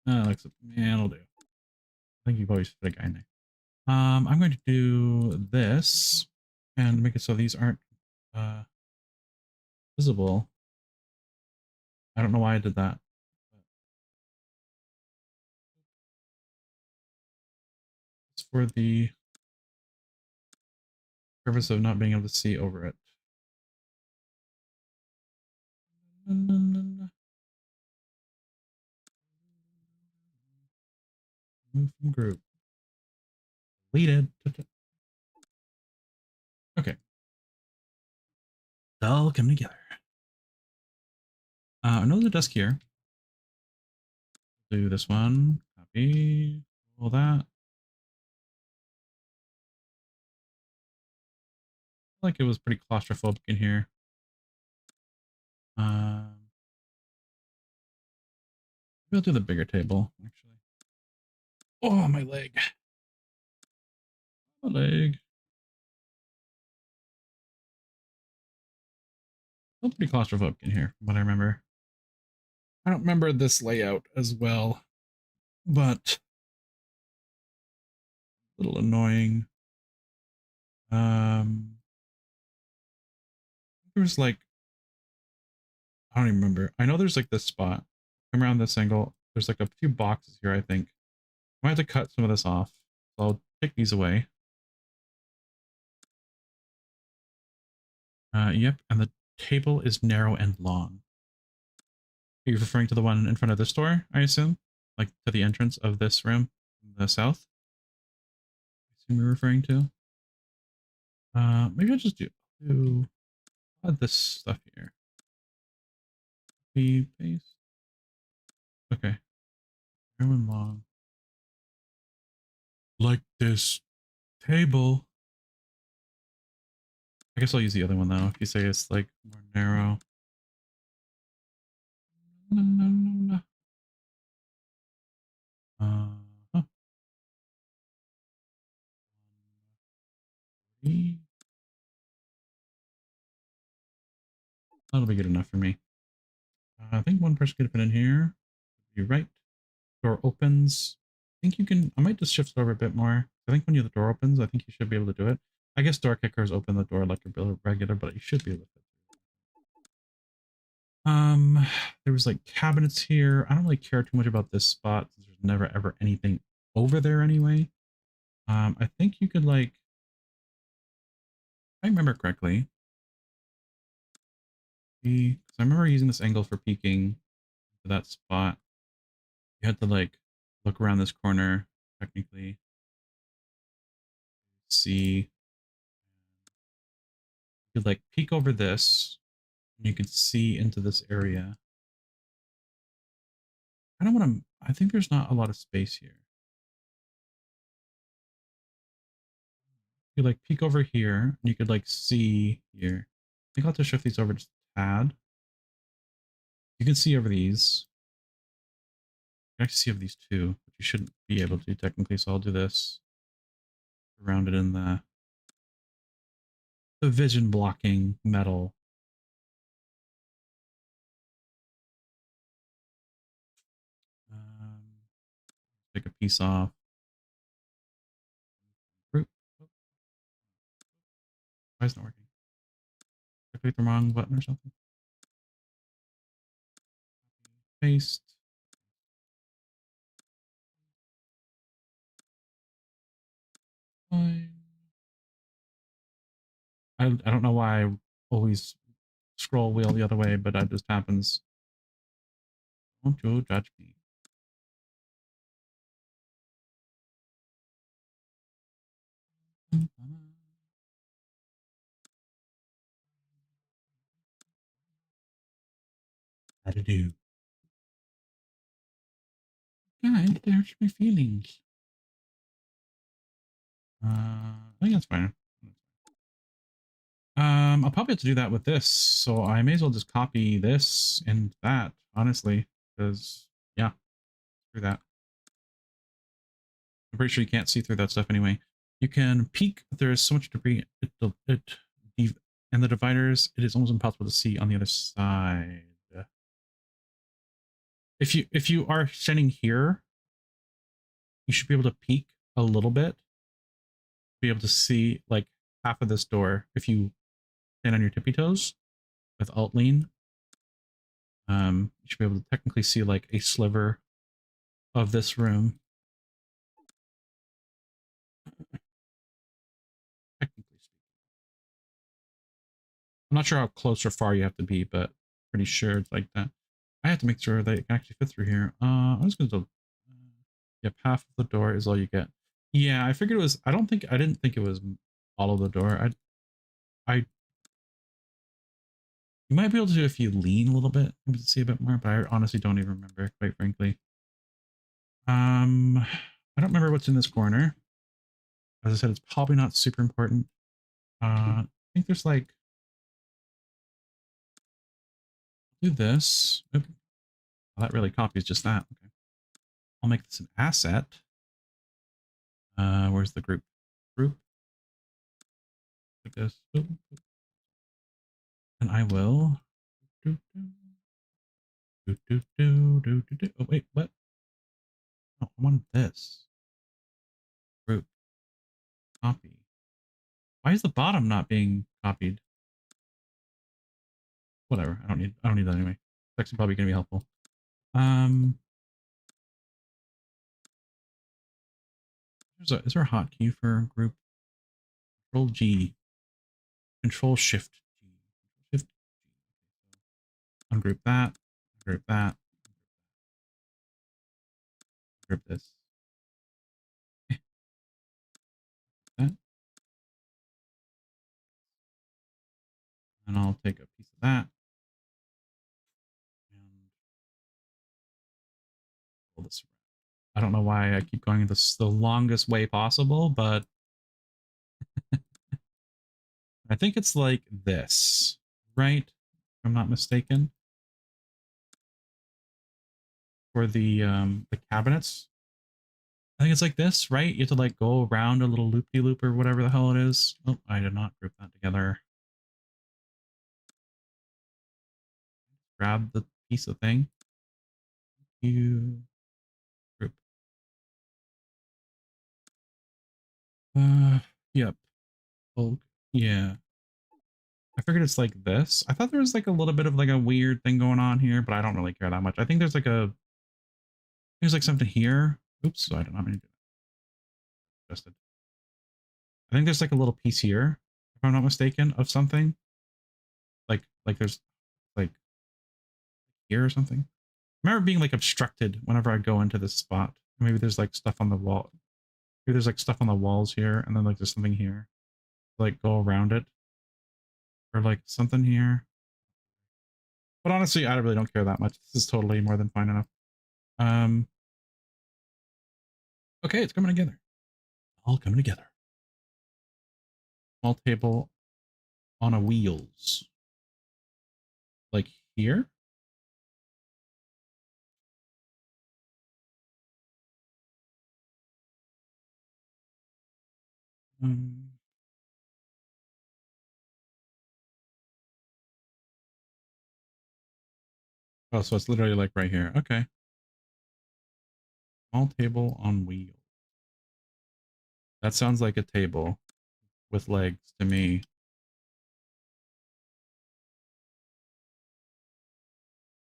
Like, yeah, it'll do. I think you've always fit a guy in there. I'm going to do this and make it so these aren't visible. I don't know why I did that. It's for the purpose of not being able to see over it. Move from group. Deleted. Okay. They'll come together. Another desk here. Do this one. Copy. All that. Like it was pretty claustrophobic in here. We'll do the bigger table, actually. Oh, my leg. My leg. Still pretty claustrophobic in here, from what I remember. I don't remember this layout as well, but a little annoying. There's like, I don't even remember. I know there's like this spot. Come around this angle. There's like a few boxes here, I think. I might have to cut some of this off. So I'll take these away. Yep, and the table is narrow and long. Are you referring to the one in front of this door, I assume? Like to the entrance of this room in the south? assume you're referring to. Maybe I'll just do add this stuff here. Copy, paste. Okay. Roman long. Like this table. I guess I'll use the other one though. If you say it's like more narrow. No, no, no, no. Huh. That'll be good enough for me. I think one person could fit in here. You're right. Door opens. I think you can. I might just shift it over a bit more. I think when the door opens, I think you should be able to do it. I guess door kickers open the door like a regular, but you should be able to fit through. There was like cabinets here. I don't really care too much about this spot. There's never ever anything over there anyway. I think you could like, if I remember correctly, because I remember using this angle for peeking to that spot. You had to like look around this corner, technically, see. You could like peek over this, and you could see into this area. I don't want to. I think there's not a lot of space here. You could like peek over here, and you could like see here. I think I'll have to shift these over just a tad. You can see over these. You can actually see over these too, but you shouldn't be able to technically. So I'll do this. Round it in the vision blocking metal. Take a piece off. Why is it not working? Did I click the wrong button or something? Paste. Fine. I don't know why I always scroll wheel the other way, but that just happens. Don't you judge me. How to do? God, there's my feelings. I think that's fine. I'll probably have to do that with this, so I may as well just copy this and that, honestly, because yeah, screw that. I'm pretty sure you can't see through that stuff anyway. You can peek, but there is so much debris. And the dividers, it is almost impossible to see on the other side. If you are standing here, you should be able to peek a little bit, be able to see like half of this door if you stand on your tippy toes with alt lean. You should be able to technically see like a sliver of this room. Technically speaking. I'm not sure how close or far you have to be, but pretty sure it's like that. I have to make sure that it can actually fit through here. I'm just going to yep, half of the door is all you get. Yeah, I figured it was. I didn't think it was all of the door. You might be able to do it if you lean a little bit, maybe to see a bit more, but I honestly don't even remember, quite frankly. I don't remember what's in this corner. As I said, it's probably not super important. I think there's like, do this. Oop. Well, that really copies just that. Okay. I'll make this an asset. Where's the group? Group. Like this. Oop. And I will. Do, do, do, do, do, do, do. Oh, wait, what? Oh, I want this. Group. Copy. Why is the bottom not being copied? Whatever. I don't need that anyway. It's actually probably gonna be helpful. Is there a hotkey for group? Control G. Control Shift G. Shift G. Ungroup that. Ungroup that. Ungroup this. And I'll take a piece of that and pull this around. I don't know why I keep going this the longest way possible, but I think it's like this, right? If I'm not mistaken. For the cabinets. I think it's like this, right? You have to like go around a little loop-de-loop or whatever the hell it is. Oh, I did not group that together. Grab the piece of thing. You group. Yep. Oh, yeah. I figured it's like this. I thought there was like a little bit of like a weird thing going on here, but I don't really care that much. I think there's like something here. Oops, so I don't know how to do that. Adjusted. I think there's like a little piece here, if I'm not mistaken, of something. Like there's like here or something. I remember being like obstructed whenever I go into this spot. Maybe there's like stuff on the wall. Maybe there's like stuff on the walls here, and then like there's something here. Like go around it. Or like something here. But honestly, I really don't care that much. This is totally more than fine enough. Um okay, it's coming together. All coming together. Small table on a wheels. Like here? Um, oh, so it's literally like right here. Okay. Small table on wheels. That sounds like a table with legs to me.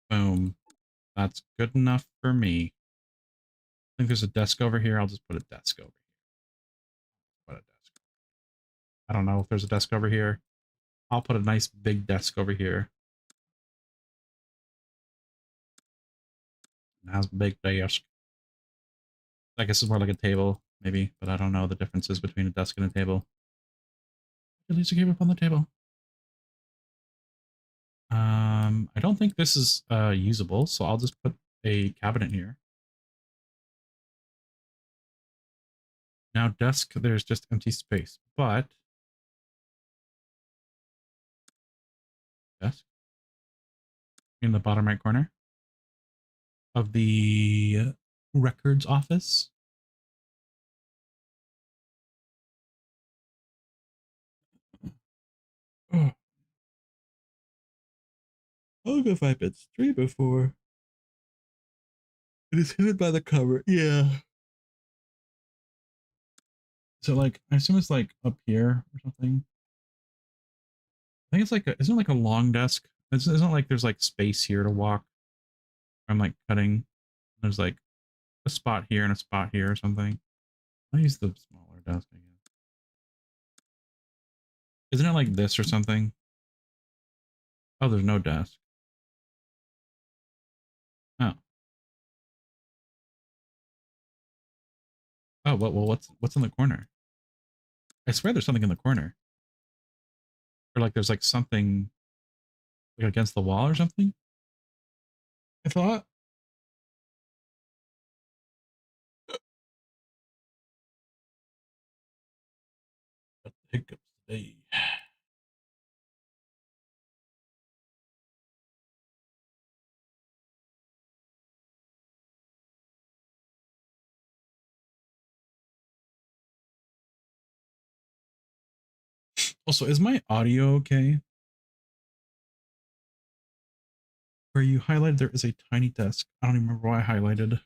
Boom. That's good enough for me. I think there's a desk over here. I'll just put a desk over here. Put a desk. I don't know if there's a desk over here. I'll put a nice big desk over here. Nice big desk. I guess it's more like a table, maybe, but I don't know the differences between a desk and a table. At least I gave up on the table. I don't think this is usable, so I'll just put a cabinet here. Now desk, there's just empty space, but desk in the bottom right corner of the records office. Oh, I'll go 5 bits 3 before. It is hidden by the cover. Yeah. So like, I assume it's like up here or something. I think it's like isn't it like a long desk? Isn't it like there's like space here to walk. I'm like cutting. There's like a spot here and a spot here or something. I'll use the smaller desk, I guess. Isn't it like this or something? Oh, there's no desk. Oh. Oh, well, what's in the corner? I swear there's something in the corner. Or like there's like something like against the wall or something. I thought. Got the hiccups today. Also, is my audio okay? Where you highlighted there is a tiny desk. I don't even remember why I highlighted.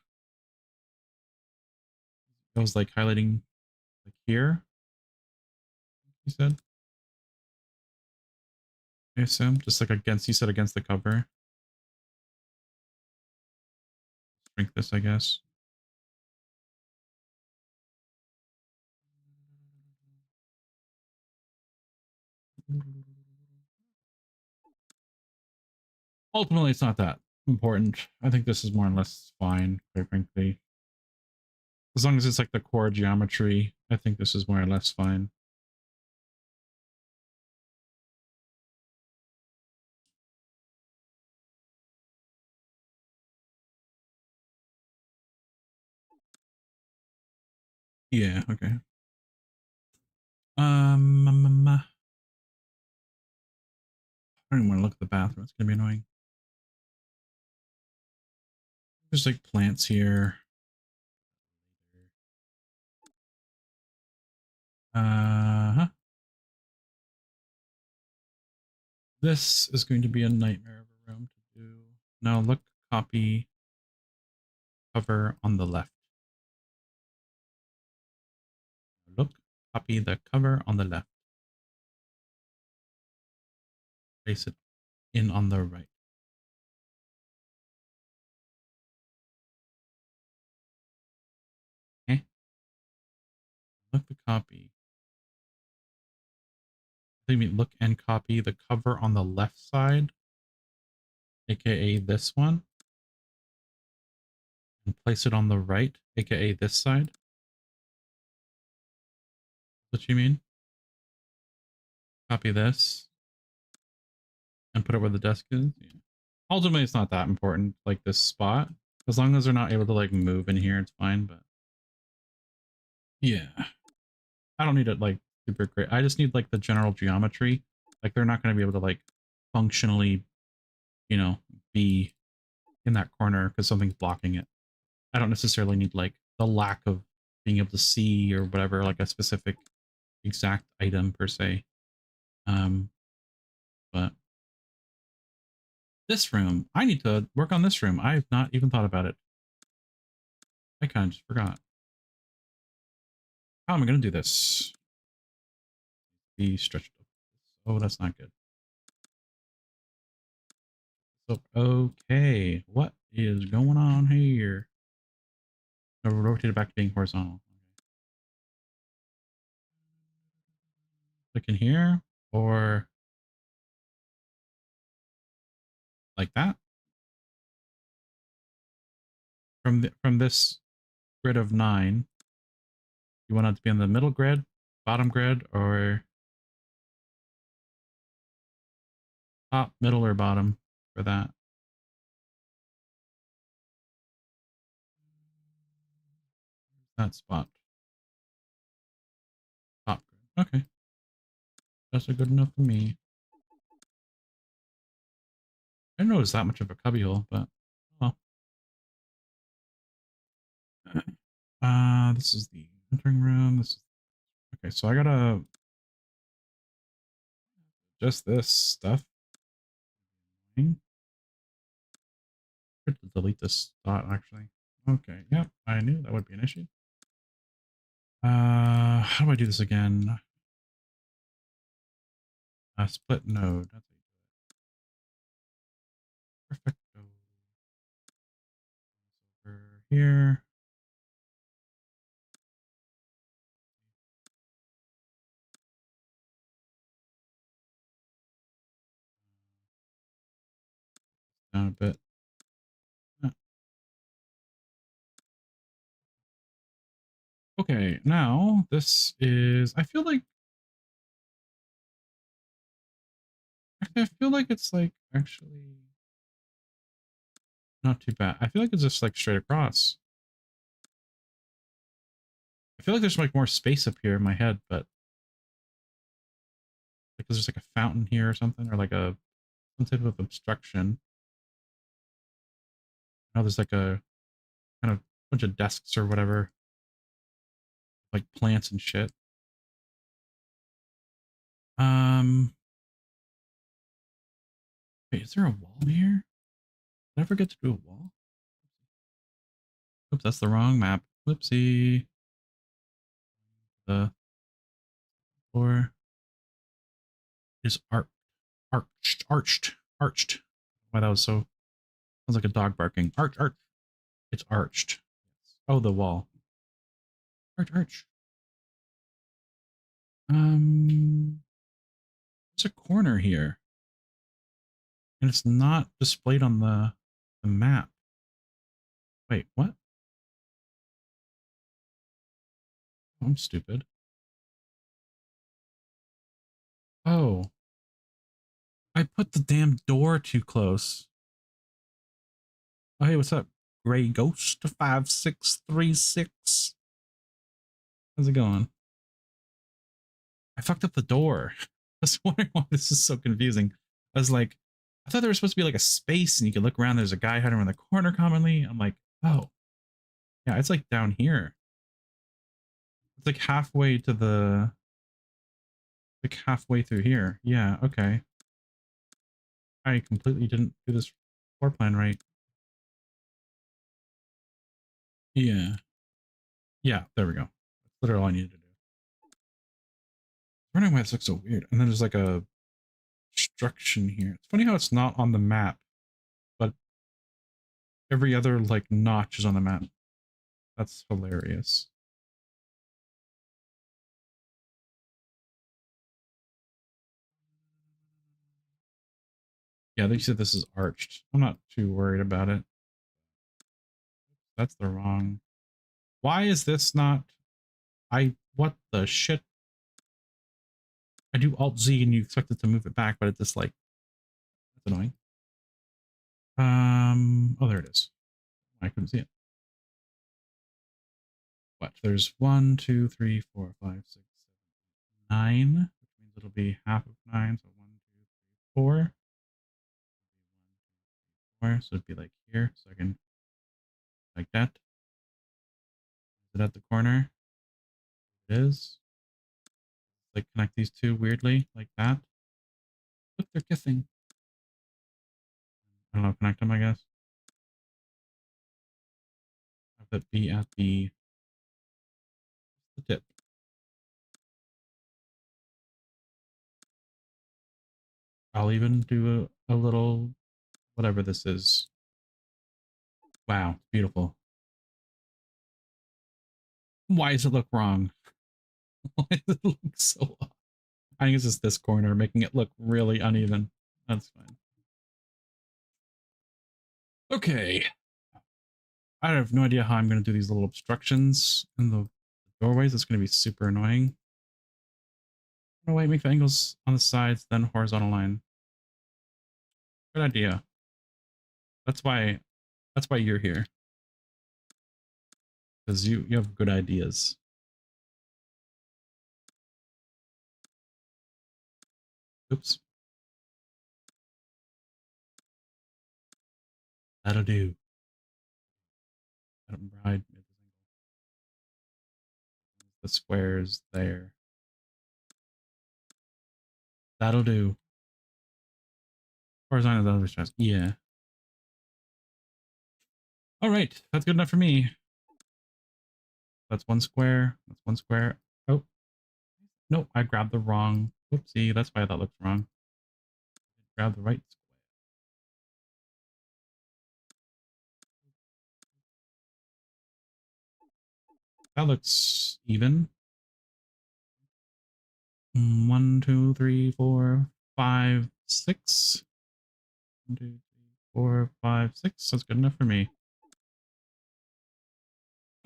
I was like highlighting like here. You said. I assume just like against. You said against the cover. Shrink this, I guess. Ultimately, it's not that important. I think this is more or less fine, quite frankly. As long as it's like the core geometry, I think this is more or less fine. Yeah, okay. I don't even want to look at the bathroom. It's gonna be annoying. There's like plants here. Uh-huh. This is going to be a nightmare of a room to do. Now look, copy cover on the left. Look, copy the cover on the left. Place it in on the right. Okay. Look the copy. I mean, look and copy the cover on the left side, aka this one, and place it on the right, aka this side. What you mean? Copy this and put it where the desk is. Yeah. Ultimately, it's not that important, like this spot. As long as they're not able to like move in here, it's fine. But yeah, I don't need it like super great. I just need like the general geometry. Like they're not going to be able to like functionally, you know, be in that corner because something's blocking it. I don't necessarily need like the lack of being able to see or whatever, like a specific exact item per se. Um, but this room, I need to work on this room. I've not even thought about it. I kind of just forgot. How am I going to do this? Be stretched. Oh, that's not good. So, okay, what is going on here? No, rotate it back to being horizontal. Click in here, or like that. From this grid of 9, you want it to be on the middle grid, bottom grid, or top, middle, or bottom for that. That spot. Top grid. Okay. That's a good enough for me. I didn't know it was that much of a cubbyhole, but well. This is the entering room. This is okay, so I gotta just this stuff. I have to delete this dot actually. Okay, yep, I knew that would be an issue. How do I do this again? Split node. That's perfect. Over here. Down a bit. Okay, now this is. I feel like it's like actually not too bad. I feel like it's just like straight across. I feel like there's like more space up here in my head, but because there's like a fountain here or something, or like some type of obstruction. Now there's like a kind of bunch of desks or whatever, like plants and shit. Um, wait, is there a wall here? Did I forget to do a wall? Oops, that's the wrong map. Whoopsie. The floor is arched. Why that was so sounds like a dog barking. Arch. It's arched. Oh, the wall. Arch. There's a corner here, and it's not displayed on the map. Wait, what? Oh, I'm stupid. Oh, I put the damn door too close. Oh, hey, what's up? Gray Ghost 5636. How's it going? I fucked up the door. I was wondering why this is so confusing. I was like, I thought there was supposed to be like a space and you could look around. There's a guy hiding around the corner commonly. I'm like, oh, yeah, it's like down here. It's like halfway to the, like halfway through here. Yeah, okay. I completely didn't do this floor plan right. Yeah. Yeah, there we go. That's literally all I needed to do. I wondering why this looks so weird. And then there's like a obstruction here. It's funny how it's not on the map, but every other like notch is on the map. That's hilarious. Yeah, they said this is arched. I'm not too worried about it. That's the wrong. Why is this not? What the shit? I do Alt Z and you expect it to move it back, but it just like, that's annoying. Oh, there it is. I couldn't see it. What? There's 1, 2, 3, 4, 5, 6, 7, 9, which means it'll be half of 9. So 1, 2, 3, 4. 1, 2, 3, 4. So it'd be like here. So I can like that. Is it at the corner? It is. Like connect these two weirdly like that. Look, they're kissing. I don't know, connect them, I guess. Have that be at the tip. I'll even do a little whatever this is. Wow, beautiful. Why does it look wrong? Why does it look so off? I think it's just this corner making it look really uneven. That's fine. Okay. I have no idea how I'm going to do these little obstructions in the doorways. It's going to be super annoying. No, wait, make the angles on the sides, then horizontal line. Good idea. That's why you're here. Because you have good ideas. Oops. That'll do. Adam Bride. The squares there. That'll do. Horizontal the other sides. Yeah. All right. That's good enough for me. That's one square. That's one square. Oh. No, I grabbed the wrong. Whoopsie. That's why that looks wrong. Grab the right square. That looks even. 1, 2, 3, 4, 5, 6. 1, 2, 3, 4, 5, 6. That's good enough for me.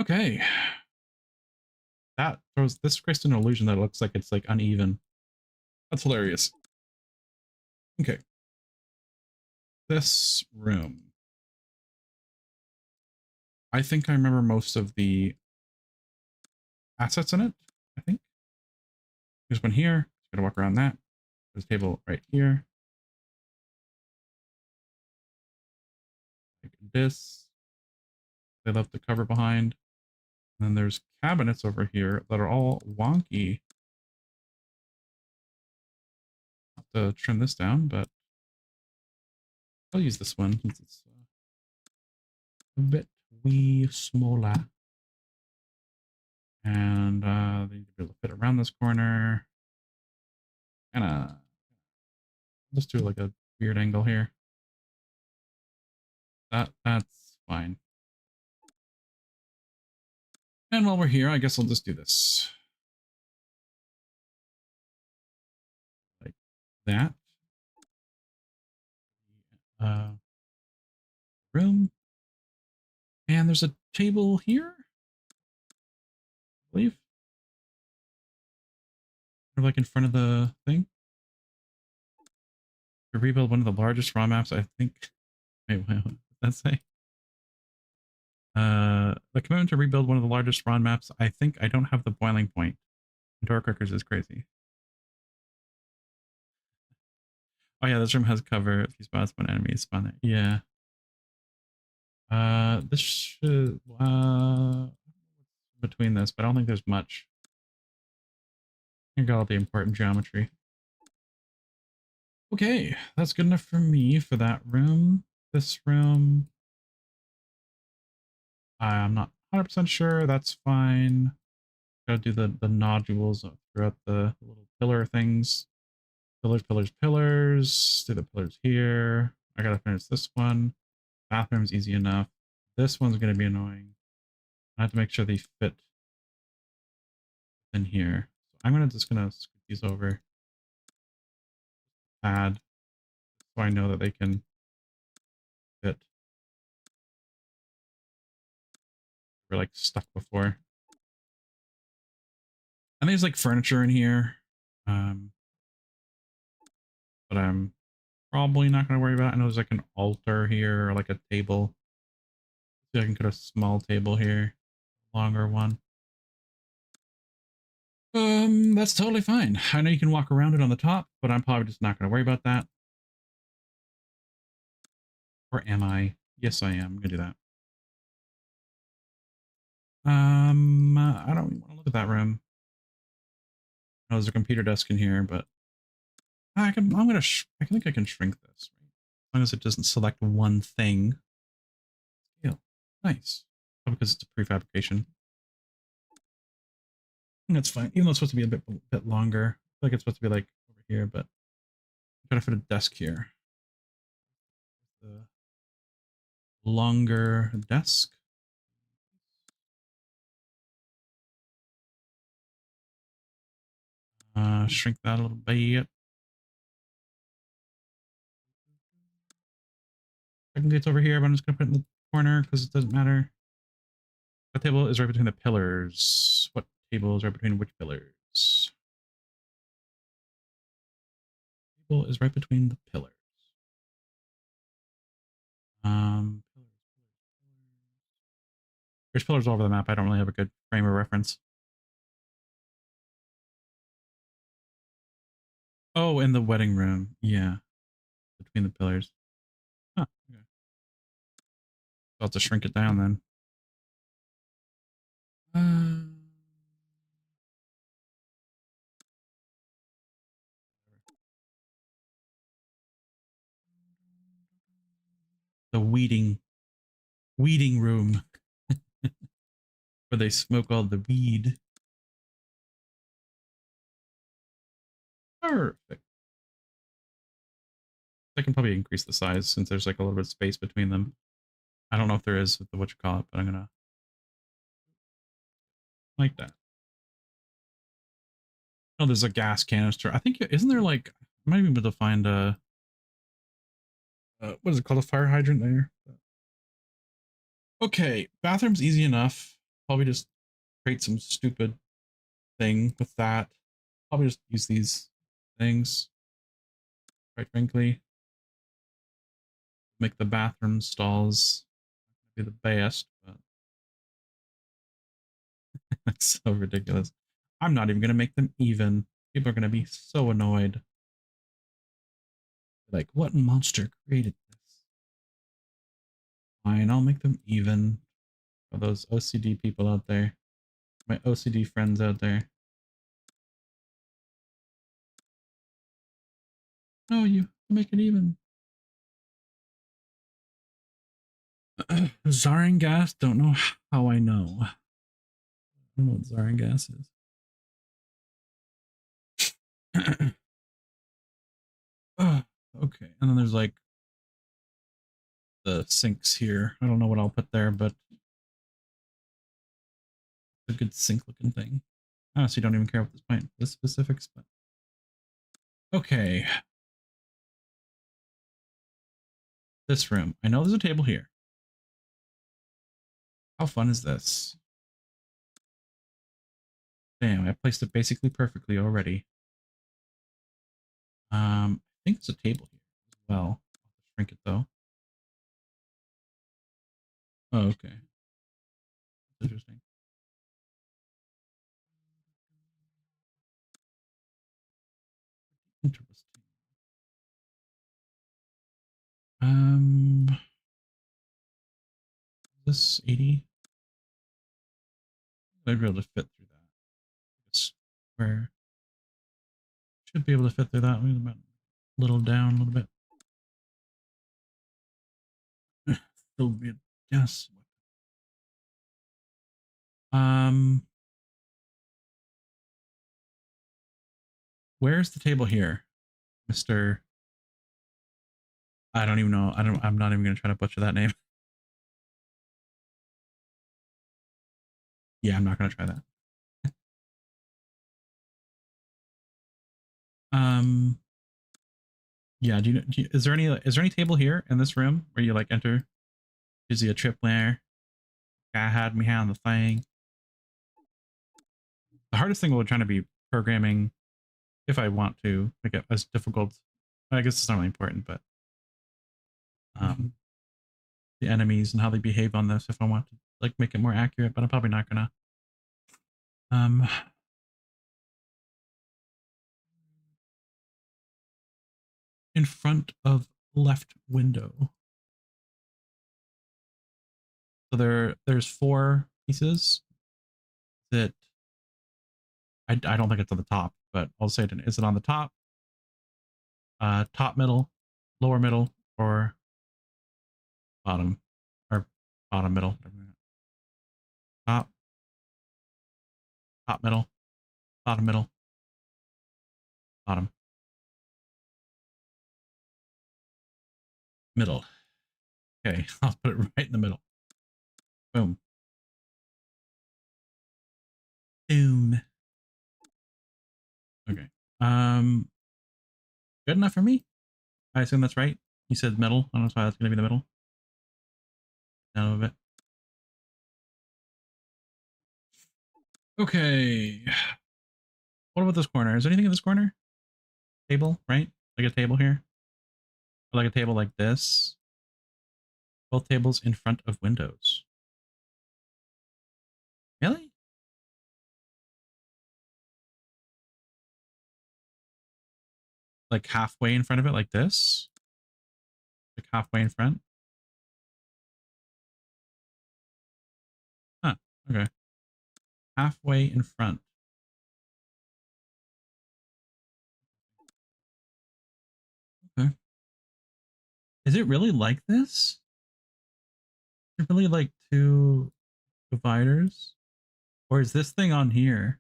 Okay. That throws this creates an illusion that it looks like it's like uneven. That's hilarious. Okay. This room. I think I remember most of the assets in it, I think. There's one here. Gotta walk around that. There's a table right here. Like this. They left the cover behind. And then there's cabinets over here that are all wonky. I'll have to trim this down, but I'll use this one since it's a bit wee smaller. And they need to be able to fit around this corner. And just do like a weird angle here. That's fine. And while we're here, I guess I'll just do this. Like that. Room. And there's a table here, I believe. Or like in front of the thing. To rebuild one of the largest raw maps, I think. Wait, what did that say? The commitment to rebuild one of the largest Ron maps. I think I don't have the boiling point. Doorkickers is crazy. Oh yeah, this room has cover if you spawn enemies spawn there. Yeah. This should between this, but I don't think there's much. I got all the important geometry. Okay, that's good enough for me for that room. This room, I'm not 100% sure. That's fine. Gotta do the nodules throughout the little pillar things. Pillars, pillars, pillars. Do the pillars here. I gotta finish this one. Bathroom's easy enough. This one's gonna be annoying. I have to make sure they fit in here. So I'm just gonna scoot these over. Add so I know that they can fit. We're like stuck before. And there's like furniture in here. But I'm probably not gonna worry about it. I know there's like an altar here or like a table. See if I can put a small table here. Longer one. That's totally fine. I know you can walk around it on the top, but I'm probably just not gonna worry about that. Or am I? Yes, I am. I'm gonna do that. I don't even want to look at that room. Oh, there's a computer desk in here, but I can. I think I can shrink this, right? As long as it doesn't select one thing. Yeah, nice. Probably because it's a prefabrication. That's fine. Even though it's supposed to be a bit longer. I feel like it's supposed to be like over here, but I'm trying to fit a desk here. The longer desk. Shrink that a little bit. Technically it's over here, but I'm just gonna put it in the corner because it doesn't matter. What table is right between the pillars? What table is right between which pillars? Table is right between the pillars. Pillars. There's pillars all over the map. I don't really have a good frame of reference. Oh, in the wedding room. Yeah. Between the pillars. Huh. Okay. I'll have to shrink it down then. The weeding room where they smoke all the weed. Perfect. I can probably increase the size since there's like a little bit of space between them. I don't know if there is with the what you call it, but I'm gonna like that. Oh, there's a gas canister. I think isn't there like I might be able to find a what is it called, a fire hydrant there. Okay, bathroom's easy enough. Probably just create some stupid thing with that. Probably just use these things. Quite frankly, make the bathroom stalls be the best, but that's so ridiculous. I'm not even gonna make them even. People are gonna be so annoyed. Like, what monster created this? Fine, I'll make them even. For those OCD people out there, my OCD friends out there. No, you make it even. Zarin gas. Don't know how I know. I don't know what Zarin gas is. Okay, and then there's like the sinks here. I don't know what I'll put there, but it's a good sink looking thing. I honestly don't even care at this point, the specifics, but okay. This room. I know there's a table here. How fun is this? Damn, I placed it basically perfectly already. I think there's a table here as well. I'll shrink it though. Oh, okay. interesting. Interesting. This 80? I'd be able to fit through that. Square. Should be able to fit through that. Maybe about a little down a little bit. Still be a guess. Where's the table here, Mr. I don't even know. I'm not even gonna try to butcher that name. Yeah, I'm not gonna try that. Yeah. Is there any table here in this room where you like enter? Is he a trip where guy had me on the thing? The hardest thing will trying to be programming, if I want to make it as difficult. I guess it's not really important, but the enemies and how they behave on this, if I want to like make it more accurate, but I'm probably not gonna. In front of left window. So there's 4 pieces that I don't think it's on the top, but I'll say it. Is it on the top? Top middle, lower middle, or bottom, or bottom middle? Top, top middle, bottom middle, bottom, middle. Okay, I'll put it right in the middle. Boom. Boom. Okay. Good enough for me. I assume that's right. You said middle. I don't know why that's gonna be the middle. None of it. Okay. What about this corner? Is there anything in this corner? Table, right? Like a table here? Or like a table like this? Both tables in front of windows. Really? Like halfway in front of it, like this? Like halfway in front? Huh. Okay. Halfway in front. Okay. Is it really like this? Is it really like 2 dividers? Or is this thing on here?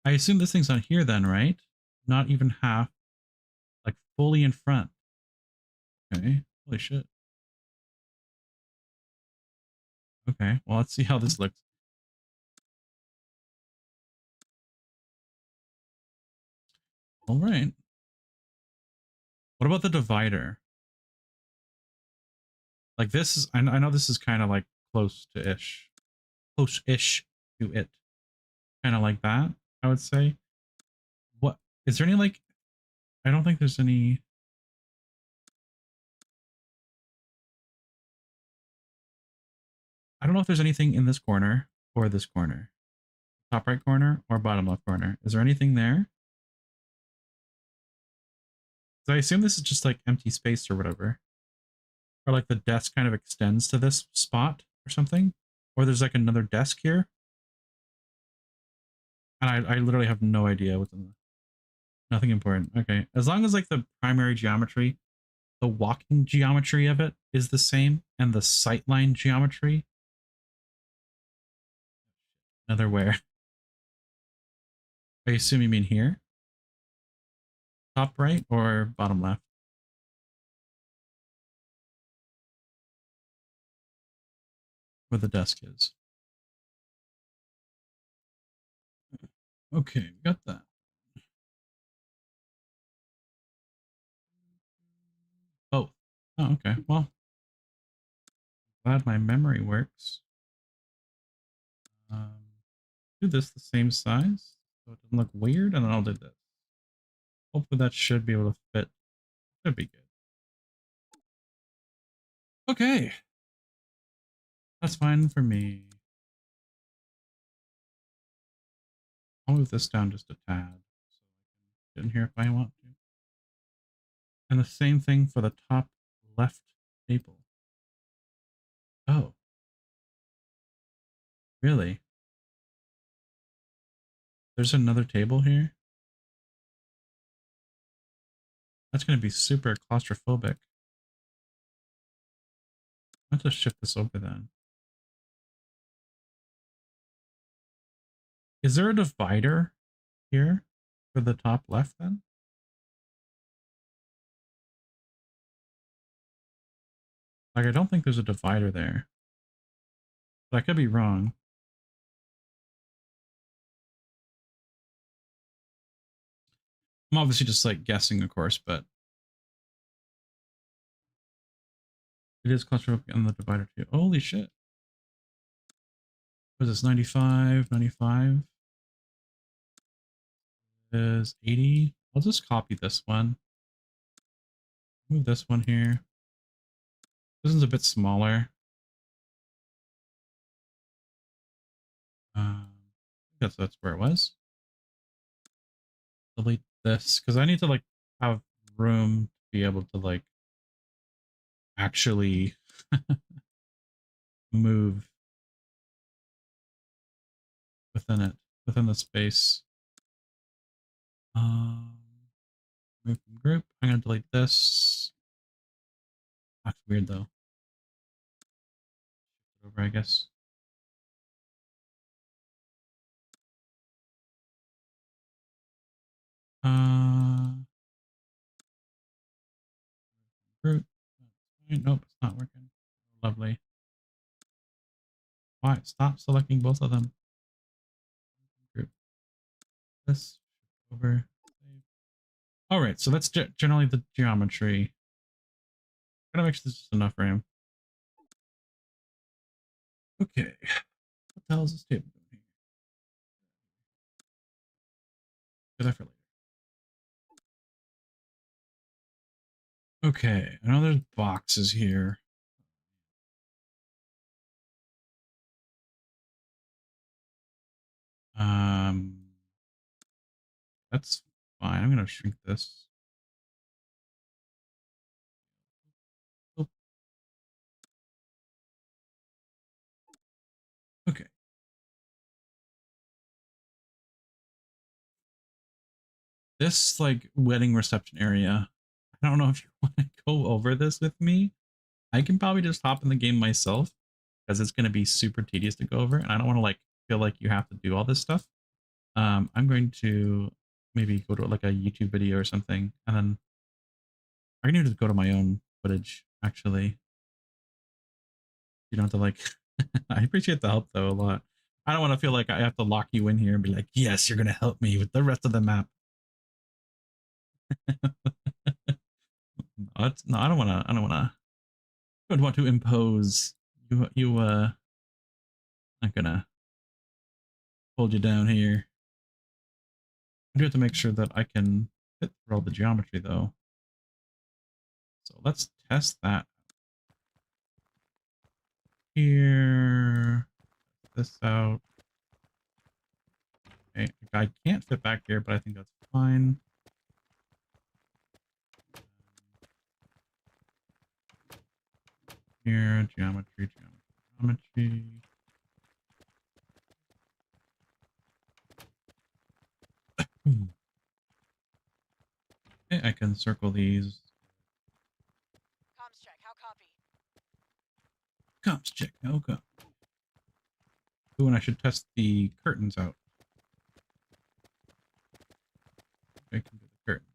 I assume this thing's on here then, right? Not even half, like fully in front. Okay. Holy shit. Okay. Well, let's see how this looks. All right. What about the divider? Like this is, I know this is kind of like close to ish. Close-ish to it. Kind of like that, I would say. What, is there any like, I don't think there's any. I don't know if there's anything in this corner or this corner. Top right corner or bottom left corner. Is there anything there? So I assume this is just like empty space or whatever. Or like the desk kind of extends to this spot or something. Or there's like another desk here. And I literally have no idea what's in there. Nothing important. Okay. As long as like the primary geometry, the walking geometry of it is the same, and the sightline geometry. Another where? I assume you mean here? Top right or bottom left? Where the desk is. Okay, we got that. Both. Oh, okay. Well, glad my memory works. Do this the same size so it doesn't look weird, and then I'll do this. Hopefully that should be able to fit. Should be good. Okay. That's fine for me. I'll move this down just a tad so I can get in here if I want to. And the same thing for the top left table. Oh, really? There's another table here? That's going to be super claustrophobic. Let's just shift this over then. Is there a divider here for the top left then? Like, I don't think there's a divider there. But I could be wrong. I'm obviously just like guessing, of course, but it is claustrophobic on the divider too. Holy shit. What is this? 95, 95 is 80. I'll just copy this one. Move this one here. This one's a bit smaller. That's where it was. Delete this because I need to like have room to be able to like actually move within it, within the space. Move from group. I'm gonna delete this. That's weird though. Over, I guess. Group. Nope, it's not working. Lovely. Why? Stop selecting both of them. Group. This over. All right, so that's generally the geometry. Gotta make sure this is enough RAM. Okay. What the hell is this table doing here? Do that for later. Okay, I know there's boxes here. That's fine. I'm gonna shrink this. Oh, okay. This like wedding reception area. I don't know if you want to go over this with me. I can probably just hop in the game myself because it's gonna be super tedious to go over, and I don't want to like feel like you have to do all this stuff. I'm going to maybe go to like a YouTube video or something, and then I can even just go to my own footage, actually. You don't have to like, I appreciate the help though a lot. I don't want to feel like I have to lock you in here and be like, yes, you're going to help me with the rest of the map. No, I don't want to impose. I'm gonna hold you down here. I do have to make sure that I can fit through all the geometry though. So let's test that here. This out. Okay, I can't fit back here, but I think that's fine. Here, geometry. Okay, I can circle these. Comms check. How copy? Comms check. Okay. Ooh, and I should test the curtains out. I can do the curtain.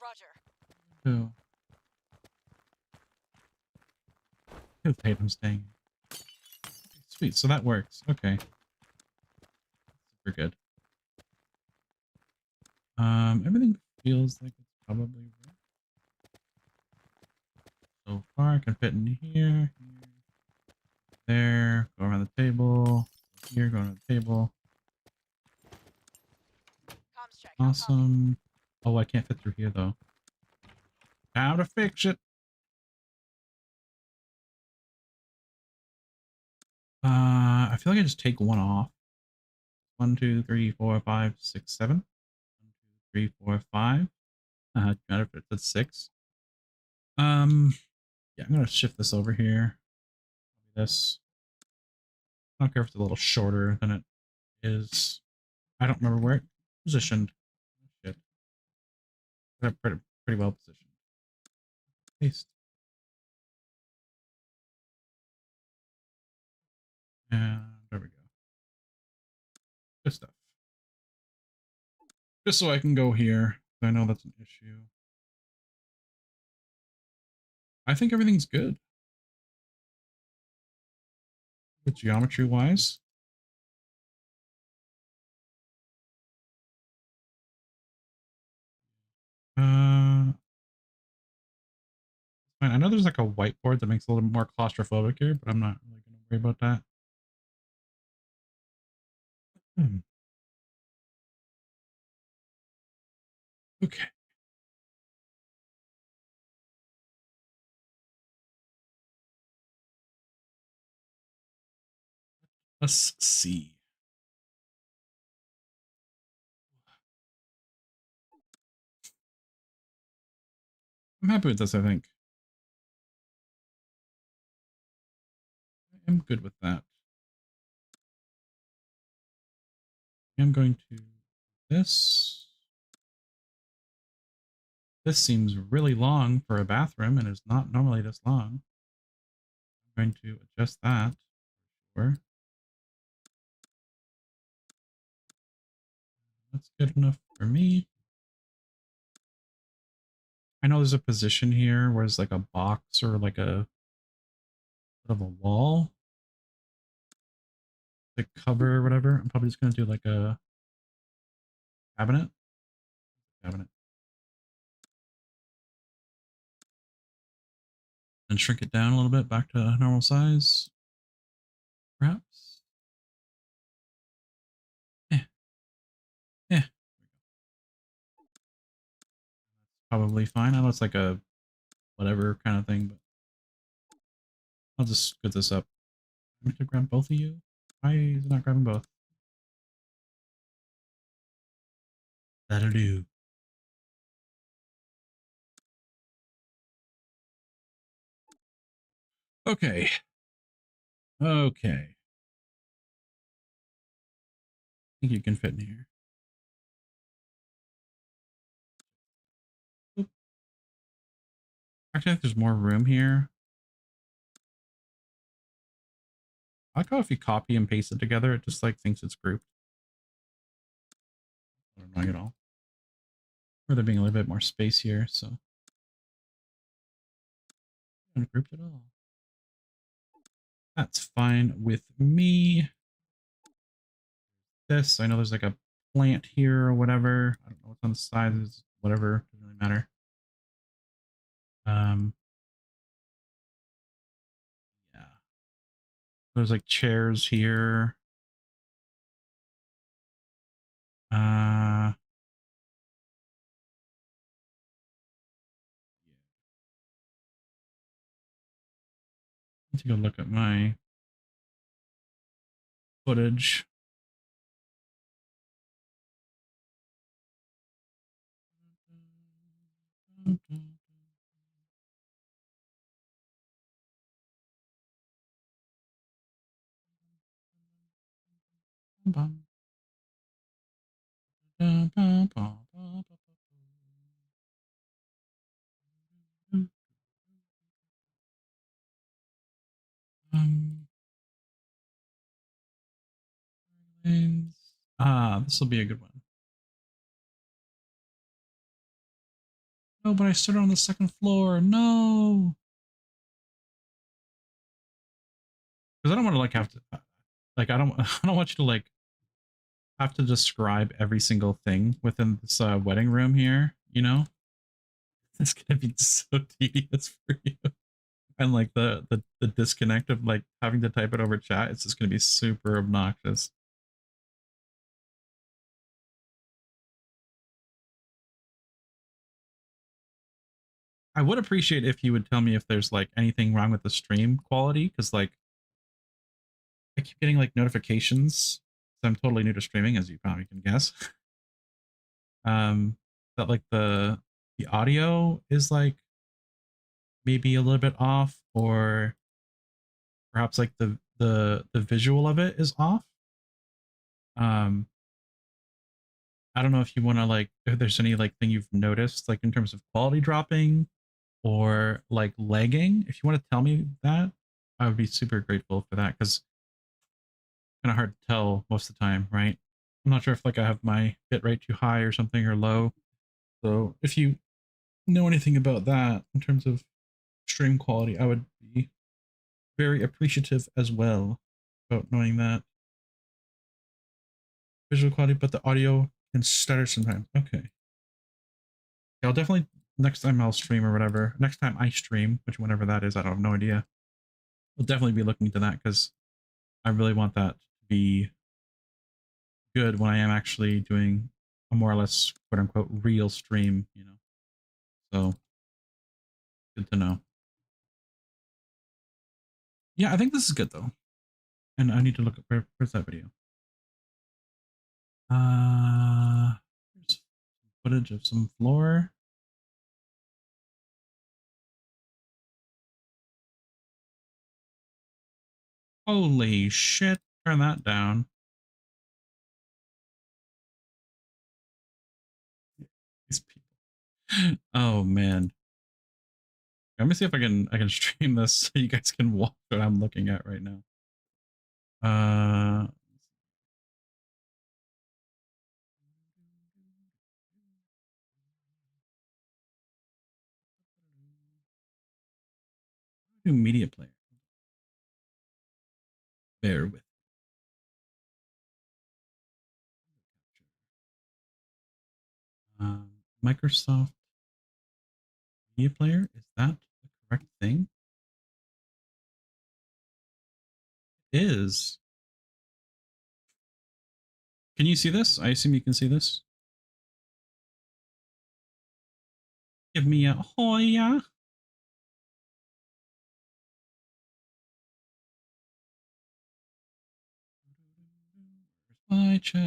Roger. Oh. He'll tape him staying. Sweet, so that works. Okay. Super good. Everything feels like it's probably right. So far, I can fit in here, there, go around the table, here, go around the table. Comms check. How copy? Awesome. Oh, I can't fit through here though. Time to fix it. I feel like I just take one off. 1, 2, 3, 4, 5, 6, 7. 1, 2, 3, 4, 5. Matter if it's at 6. Yeah, I'm gonna shift this over here. This. I don't care if it's a little shorter than it is. I don't remember where it positioned. Shit. Pretty well positioned. Paste. And there we go. Good stuff. Just so I can go here. I know that's an issue. I think everything's good. But geometry wise. Fine. I know there's like a whiteboard that makes it a little more claustrophobic here, but I'm not really going to worry about that. Okay. Let's see. I'm happy with this, I think. I'm good with that. I'm going to this. This seems really long for a bathroom and is not normally this long. I'm going to adjust that. Sure. That's good enough for me. I know there's a position here where it's like a box or like a sort of a wall. The cover or whatever. I'm probably just going to do like a cabinet. And shrink it down a little bit back to normal size. Perhaps. Yeah. Probably fine. I know it's like a whatever kind of thing, but I'll just get this up. I'm going to grab both of you. Why is it not grabbing both? That'll do. Okay. Okay. I think you can fit in here. Oop. Actually, I think there's more room here. I like how if you copy and paste it together, it just like thinks it's grouped. Not annoying at all. Or there being a little bit more space here, so I'm gonna group it all. That's fine with me. This, I know there's like a plant here or whatever. I don't know what's on the sides, whatever, doesn't really matter. Yeah. There's like chairs here. Yeah. Take a look at my footage. This will be a good one. No, but I started on the second floor. No. Because I don't want to like have to like I don't want you to like have to describe every single thing within this wedding room here, you know? It's gonna be so tedious for you. And like the disconnect of like having to type it over chat, it's just gonna be super obnoxious. I would appreciate if you would tell me if there's like anything wrong with the stream quality, because like I keep getting like notifications. So I'm totally new to streaming, as you probably can guess. That like the audio is like maybe a little bit off, or perhaps like the visual of it is off. Um, I don't know if you want to like if there's any like thing you've noticed like in terms of quality dropping or like lagging. If you want to tell me that, I would be super grateful for that, because kind of hard to tell most of the time, right? I'm not sure if like I have my bit rate too high or something or low. So if you know anything about that in terms of stream quality, I would be very appreciative as well about knowing that. Visual quality, but the audio can stutter sometimes. Okay. Yeah, I'll definitely next time I'll stream or whatever. Next time I stream, which whenever that is, I don't have no idea. I'll definitely be looking into that, because I really want that to be good when I am actually doing a more or less quote unquote real stream, you know. So good to know. Yeah, I think this is good though. And I need to look at where's that video. Here's footage of some floor. Holy shit, turn that down. These people. Oh man. Let me see if I can stream this so you guys can watch what I'm looking at right now. Uh do media player. Bear with. Microsoft Media Player, is that the correct thing? It is. Can you see this? I assume you can see this. Give me a Hoya. My chat.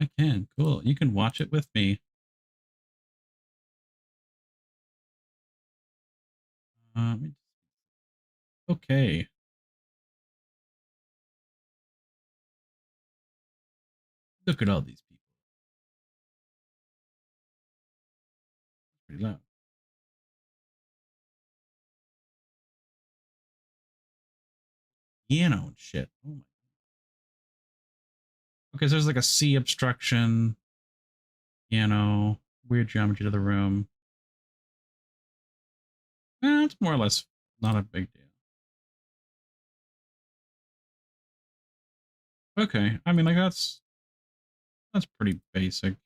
I can. Cool. You can watch it with me. Okay. Look at all these people. Pretty loud. Piano and shit. Oh my. Okay, so there's like a C obstruction. Piano. Weird geometry to the room. It's more or less not a big deal. Okay. I mean, like that's pretty basic.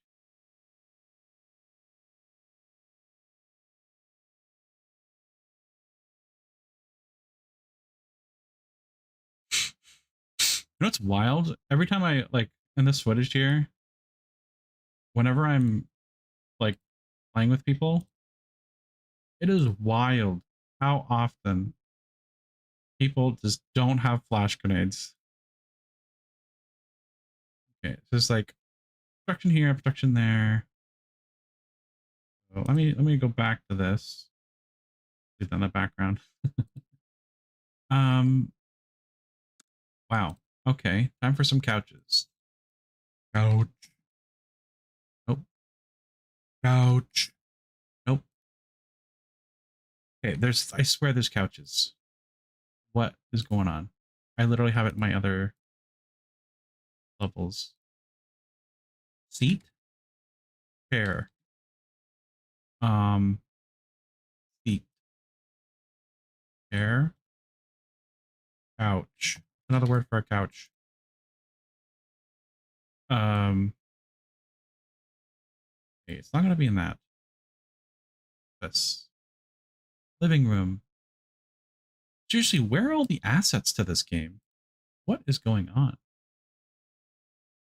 You know what's wild? Every time I like in this footage here, whenever I'm like playing with people, it is wild how often people just don't have flash grenades. Okay, so it's like protection here, protection there. So let me go back to this. Do that in the background. um wow. Okay, time for some couches. Couch. Nope. Couch. Nope. Okay, I swear there's couches. What is going on? I literally have it in my other levels. Seat, chair, um, seat, chair, couch. Another word for a couch. Um, okay, it's not gonna be in that. This living room. Seriously, where are all the assets to this game? What is going on?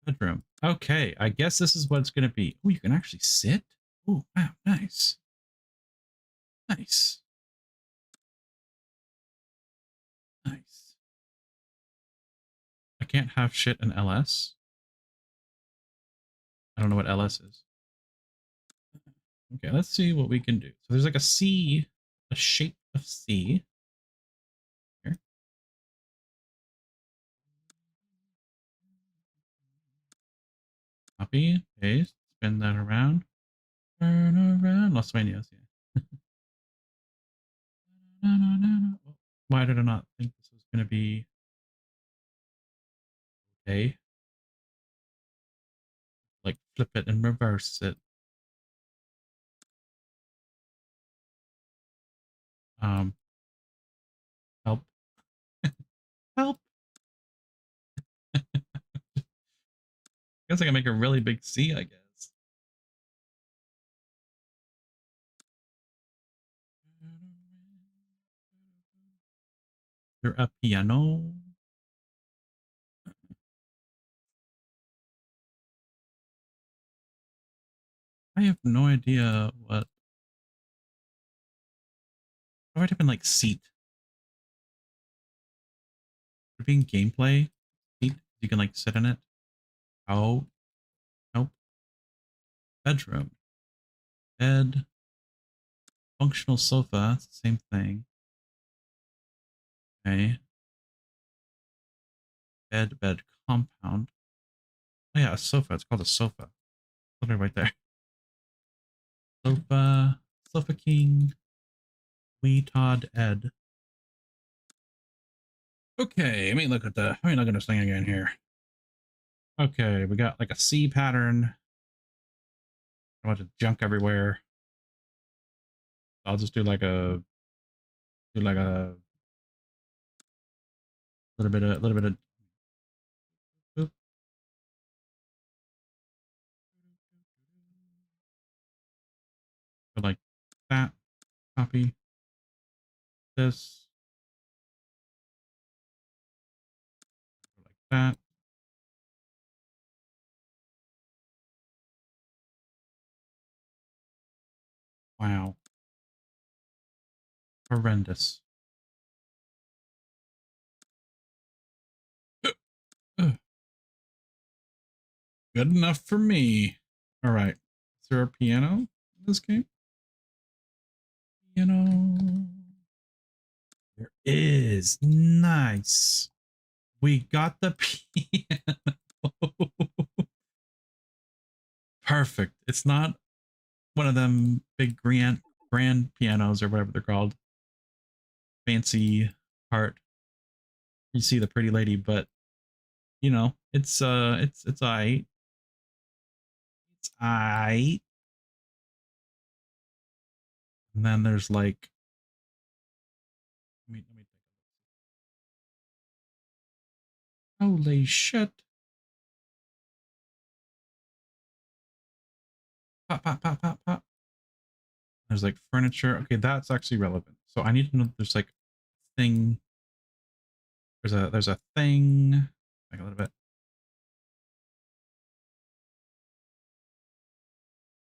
Bedroom. Okay, I guess this is what it's going to be. Oh, you can actually sit? Oh, wow, nice. Nice. Nice. I can't have shit in LS. I don't know what LS is. Okay, let's see what we can do. So there's like a C, a shape of C. Here. Copy, paste, spin that around. Turn around. Las Vegas, yeah. Why did I not think this was going to be okay? Like flip it and reverse it. Help. Help. Guess I can make a really big C, I guess. There a piano. I have no idea what. If I type in like seat, for being gameplay, seat, you can like sit in it. Oh, nope. Bedroom. Bed. Functional sofa. It's the same thing. Okay. Bed compound. Oh yeah, a sofa. It's called a sofa. Literally right there. Sofa. Sofa King. Wee Todd Ed. Okay, let me look at this thing again here. Okay, we got like a C pattern. A bunch of junk everywhere. I'll just do like a little bit of boop. Like that. Copy this. Like that. Wow. Horrendous. Good enough for me. All right. Is there a piano in this game? Piano. There is. Nice. We got the piano. Perfect. It's not one of them big grand pianos or whatever they're called. Fancy part. You see the pretty lady, but you know, it's aight. It's aight. And then there's like let me holy shit. Pop, pop, pop, pop, pop. There's like furniture. Okay, that's actually relevant. So I need to know there's like thing. There's a thing. Like a little bit.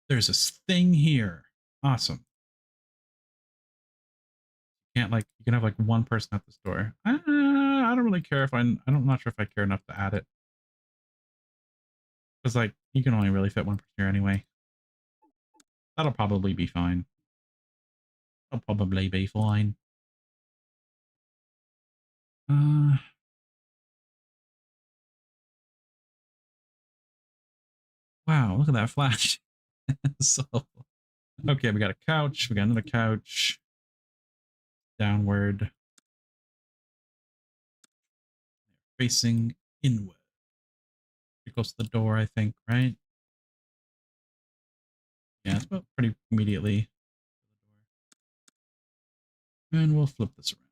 There's this thing here. Awesome. Can't like you can have like one person at the store. I don't really care if I'm not sure if I care enough to add it. Because like you can only really fit one person here anyway. That'll probably be fine. That'll probably be fine. Wow, look at that flash. So okay, we got a couch, we got another couch. Downward. Facing inward. Pretty close to the door, I think, right? Yeah, it's about pretty immediately. And we'll flip this around.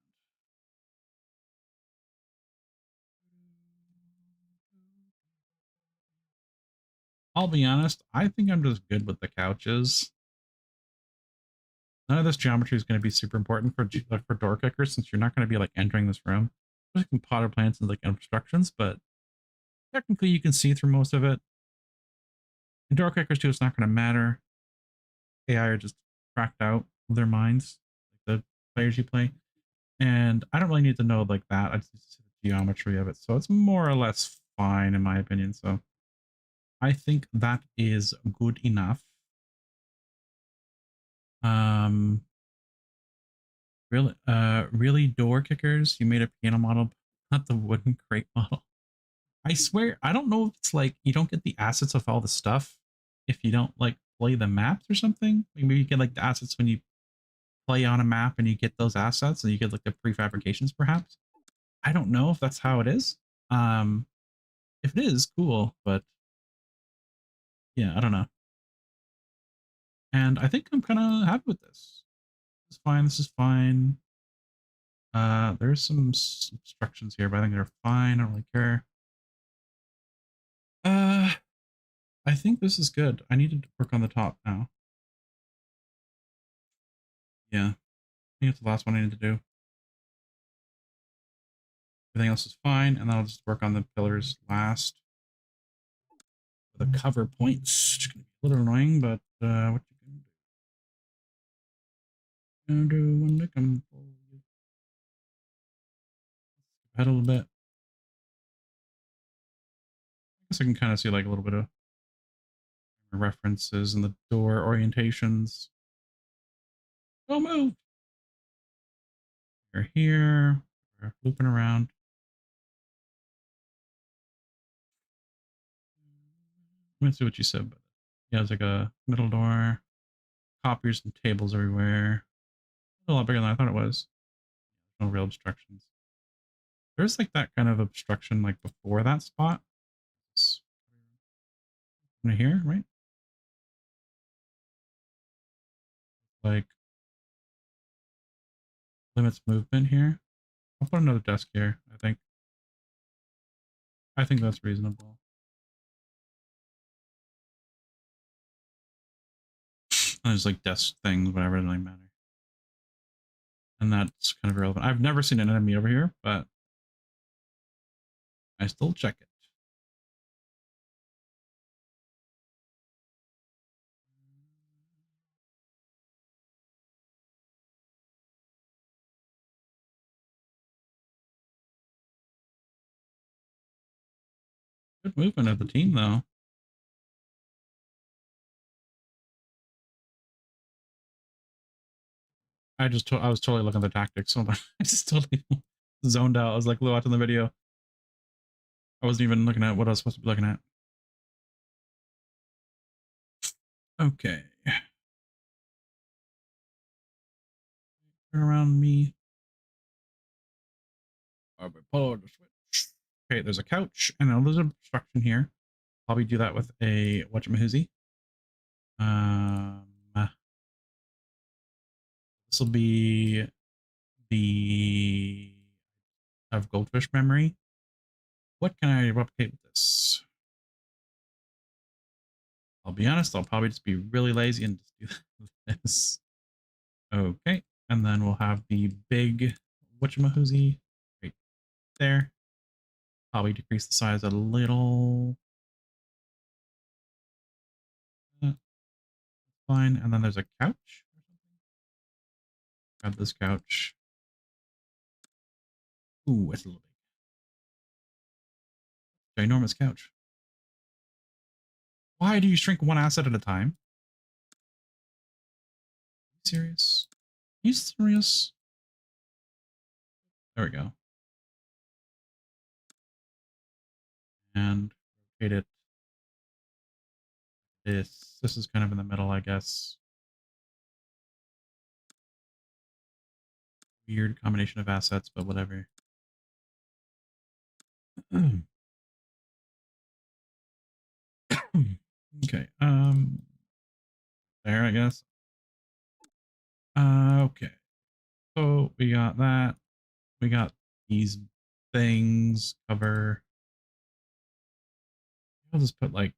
I'll be honest, I think I'm just good with the couches. None of this geometry is going to be super important for door kickers since you're not going to be like entering this room. There's some potted plants and like obstructions, but technically you can see through most of it. In Doorkickers 2, it's not going to matter. AI are just cracked out of their minds, like the players you play. And I don't really need to know like that. I just need to see the geometry of it. So it's more or less fine in my opinion. So I think that is good enough. Um really door kickers. You made a piano model, not the wooden crate model. I swear, I don't know if it's like you don't get the assets of all the stuff if you don't like play the maps or something. Maybe you get like the assets when you play on a map and you get those assets and you get like the prefabrications perhaps. I don't know if that's how it is. Um if it is, cool, but yeah, I don't know. And I think I'm kind of happy with this. This is fine. This is fine. There's some obstructions here, but I think they're fine. I don't really care. Uh, I think this is good. I need to work on the top now. Yeah, I think it's the last one I need to do. Everything else is fine, and then I'll just work on the pillars last. The cover points, which can be a little annoying, but what you can do? Gonna do when they come for you. Head a little bit. I guess I can kind of see like a little bit of references in the door orientations. Don't move. You're here. We're looping around. Let me see what you said. But yeah, it's like a middle door, copiers and tables everywhere. A lot bigger than I thought it was. No real obstructions. There's like that kind of obstruction like before that spot. It's here, right? Like limits movement here. I'll put another desk here. I think that's reasonable. And there's like desk things, whatever, it doesn't really matter. And that's kind of irrelevant. I've never seen an enemy over here, but I still check it. Good movement of the team, though. I was totally looking at the tactics. So I just totally zoned out. I was like watching the video. I wasn't even looking at what I was supposed to be looking at. Okay. Turn around me. Pull the switch. Okay, there's a couch and there's an obstruction here. Probably do that with a whatchamahoozy. This will be the of goldfish memory. What can I replicate with this? I'll be honest, I'll probably just be really lazy and just do this. Okay, and then we'll have the big whatchamahoozy right there. Probably decrease the size a little. Fine, and then there's a couch. Grab this couch. Ooh, it's a little big. Ginormous couch. Why do you shrink one asset at a time? Are you serious? Are you serious? There we go. And rotate it. This is kind of in the middle, I guess. Weird combination of assets, but whatever. Okay. There, I guess. Okay. So we got that. We got these things cover. I'll just put like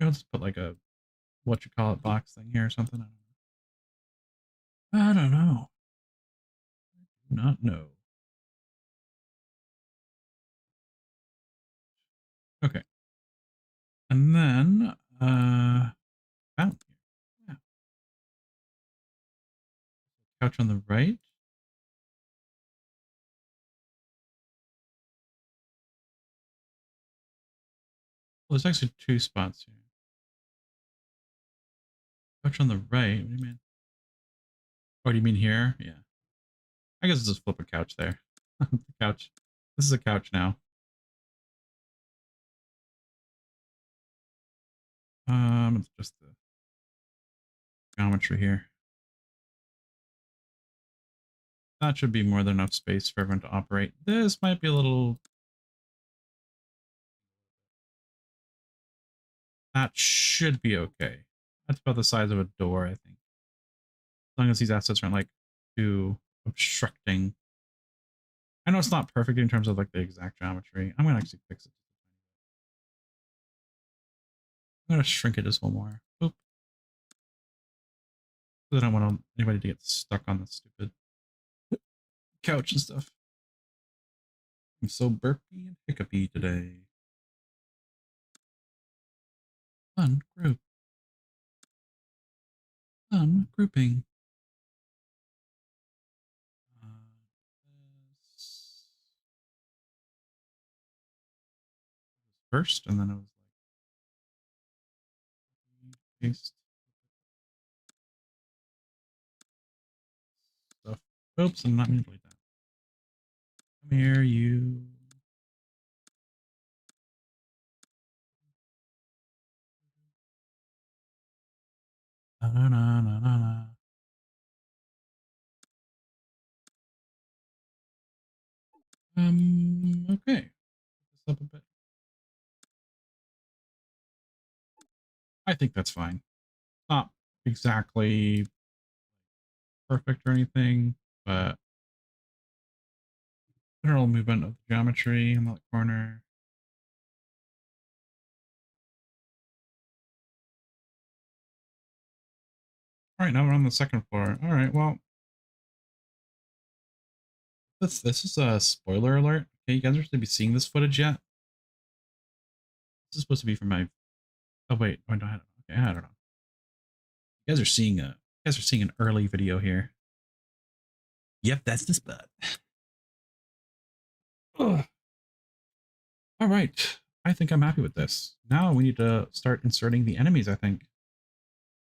a what you call it box thing here or something. I don't know. Not know. Okay. And then, fountain here. Yeah. Couch on the right. Well, there's actually two spots here. Couch on the right. What do you mean? Oh, do you mean here? Yeah. I guess just flip a couch there. The couch. This is a couch now. It's just the geometry here. That should be more than enough space for everyone to operate. This might be a little... That should be okay. That's about the size of a door, I think. As long as these assets aren't like too obstructing. I know it's not perfect in terms of like the exact geometry. I'm gonna actually fix it. I'm gonna shrink it just one more. Oop. I don't want anybody to get stuck on the stupid couch and stuff. I'm so burpy and hiccupy today. Fun group. Fun grouping. This first, and then it was like paste stuff. Oops, I'm not manipulating that. Come here, you. Na, na, na, na, na. Okay. Put this up a bit. I think that's fine. Not exactly perfect or anything, but general movement of the geometry in the corner. All right, now we're on the second floor. All right, well, this is a spoiler alert. Okay, you guys are supposed to be seeing this footage yet? This is supposed to be from my... Oh wait, oh, no, I don't. Okay, I don't know. You guys are seeing an early video here. Yep, that's the spot. Ugh. All right, I think I'm happy with this. Now we need to start inserting the enemies, I think.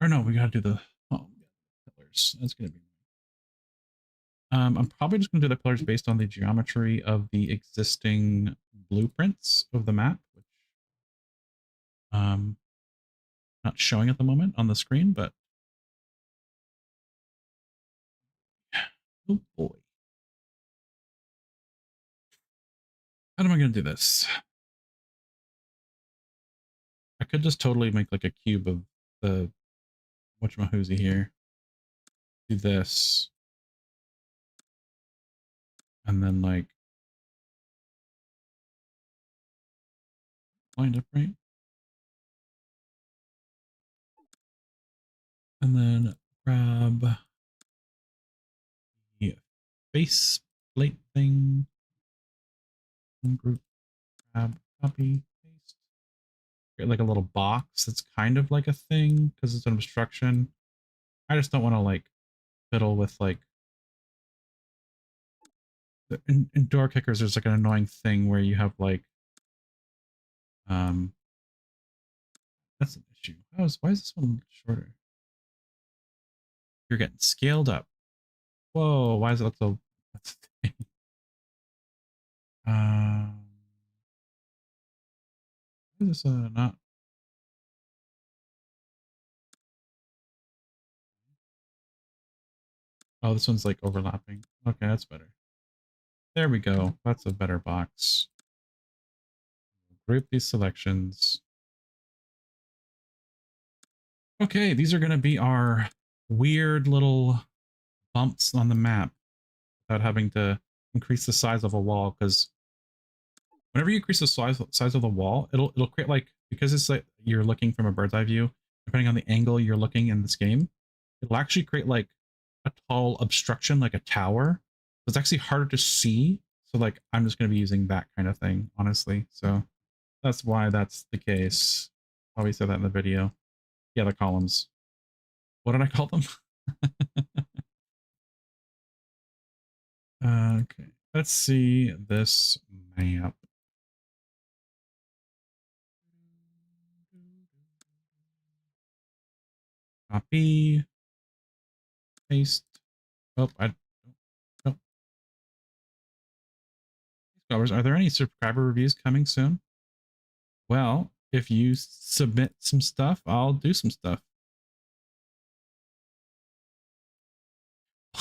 Or no, we gotta do the... Oh, pillars. That's gonna be... I'm probably just gonna do the pillars based on the geometry of the existing blueprints of the map, which not showing at the moment on the screen, but oh boy. How am I gonna do this? I could just totally make like a cube of the whatchamahoozy here. Do this. And then like lined up right. And then grab the face plate thing. And group, grab, copy, paste. Get like a little box that's kind of like a thing because it's an obstruction. I just don't want to like fiddle with like in Doorkickers. There's like an annoying thing where you have like that's an issue. Why is this one shorter? You're getting scaled up. Whoa, why does it look so... That's the thing. Why is this not... Oh, this one's like overlapping. Okay, that's better. There we go. That's a better box. Group these selections. Okay, these are going to be our weird little bumps on the map without having to increase the size of a wall, because whenever you increase the size of the wall, it'll create like, because it's like you're looking from a bird's eye view, depending on the angle you're looking in this game, it'll actually create like a tall obstruction, like a tower. So it's actually harder to see. So like I'm just going to be using that kind of thing, honestly. So That's why that's the case. Probably said that in the video. Yeah, the columns. What did I call them? Okay, let's see this map. Copy, paste. Oh, oh. Squabblers, are there any subscriber reviews coming soon? Well, if you submit some stuff, I'll do some stuff.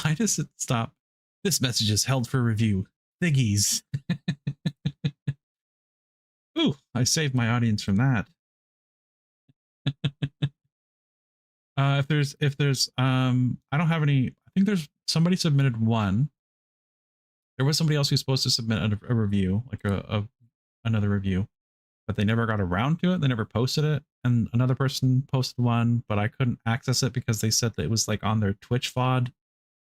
Why does it stop? This message is held for review. Thiggies. Ooh, I saved my audience from that. If there's I don't have any. I think there's somebody submitted one. There was somebody else who's supposed to submit a review, like another review, but they never got around to it. They never posted it. And another person posted one, but I couldn't access it because they said that it was like on their Twitch VOD.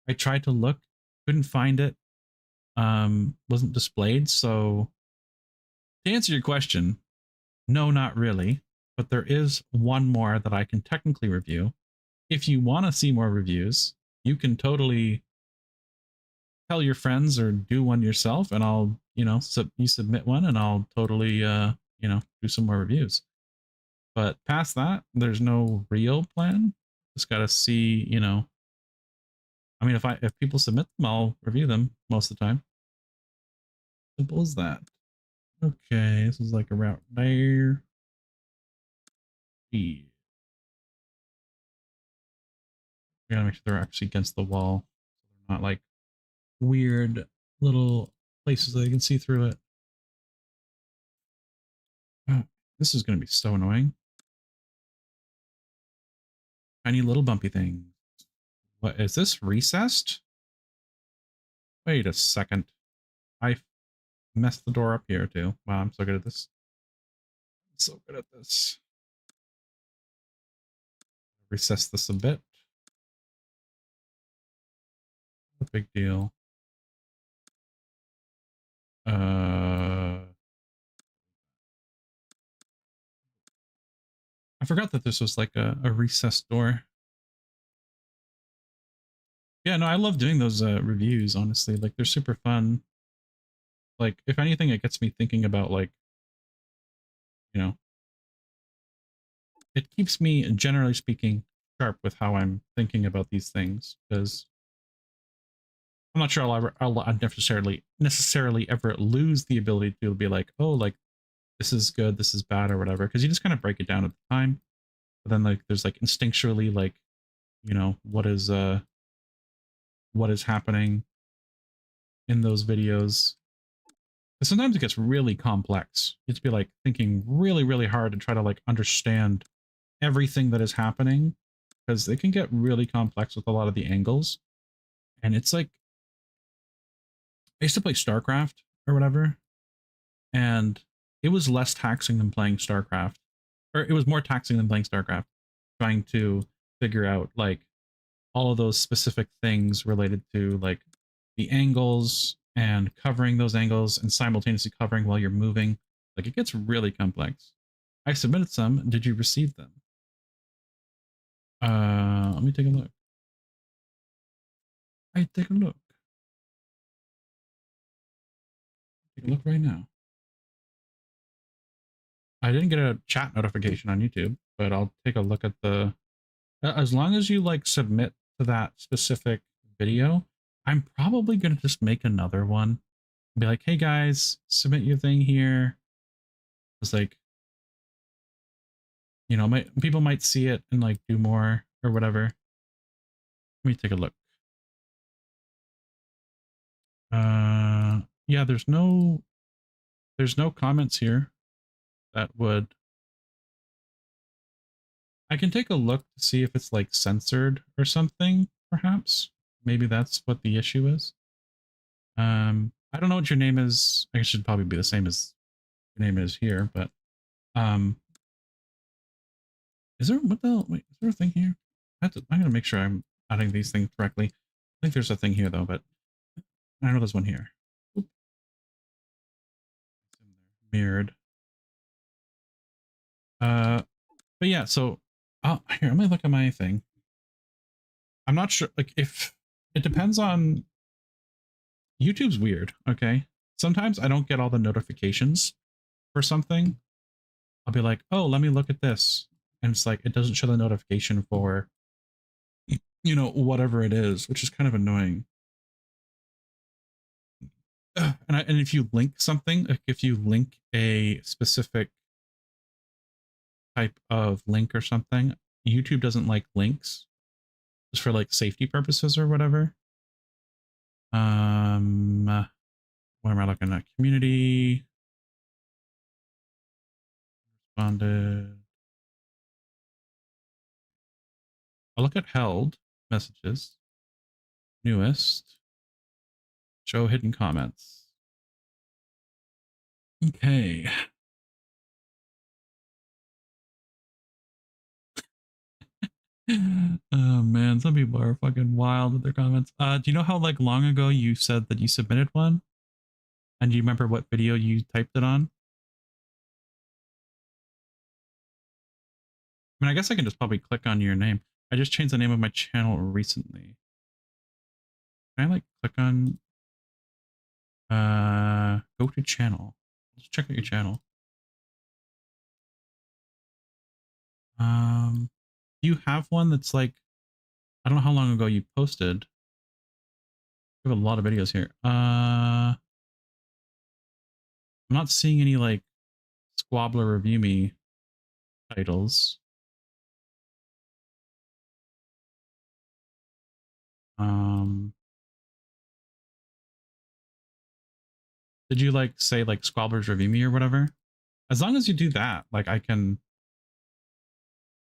I tried to look, couldn't find it. Wasn't displayed. So to answer your question, no, not really. But there is one more that I can technically review. If you want to see more reviews, you can totally tell your friends or do one yourself, and I'll, you submit one, and I'll totally, do some more reviews. But past that, there's no real plan. Just gotta see, I mean, if people submit them, I'll review them most of the time. Simple as that. Okay, this is like a route there. We gotta make sure they're actually against the wall, so they're not like weird little places that they can see through it. Oh, this is gonna be so annoying. Tiny little bumpy thing. What is this? Recessed? Wait a second. I messed the door up here too. Wow, I'm so good at this. I'm so good at this. Recess this a bit. No big deal. I forgot that this was like a recessed door. Yeah, no, I love doing those reviews, honestly. Like, they're super fun. Like, if anything, it gets me thinking about, like, you know, it keeps me, generally speaking, sharp with how I'm thinking about these things, because I'm not sure I'll necessarily ever lose the ability to be like, oh, like, this is good, this is bad, or whatever, because you just kind of break it down at the time. But then, like, there's like instinctually, like, what is happening in those videos. And sometimes it gets really complex. You have to be like thinking really, really hard to try to like understand everything that is happening, because they can get really complex with a lot of the angles. And it's like, I used to play StarCraft or whatever, and it was less taxing than playing StarCraft, or it was more taxing than playing StarCraft, trying to figure out like all of those specific things related to like the angles and covering those angles and simultaneously covering while you're moving. Like, it gets really complex. I submitted some. Did you receive them? Let me take a look. I take a look. Take a look right now. I didn't get a chat notification on YouTube, but I'll take a look at the. As long as you like submit to that specific video, I'm probably gonna just make another one. Be like, hey guys, submit your thing here. It's like, people might see it and like do more or whatever. Let me take a look. Yeah, there's no comments here that would. I can take a look to see if it's like censored or something, perhaps. Maybe that's what the issue is. I don't know what your name is. I guess it should probably be the same as your name is here, but is there what the hell? Wait, is there a thing here? I'm gonna make sure I'm adding these things correctly. I think there's a thing here though, but I know there's one here. Oop. Mirrored. But yeah, so here, let me look at my thing. I'm not sure, like, if it depends on YouTube's weird. Okay, sometimes I don't get all the notifications for something. I'll be like, oh, let me look at this, and it's like it doesn't show the notification for whatever it is, which is kind of annoying. And if you link something, like if you link a specific type of link or something, YouTube doesn't like links just for like safety purposes or whatever. What am I looking at? Community responded. I'll look at held messages. Newest. Show hidden comments. Okay. Oh man, some people are fucking wild with their comments. Do you know how like long ago you said that you submitted one? And do you remember what video you typed it on? I mean, I guess I can just probably click on your name. I just changed the name of my channel recently. Can I like click on go to channel? Let's check out your channel. Do you have one that's like, I don't know how long ago you posted. We have a lot of videos here. I'm not seeing any like Squabbler review me titles. Did you like say like Squabblers review me or whatever? As long as you do that, like I can.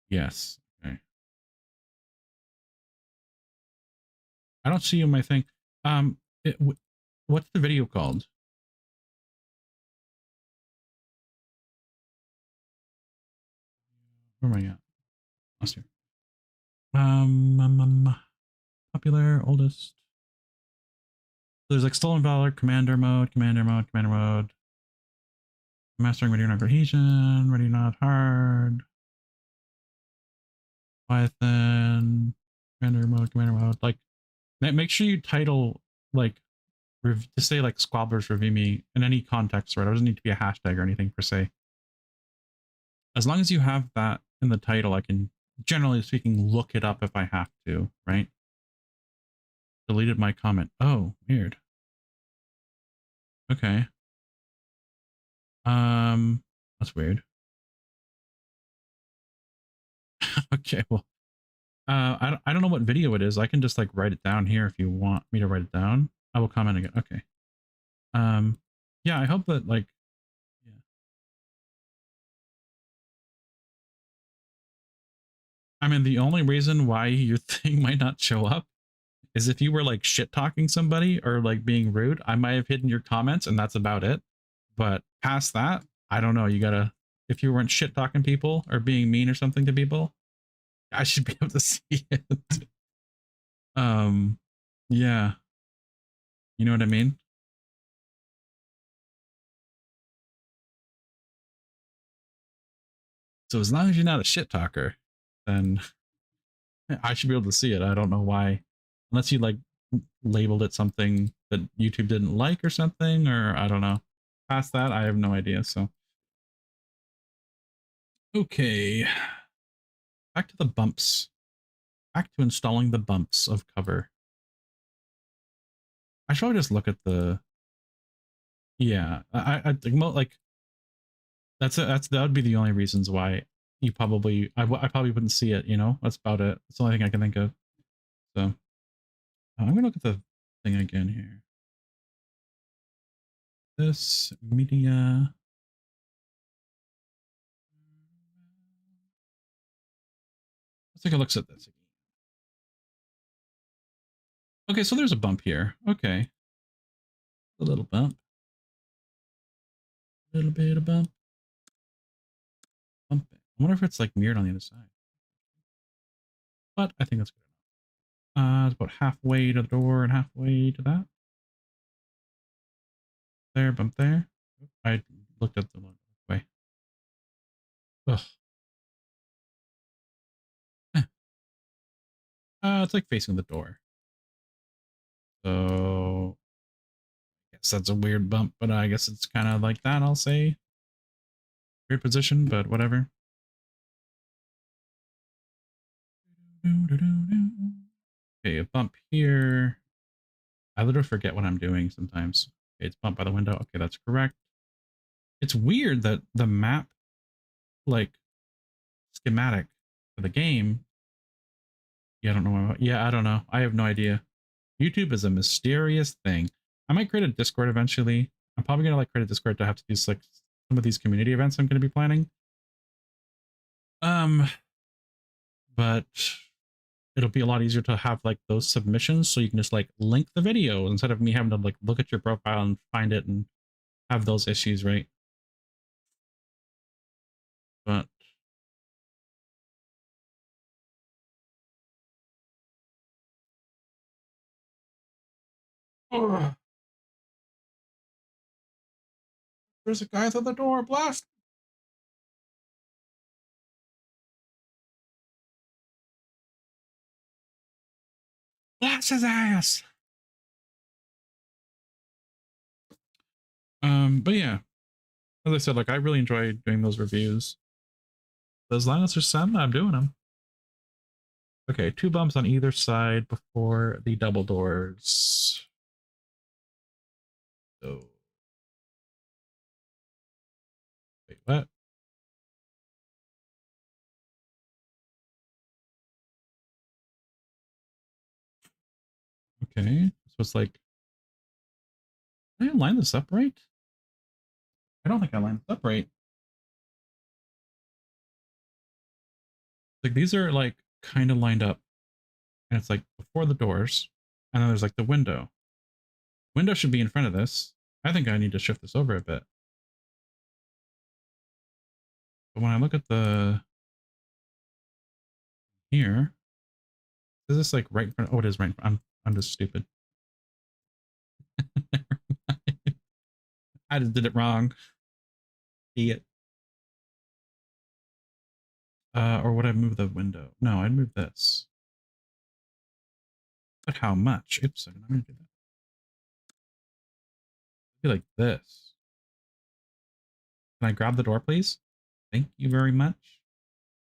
Yes. Okay. I don't see you in my thing. It, what's the video called? Where am I at? Lost here. Popular, oldest. There's like Stolen Valor, Commander mode, Commander mode, Commander mode. Mastering Ready or Not Cohesion, Ready or Not Hard. Python, Commander mode, Commander mode. Like, make sure you title like to say like Squabblers review me in any context, right? It doesn't need to be a hashtag or anything per se. As long as you have that in the title, I can, generally speaking, look it up if I have to, right? Deleted my comment. Oh, weird. Okay. That's weird. Okay, well, I don't know what video it is. I can just like write it down here if you want me to write it down. I will comment again. Okay. Yeah, I hope that like, yeah. I mean, the only reason why your thing might not show up is if you were like shit talking somebody or like being rude. I might have hidden your comments and that's about it. But past that, I don't know. You gotta, if you weren't shit talking people or being mean or something to people, I should be able to see it. um, yeah, you know what I mean? So as long as you're not a shit talker, then I should be able to see it. I don't know why, unless you like labeled it something that YouTube didn't like or something, or I don't know. Past that, I have no idea. So, okay, back to the bumps. Back to installing the bumps of cover. I should probably just look at the. Yeah, I think like that would be the only reasons why you probably I probably wouldn't see it. That's about it. That's the only thing I can think of. So I'm gonna look at the thing again here. This media. Let's take a look at this again. Okay, so there's a bump here. Okay, a little bump, a little bit of bump. Bump. I wonder if it's like mirrored on the other side. But I think that's good enough. It's about halfway to the door and halfway to that. There, bump there. I looked at the way. Ugh. It's like facing the door. So I guess that's a weird bump, but I guess it's kind of like that, I'll say. Weird position, but whatever. Okay, a bump here. I literally forget what I'm doing sometimes. Okay, it's bumped by the window. Okay, that's correct. It's weird that the map, like, schematic for the game. Yeah, I don't know. Yeah, I don't know. I have no idea. YouTube is a mysterious thing. I might create a Discord eventually. I'm probably gonna like create a Discord to have to do like some of these community events I'm gonna be planning. Um, but it'll be a lot easier to have like those submissions so you can just like link the video instead of me having to like look at your profile and find it and have those issues, right? But oh, there's a guy through the door, blast! Blast his ass! But yeah, as I said, like I really enjoy doing those reviews. As long as they're some, I'm doing them. Okay, 2 bumps on either side before the double doors. So, wait, what? Okay, so it's like, did I line this up right? I don't think I lined this up right. Like these are like kind of lined up, and it's like before the doors, and then there's like the window. Window should be in front of this. I think I need to shift this over a bit. But when I look at the here, is this like right in front? Oh, it is right in front. I'm just stupid. I just did it wrong. Idiot. Or would I move the window? No, I'd move this. But how much? Oops, I'm gonna do that. Be like this. Can I grab the door, please? Thank you very much.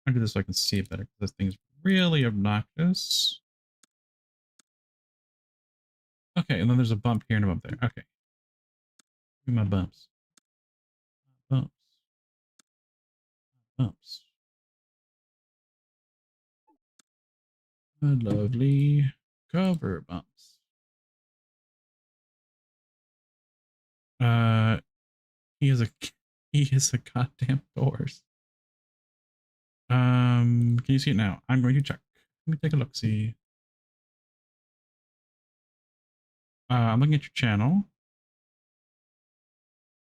I'm gonna do this so I can see it better because this thing's really obnoxious. Okay, and then there's a bump here and a bump there. Okay. Do my bumps. Bumps. Bumps. A lovely cover bumps. Uh, he is a he is a goddamn doors. Can you see it now? I'm going to check. Let me take a look. See. I'm looking at your channel.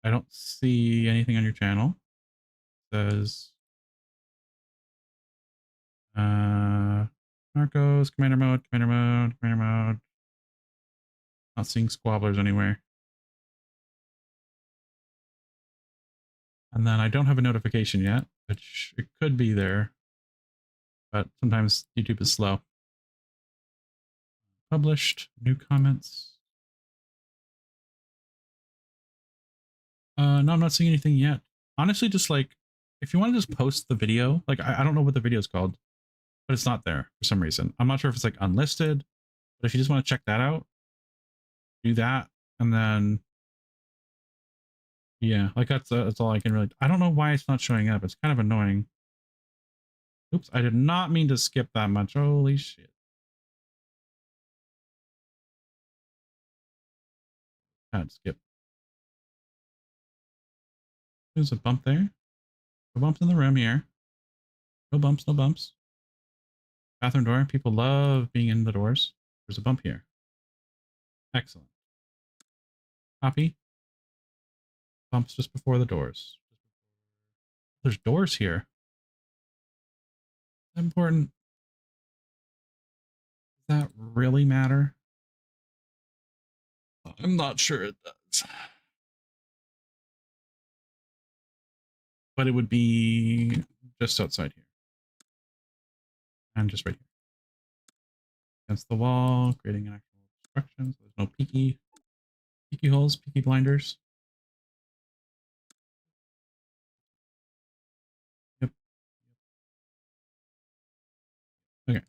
I don't see anything on your channel. It says Narcos, commander mode, commander mode, commander mode. Not seeing squabblers anywhere. And then I don't have a notification yet, which it could be there, but sometimes YouTube is slow. Published, new comments. No, I'm not seeing anything yet. Honestly, just like, if you want to just post the video, like, I don't know what the video is called, but it's not there for some reason. I'm not sure if it's like unlisted, but if you just want to check that out, do that. And then, yeah, like that's all I can really, I don't know why it's not showing up. It's kind of annoying. Oops, I did not mean to skip that much. Holy shit. Can't skip. There's a bump there. No bumps in the room here. No bumps, no bumps. Bathroom door. People love being in the doors. There's a bump here. Excellent. Copy. Bumps just before the doors. There's doors here. Important. Does that really matter? I'm not sure it does. But it would be just outside here. And just right here. against the wall, creating an actual obstruction. So there's no peeky holes, peeky blinders. Yep. Okay.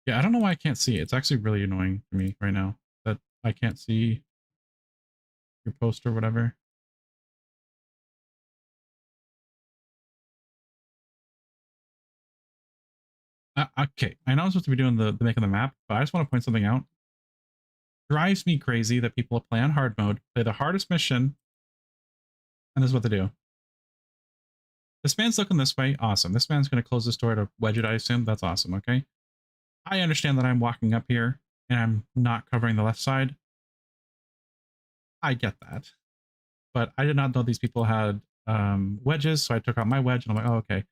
Yeah, I don't know why I can't see it. It's actually really annoying to me right now that I can't see your post or whatever. Okay, I know I'm supposed to be doing the making the map, but I just want to point something out. Drives me crazy that people play on hard mode, play the hardest mission, and this is what they do. This man's looking this way. Awesome. This man's going to close this door to wedge it, I assume. That's awesome. Okay. I understand that I'm walking up here and I'm not covering the left side. I get that. But I did not know these people had wedges, so I took out my wedge and I'm like, oh, okay.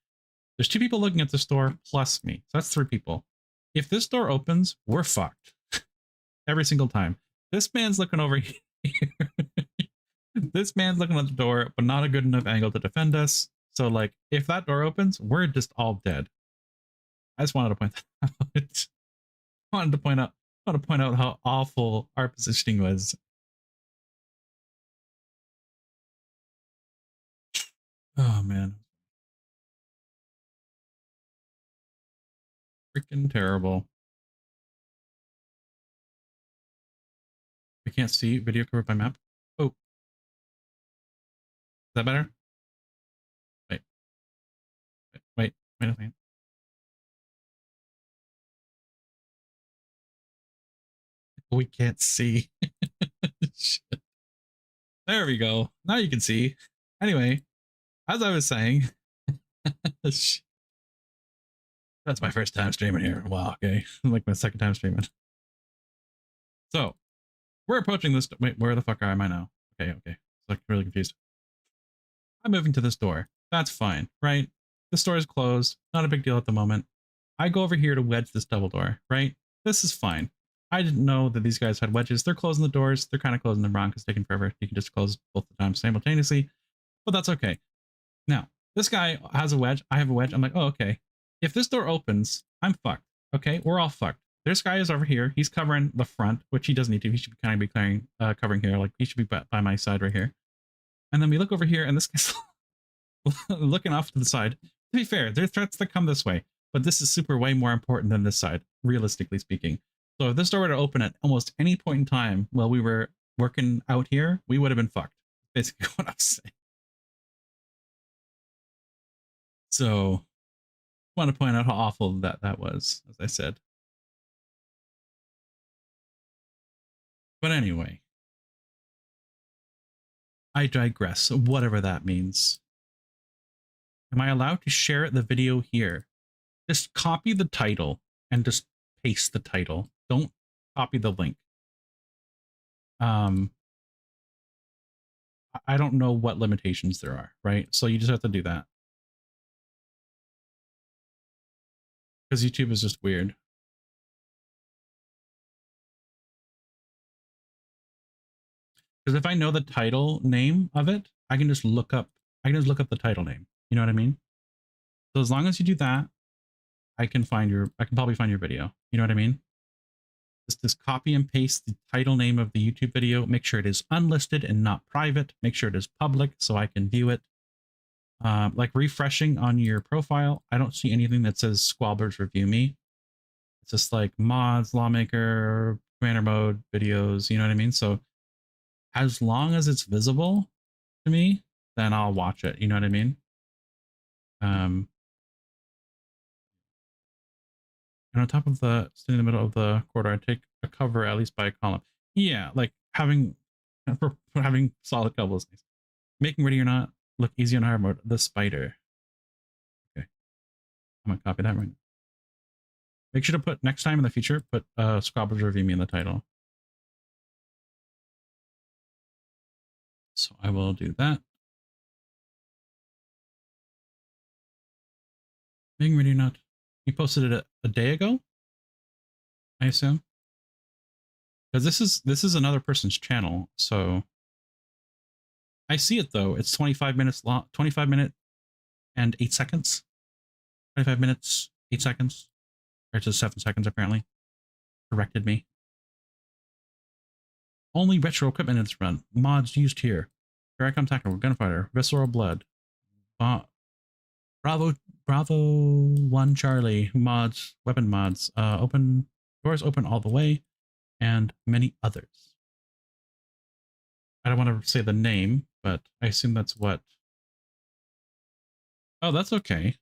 There's 2 people looking at this door plus me. So that's 3 people. If this door opens, we're fucked. Every single time. This man's looking over here. This man's looking at the door, but not a good enough angle to defend us. So, like, if that door opens, we're just all dead. I just wanted to point that out. wanted to point out how awful our positioning was. Oh man. Freaking terrible. I can't see video covered by map. Oh. Is that better? Wait. Wait a second. We can't see. Shit. There we go. Now you can see. Anyway, as I was saying, that's my first time streaming here. Wow, okay. Like my second time streaming. So, we're approaching this. Wait, where the fuck am I now? Okay. It's like really confused. I'm moving to this door. That's fine, right? This door is closed. Not a big deal at the moment. I go over here to wedge this double door, right? This is fine. I didn't know that these guys had wedges. They're closing the doors. They're kind of closing them wrong because it's taking forever. You can just close both the times simultaneously, but that's okay. Now, this guy has a wedge. I have a wedge. I'm like, oh, okay. If this door opens, I'm fucked. Okay, we're all fucked. This guy is over here. He's covering the front, which he doesn't need to. He should kind of be covering here. Like, he should be by my side right here. And then we look over here, and this guy's looking off to the side. To be fair, there's threats that come this way, but this is super way more important than this side, realistically speaking. So if this door were to open at almost any point in time while we were working out here, we would have been fucked. Basically what I'm saying. So I want to point out how awful that was, as I said. But anyway, I digress, whatever that means. Am I allowed to share the video here? Just copy the title and just paste the title. Don't copy the link. I don't know what limitations there are, right? So you just have to do that. Because YouTube is just weird. Because if I know the title name of it, I can just look up the title name. You know what I mean? So as long as you do that, I can probably find your video. You know what I mean? Just copy and paste the title name of the YouTube video. Make sure it is unlisted and not private. Make sure it is public so I can view it. Like refreshing on your profile, I don't see anything that says Squabblers review me. It's just like mods, lawmaker, commander mode videos. You know what I mean? So as long as it's visible to me, then I'll watch it. You know what I mean? And on top of sitting in the middle of the corridor, I take a cover at least by a column. Yeah, like having solid cover is nice. Making ready or not look easy on hard mode. The spider. Okay, I'm gonna copy that right now. Make sure to put next time in the future, put Squabblers review me in the title. So I will do that. Making ready or not. You posted it a day ago, I assume. Because this is another person's channel, so I see it though. It's 25 minutes long, 25 minutes and 8 seconds. 25 minutes, 8 seconds. Or it's just 7 seconds, apparently. Corrected me. Only retro equipment in this run. Mods used here. Here I come tactical, gunfighter, visceral blood. Bravo, Bravo 1 Charlie, mods, weapon mods, open, doors open all the way, and many others. I don't want to say the name, but I assume that's what. Oh, that's okay.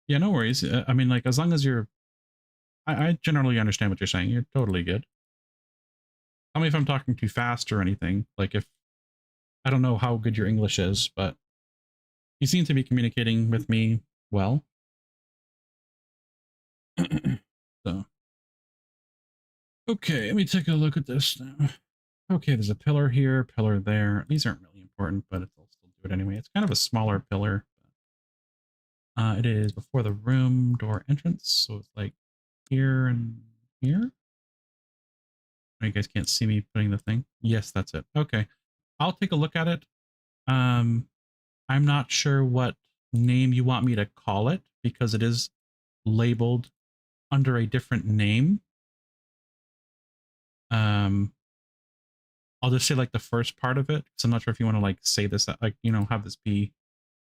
Yeah, no worries. I mean, like, as long as you're, I generally understand what you're saying. You're totally good. Tell me if I'm talking too fast or anything. Like, if, I don't know how good your English is, but you seem to be communicating with me well. So, okay, let me take a look at this now. Okay, there's a pillar here, pillar there. These aren't really important, but I'll still do it anyway. It's kind of a smaller pillar. It is before the room door entrance, so it's like here and here. You guys can't see me putting the thing. Yes, that's it. Okay, I'll take a look at it. I'm not sure what name you want me to call it because it is labeled under a different name. I'll just say like the first part of it. So I'm not sure if you want to like say this, like, you know, have this be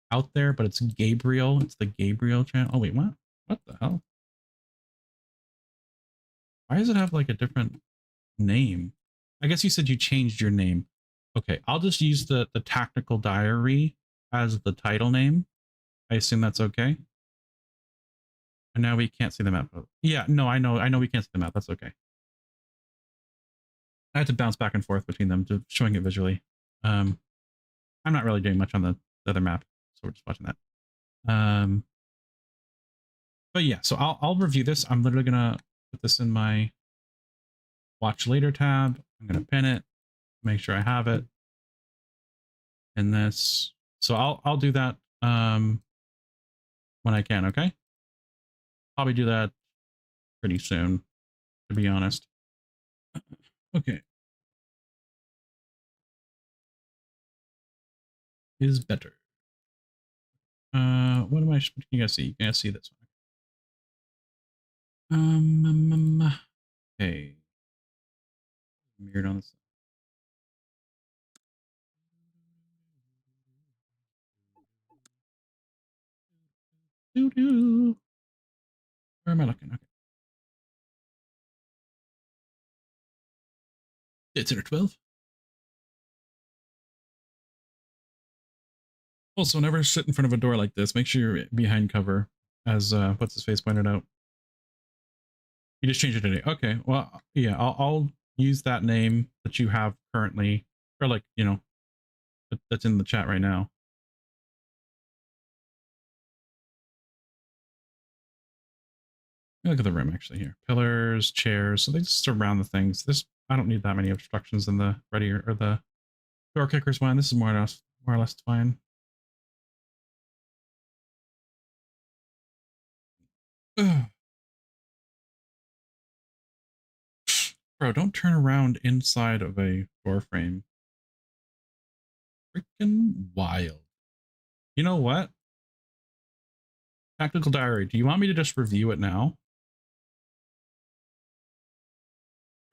out there, but it's Gabriel. It's the Gabriel channel. Oh wait, what? What the hell? Why does it have like a different name? I guess you said you changed your name. Okay, I'll just use the tactical diary as the title name. I assume that's okay. And now we can't see the map. Yeah, no, I know we can't see the map. That's okay. I had to bounce back and forth between them to showing it visually. I'm not really doing much on the other map, so we're just watching that. But yeah, so I'll review this. I'm literally gonna put this in my watch later tab. I'm gonna pin it, make sure I have it in this. So I'll do that when I can. Okay, probably do that pretty soon, to be honest. Okay, is better. What am I? What can you guys see? You can see this one. Okay, mirrored on this. Doo doo. Where am I looking? Okay. It's in 12. Also, never sit in front of a door like this. Make sure you're behind cover, as what's his face pointed out. You just changed it today. Okay. Well, yeah, I'll use that name that you have currently, or like, you know, that's in the chat right now. Look at the room actually here. Pillars, chairs. So they just surround the things. This, I don't need that many obstructions in the ready or the door kickers one. This is more or less fine. Ugh. Bro, don't turn around inside of a door frame. Freaking wild. You know what? Tactical diary. Do you want me to just review it now?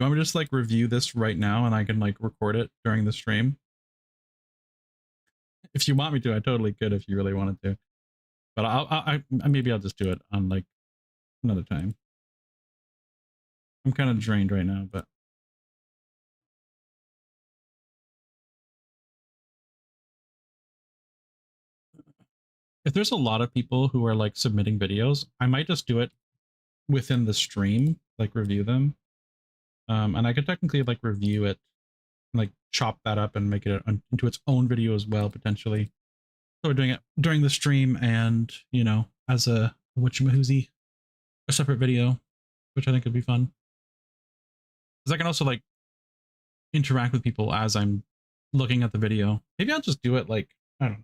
You want me to just like review this right now and I can like record it during the stream? If you want me to, I totally could if you really wanted to. But I maybe I'll just do it on like another time. I'm kind of drained right now, but if there's a lot of people who are like submitting videos, I might just do it within the stream, like review them. And I could technically like review it, like chop that up and make it into its own video as well, potentially. So we're doing it during the stream and, you know, as a whatchamahoozy, a separate video, which I think would be fun. Because I can also like interact with people as I'm looking at the video. Maybe I'll just do it like, I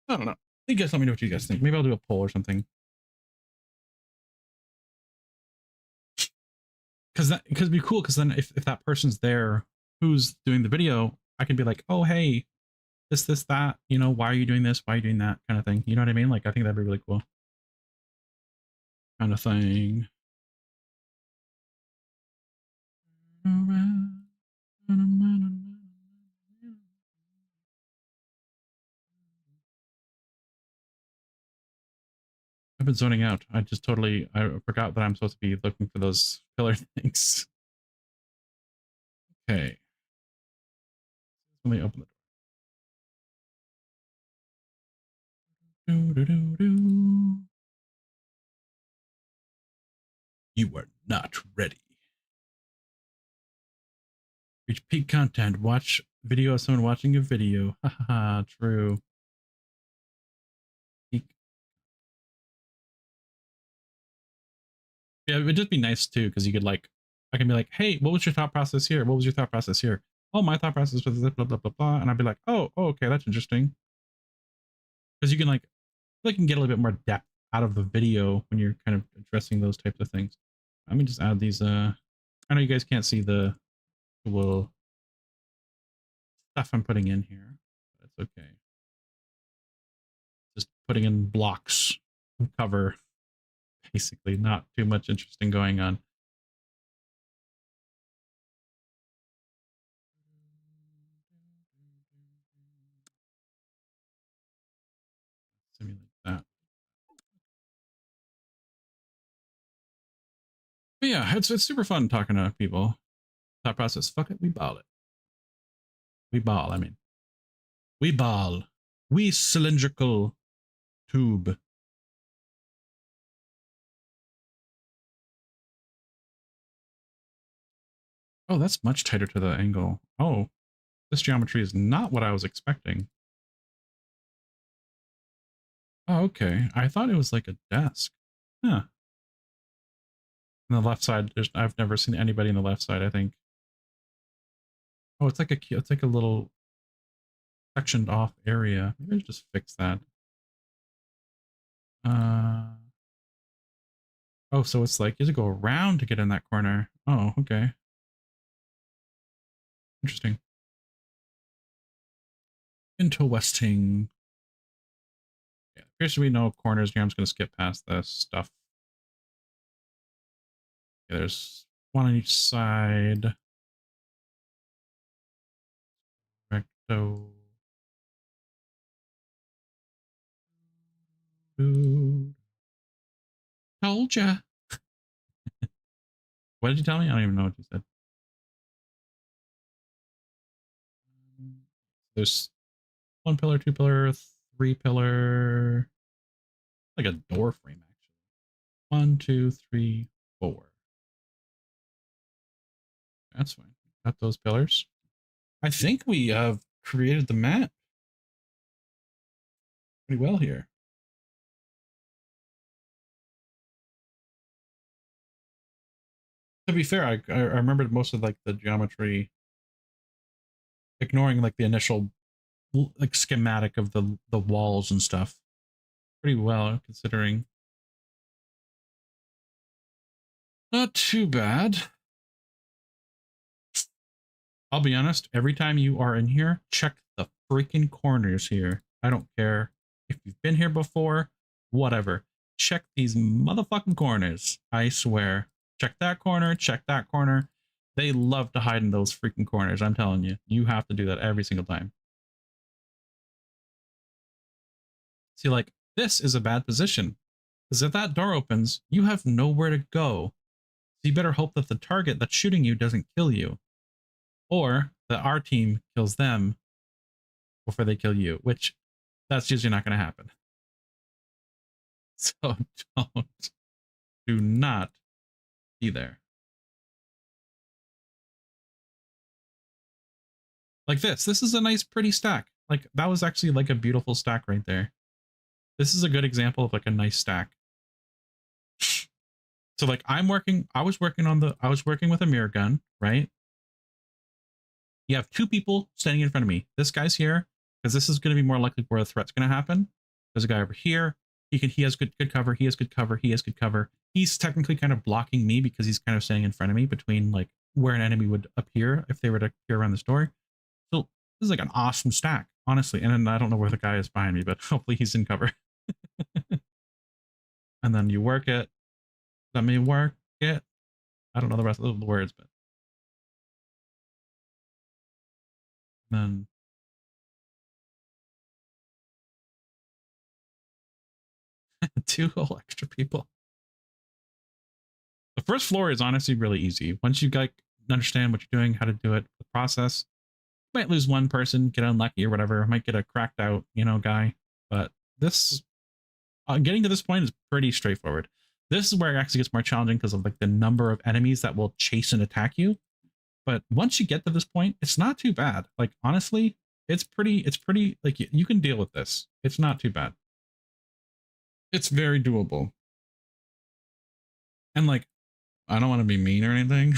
don't know. You guys let me know what you guys think. Maybe I'll do a poll or something. Because it'd be cool, because then if that person's there who's doing the video, I can be like, oh, hey, this, that, you know, why are you doing this? Why are you doing that kind of thing? You know what I mean? Like, I think that'd be really cool kind of thing. I've been zoning out. I forgot that I'm supposed to be looking for those pillar things. Okay. Let me open the door. You are not ready. Reach peak content. Watch video of someone watching a video. Haha, true. Peak. Yeah, it would just be nice too, because you could like, I can be like, hey, what was your thought process here? What was your thought process here? Oh, my thought process was blah, blah, blah, blah. And I'd be like, oh, okay, that's interesting. Because you can like, you can get a little bit more depth out of the video when you're kind of addressing those types of things. Let me just add these, I know you guys can't see the little stuff I'm putting in here, but it's okay. Just putting in blocks of cover, basically, not too much interesting going on. Simulate that. But yeah, it's super fun talking to people. Thought process. Fuck it, we ball it. We ball, I mean. We ball. We cylindrical tube. Oh, that's much tighter to the angle. Oh, this geometry is not what I was expecting. Oh, okay. I thought it was like a desk. Huh. On the left side, I've never seen anybody in the left side, I think. Oh, it's like a little sectioned off area. Maybe I should just fix that. Oh, so it's like you have to go around to get in that corner. Oh, okay. Interesting. Interesting. Yeah, appears to be no corners here. I'm just going to skip past this stuff. Okay, there's one on each side. Recto. Told ya. What did you tell me? I don't even know what you said. There's one pillar, two pillar, three pillar. Like a door frame, actually. 1, 2, 3, 4. That's fine. Got those pillars. I think we have created the map pretty well here. To be fair, I remembered most of like the geometry, ignoring like the initial like schematic of the walls and stuff pretty well, considering. Not too bad. I'll be honest, every time you are in here, check the freaking corners here. I don't care if you've been here before, whatever. Check these motherfucking corners. I swear. Check that corner, check that corner. They love to hide in those freaking corners. I'm telling you, you have to do that every single time. See, like, this is a bad position. Because if that door opens, you have nowhere to go. So you better hope that the target that's shooting you doesn't kill you. Or that our team kills them before they kill you, which that's usually not going to happen. So do not be there. Like this is a nice, pretty stack. Like that was actually like a beautiful stack right there. This is a good example of like a nice stack. So like I was working with a mirror gun, right? You have two people standing in front of me. This guy's here because this is going to be more likely where a threat's going to happen. There's a guy over here. He has good cover. He has good cover. He has good cover. He's technically kind of blocking me because he's kind of standing in front of me between like where an enemy would appear if they were to appear around this door. So this is like an awesome stack. honestly. And then I don't know where the guy is behind me, but hopefully he's in cover. And then you work it. Let me work it. I don't know the rest of the words, but then two whole extra people. The first floor is honestly really easy. Once you like understand what you're doing, how to do it, the process, you might lose one person, get unlucky or whatever, might get a cracked out, guy. But this getting to this point is pretty straightforward. This is where it actually gets more challenging because of like the number of enemies that will chase and attack you. But once you get to this point, it's not too bad. Like honestly, it's pretty like you can deal with this. It's not too bad. It's very doable. And like, I don't want to be mean or anything.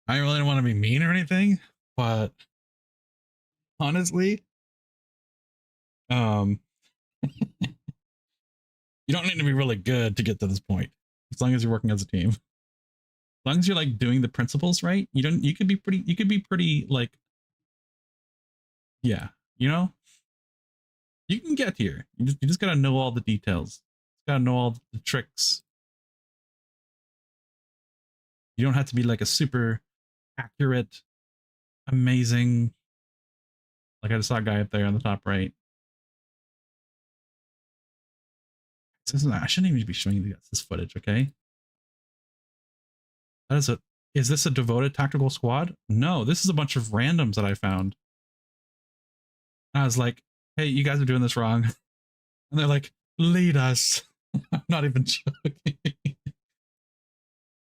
I really don't want to be mean or anything, but honestly, um, you don't need to be really good to get to this point. As long as you're working as a team. As long as you're like doing the principles right, you could be pretty like, yeah, you can get here. You just gotta know all the details. You gotta know all the tricks. You don't have to be like a super accurate, amazing. Like I just saw a guy up there on the top right. I shouldn't even be showing you this footage, okay? That is is this a devoted tactical squad? No, this is a bunch of randoms that I found. And I was like, hey, you guys are doing this wrong. And they're like, lead us. I'm not even joking.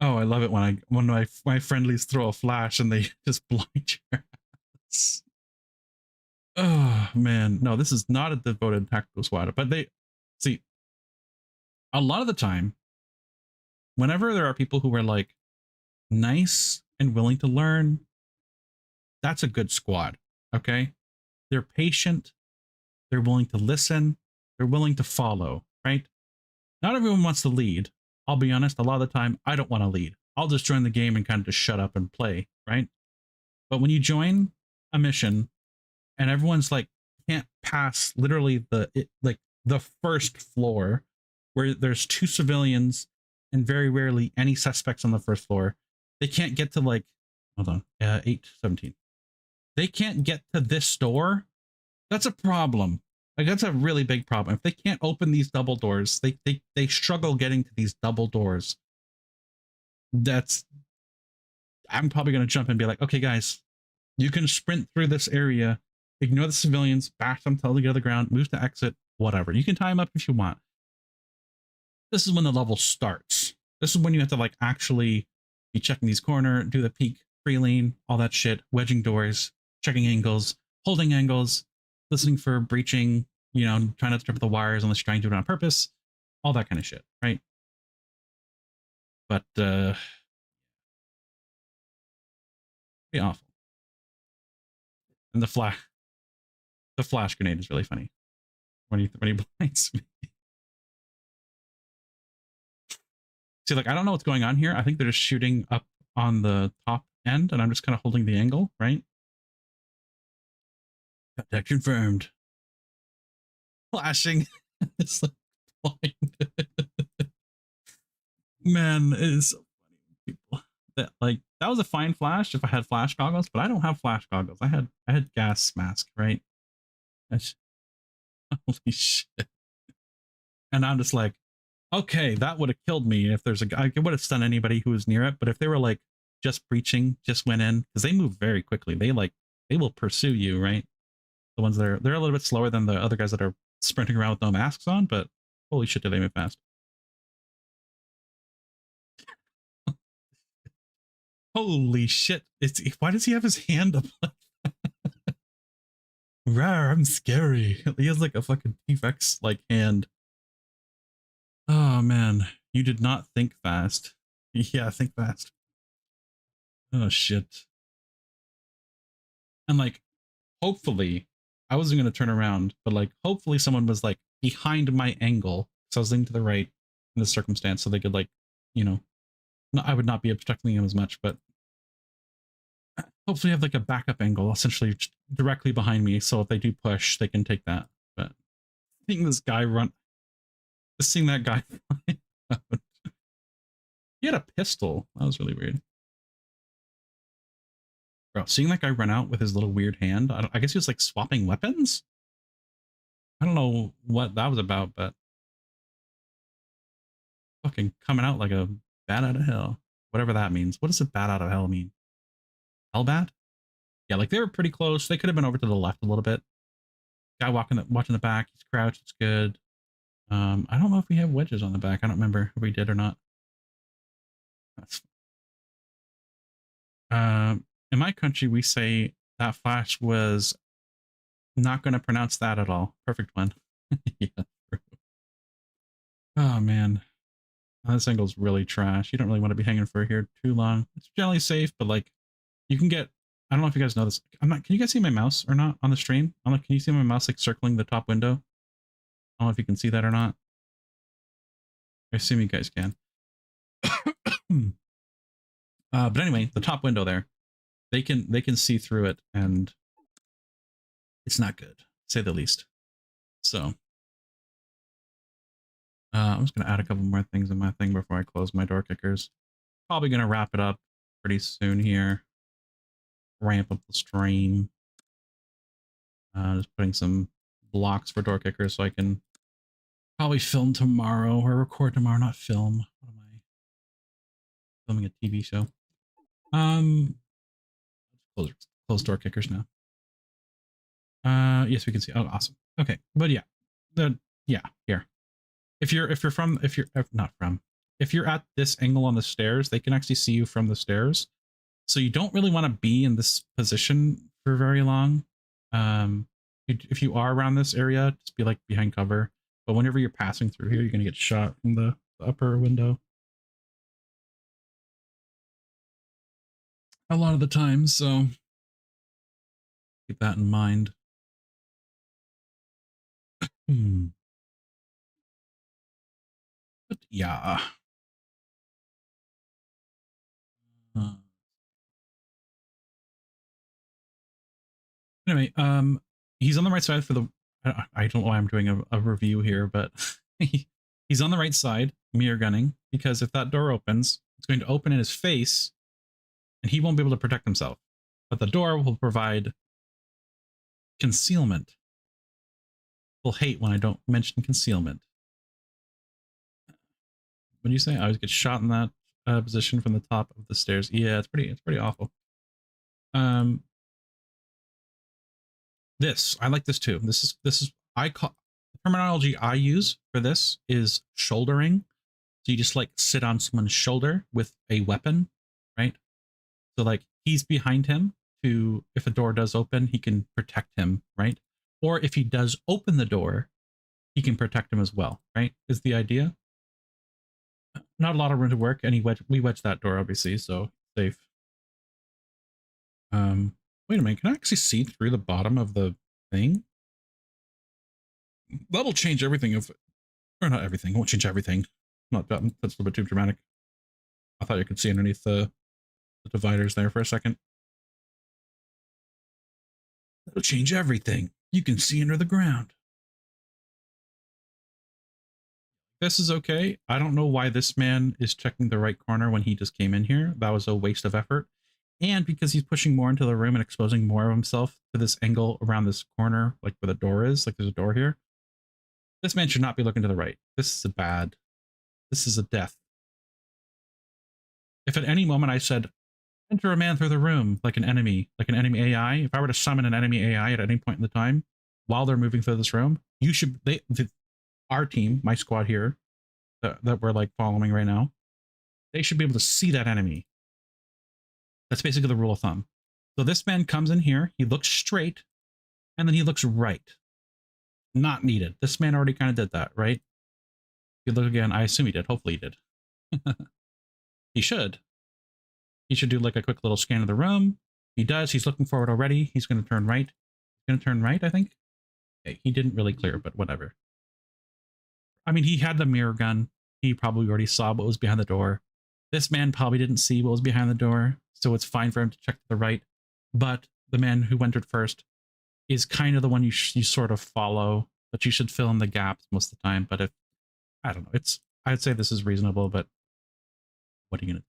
Oh, I love it when my friendlies throw a flash and they just blind your ass. Oh man, no, this is not a devoted tactical squad. But they see a lot of the time, whenever there are people who are like nice and willing to learn, that's a good squad. Okay, they're patient, they're willing to listen, they're willing to follow. Right? Not everyone wants to lead. I'll be honest, a lot of the time, I don't want to lead. I'll just join the game and kind of just shut up and play, right? But when you join a mission and everyone's like, can't pass literally the first floor where there's two civilians and very rarely any suspects on the first floor, they can't get to like, hold on, 817. They can't get to this door. That's a problem. Like that's a really big problem. If they can't open these double doors, they struggle getting to these double doors. I'm probably going to jump and be like, okay, guys, you can sprint through this area, ignore the civilians, bash them till they get to the ground, move to exit, whatever. You can tie them up if you want. This is when the level starts. This is when you have to like actually be checking these corner, do the peek, free lean, all that shit, wedging doors, checking angles, holding angles, listening for breaching, trying not to trip the wires unless you're trying to do it on purpose, all that kind of shit, right? But be awful. And the flash grenade is really funny when he blinds me. See, like I don't know what's going on here. I think they're just shooting up on the top end, and I'm just kind of holding the angle, right? Contact confirmed. Flashing. It's like blind. Man, it is so funny when people that was a fine flash if I had flash goggles, but I don't have flash goggles. I had gas mask, right? Holy shit. And I'm just like, okay, that would have killed me if there's a guy. It would have stunned anybody who was near it. But if they were like just breaching, just went in, because they move very quickly. They will pursue you, right? The ones that they're a little bit slower than the other guys that are sprinting around with no masks on, but holy shit, do they move fast. Holy shit. Why does he have his hand up like that? Rawr, I'm scary. He has like a fucking T-Rex like hand. Oh man, you did not think fast. Yeah, think fast. Oh shit. And like, hopefully, I wasn't going to turn around, but like, hopefully someone was like behind my angle. So I was leaning to the right in this circumstance so they could like, I would not be obstructing them as much, but hopefully have like a backup angle, essentially directly behind me. So if they do push, they can take that. But seeing this guy run, seeing that guy fly out. He had a pistol. That was really weird. Bro, seeing that guy run out with his little weird hand, I guess he was like swapping weapons? I don't know what that was about, but fucking coming out like a bat out of hell. Whatever that means. What does a bat out of hell mean? Hell bat? Yeah, like they were pretty close. They could have been over to the left a little bit. Guy watching the back. He's crouched. It's good. I don't know if we have wedges on the back. I don't remember if we did or not. That's in my country, we say that Flash was not going to pronounce that at all. Perfect one. Yeah. Oh man, this angle's really trash. You don't really want to be hanging for here too long. It's generally safe, but like you can get. I don't know if you guys know this. I'm not. Can you guys see my mouse or not on the stream? I don't know. Can you see my mouse like circling the top window? I don't know if you can see that or not. I assume you guys can. But anyway, the top window there, they can see through it, and it's not good, to say the least. So I'm just gonna add a couple more things in my thing before I close my door kickers. Probably gonna wrap it up pretty soon here. Ramp up the stream. Just putting some blocks for door kickers so I can probably film tomorrow or record tomorrow, not film. What am I? Filming a TV show. Close door kickers now. Yes, we can see. Oh, awesome. Okay, but yeah, here. If you're at this angle on the stairs, they can actually see you from the stairs. So you don't really want to be in this position for very long. If you are around this area, just be like behind cover. But whenever you're passing through here, you're gonna get shot from the upper window. A lot of the time, so keep that in mind. But yeah. Anyway, he's on the right side for the. I don't know why I'm doing a review here, but he's on the right side, mirror gunning, because if that door opens, it's going to open in his face, and he won't be able to protect himself. But the door will provide concealment. People hate when I don't mention concealment. What do you say? I always get shot in that position from the top of the stairs. Yeah, it's pretty awful. This I like this too. This is I call the terminology I use for this is shouldering. So you just like sit on someone's shoulder with a weapon, right? So like he's behind him to if a door does open, he can protect him, right? Or if he does open the door, he can protect him as well, right? Is the idea. Not a lot of room to work, and we wedged that door obviously, so safe. Wait a minute, can I actually see through the bottom of the thing? That'll change everything or not everything, it won't change everything. Not that, that's a little bit too dramatic. I thought you could see underneath the dividers there for a second. That'll change everything. You can see under the ground. This is okay. I don't know why this man is checking the right corner when he just came in here. That was a waste of effort. And because he's pushing more into the room and exposing more of himself to this angle around this corner, like where the door is, like there's a door here. This man should not be looking to the right. This is this is a death. If at any moment I said, enter a man through the room like an enemy AI, if I were to summon an enemy AI at any point in the time while they're moving through this room, our team, my squad here, that we're like following right now, they should be able to see that enemy. That's basically the rule of thumb. So this man comes in here, he looks straight, and then he looks right. Not needed. This man already kind of did that, right? If you look again, I assume he did. Hopefully he did. He should. He should do like a quick little scan of the room. He does. He's looking forward already. He's going to turn right. He's going to turn right, I think. Okay, he didn't really clear, but whatever. I mean, he had the mirror gun. He probably already saw what was behind the door. This man probably didn't see what was behind the door, so it's fine for him to check to the right. but the man who entered first is kind of the one you sort of follow, but you should fill in the gaps most of the time. But if I don't know, I'd say this is reasonable, but what are you gonna do?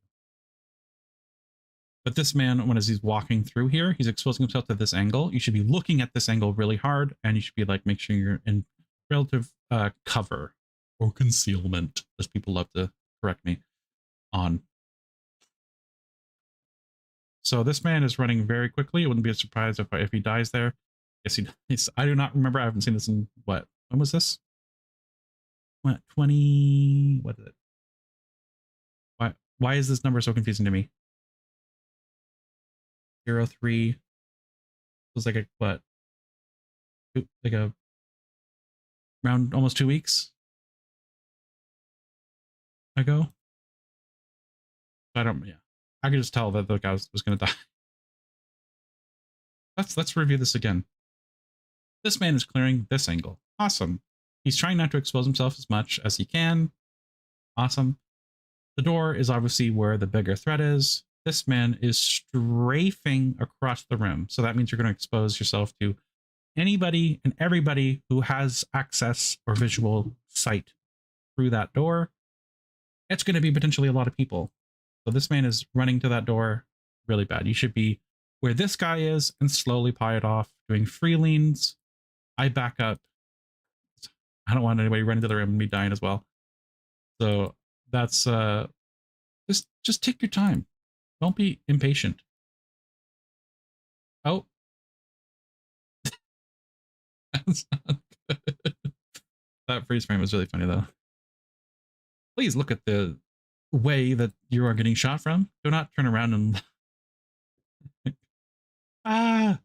But this man, when as he's walking through here, he's exposing himself to this angle. You should be looking at this angle really hard, and you should be like, make sure you're in relative cover or concealment, as people love to correct me on. So this man is running very quickly. It wouldn't be a surprise if he dies there. Yes, he dies. I do not remember. I haven't seen this in what? When was this? What 20? What is it? Why is this number so confusing to me? 03 was like a what? Like a around almost 2 weeks ago. I don't. Yeah, I could just tell that the guy was going to die. Let's review this again. This man is clearing this angle. Awesome. He's trying not to expose himself as much as he can. Awesome. The door is obviously where the bigger threat is. This man is strafing across the room. So that means you're going to expose yourself to anybody and everybody who has access or visual sight through that door. It's going to be potentially a lot of people. So this man is running to that door really bad. You should be where this guy is and slowly pie it off, doing free leans. I back up. I don't want anybody running to the room and me dying as well. So that's just take your time. Don't be impatient. Oh. That's not good. That freeze frame was really funny though. Please look at the way that you are getting shot from. Do not turn around and run.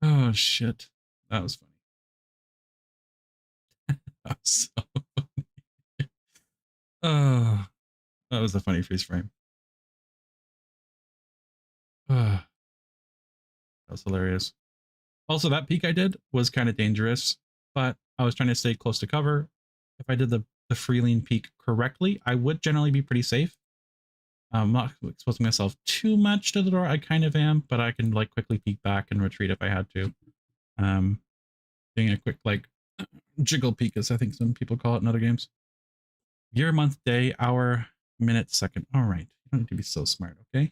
Oh shit. That was funny. That was so funny. Oh, that was a funny freeze frame. That was hilarious. Also, that peek I did was kind of dangerous, but I was trying to stay close to cover. If I did the free lean peek correctly, I would generally be pretty safe. I'm not exposing myself too much to the door. I kind of am, but I can like quickly peek back and retreat if I had to. Doing a quick like jiggle peek, as I think some people call it in other games. Year, month, day, hour, minute, second. All right, you don't need to be so smart, okay?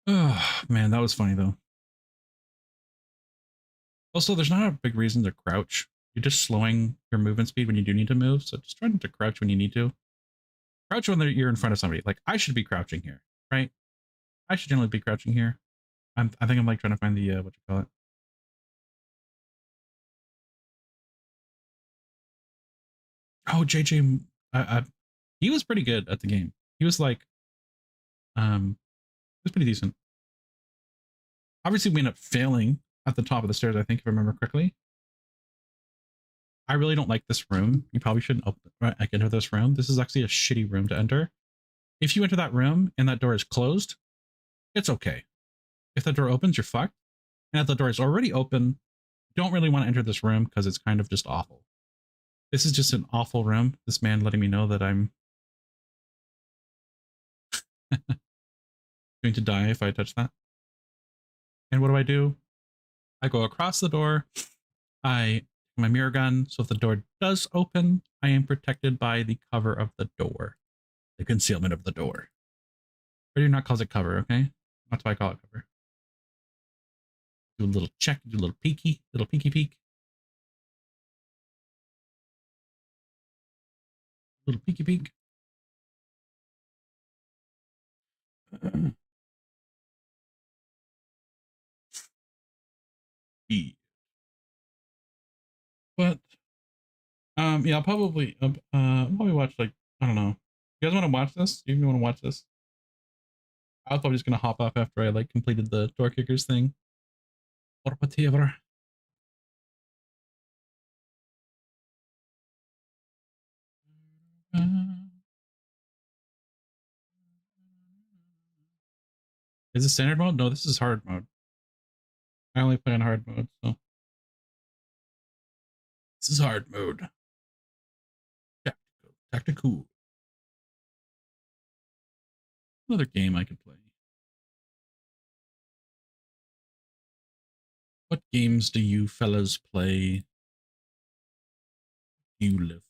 Oh man, that was funny though. Also, there's not a big reason to crouch. You're just slowing your movement speed when you do need to move. So just try not to crouch when you need to. Crouch when you're in front of somebody. Like I should be crouching here, right? I should generally be crouching here. I think I'm like trying to find the what you call it. Oh, JJ, he was pretty good at the game. He was like, he was pretty decent. Obviously, we end up failing at the top of the stairs. I think if I remember correctly. I really don't like this room. You probably shouldn't enter this room. This is actually a shitty room to enter. If you enter that room and that door is closed, it's okay. If the door opens, you're fucked. And if the door is already open, you don't really want to enter this room because it's kind of just awful. This is just an awful room. This man letting me know that I'm going to die if I touch that. And what do? I go across the door. I my mirror gun, so if the door does open, I am protected by the cover of the door, the concealment of the door. Or do not call it cover, okay? That's why I call it cover. Do a little check, do a little peeky peek. Little peeky peek. But yeah, I'll probably watch like I don't know. You guys want to watch this? Do you even want to watch this? I was probably just gonna hop off after I like completed the Doorkickers thing. Or whatever. Is this standard mode? No, this is hard mode. I only play on hard mode, so this is hard mode. Tactical. Another game I could play. What games do you fellas play? You live for?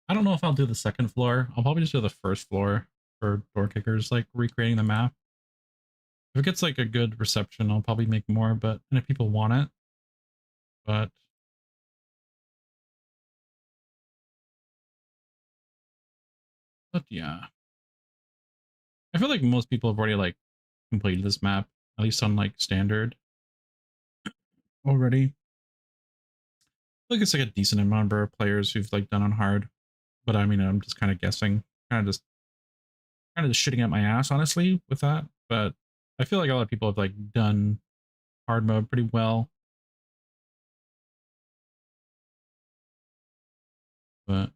I don't know if I'll do the second floor. I'll probably just do the first floor for Doorkickers, like recreating the map. If it gets like a good reception, I'll probably make more, and if people want it, but yeah. I feel like most people have already like completed this map, at least on like standard already. I feel like it's like a decent number of players who've like done on hard, but I mean, I'm just kind of guessing, kind of just shitting at my ass, honestly, with that. But I feel like a lot of people have like done hard mode pretty well. But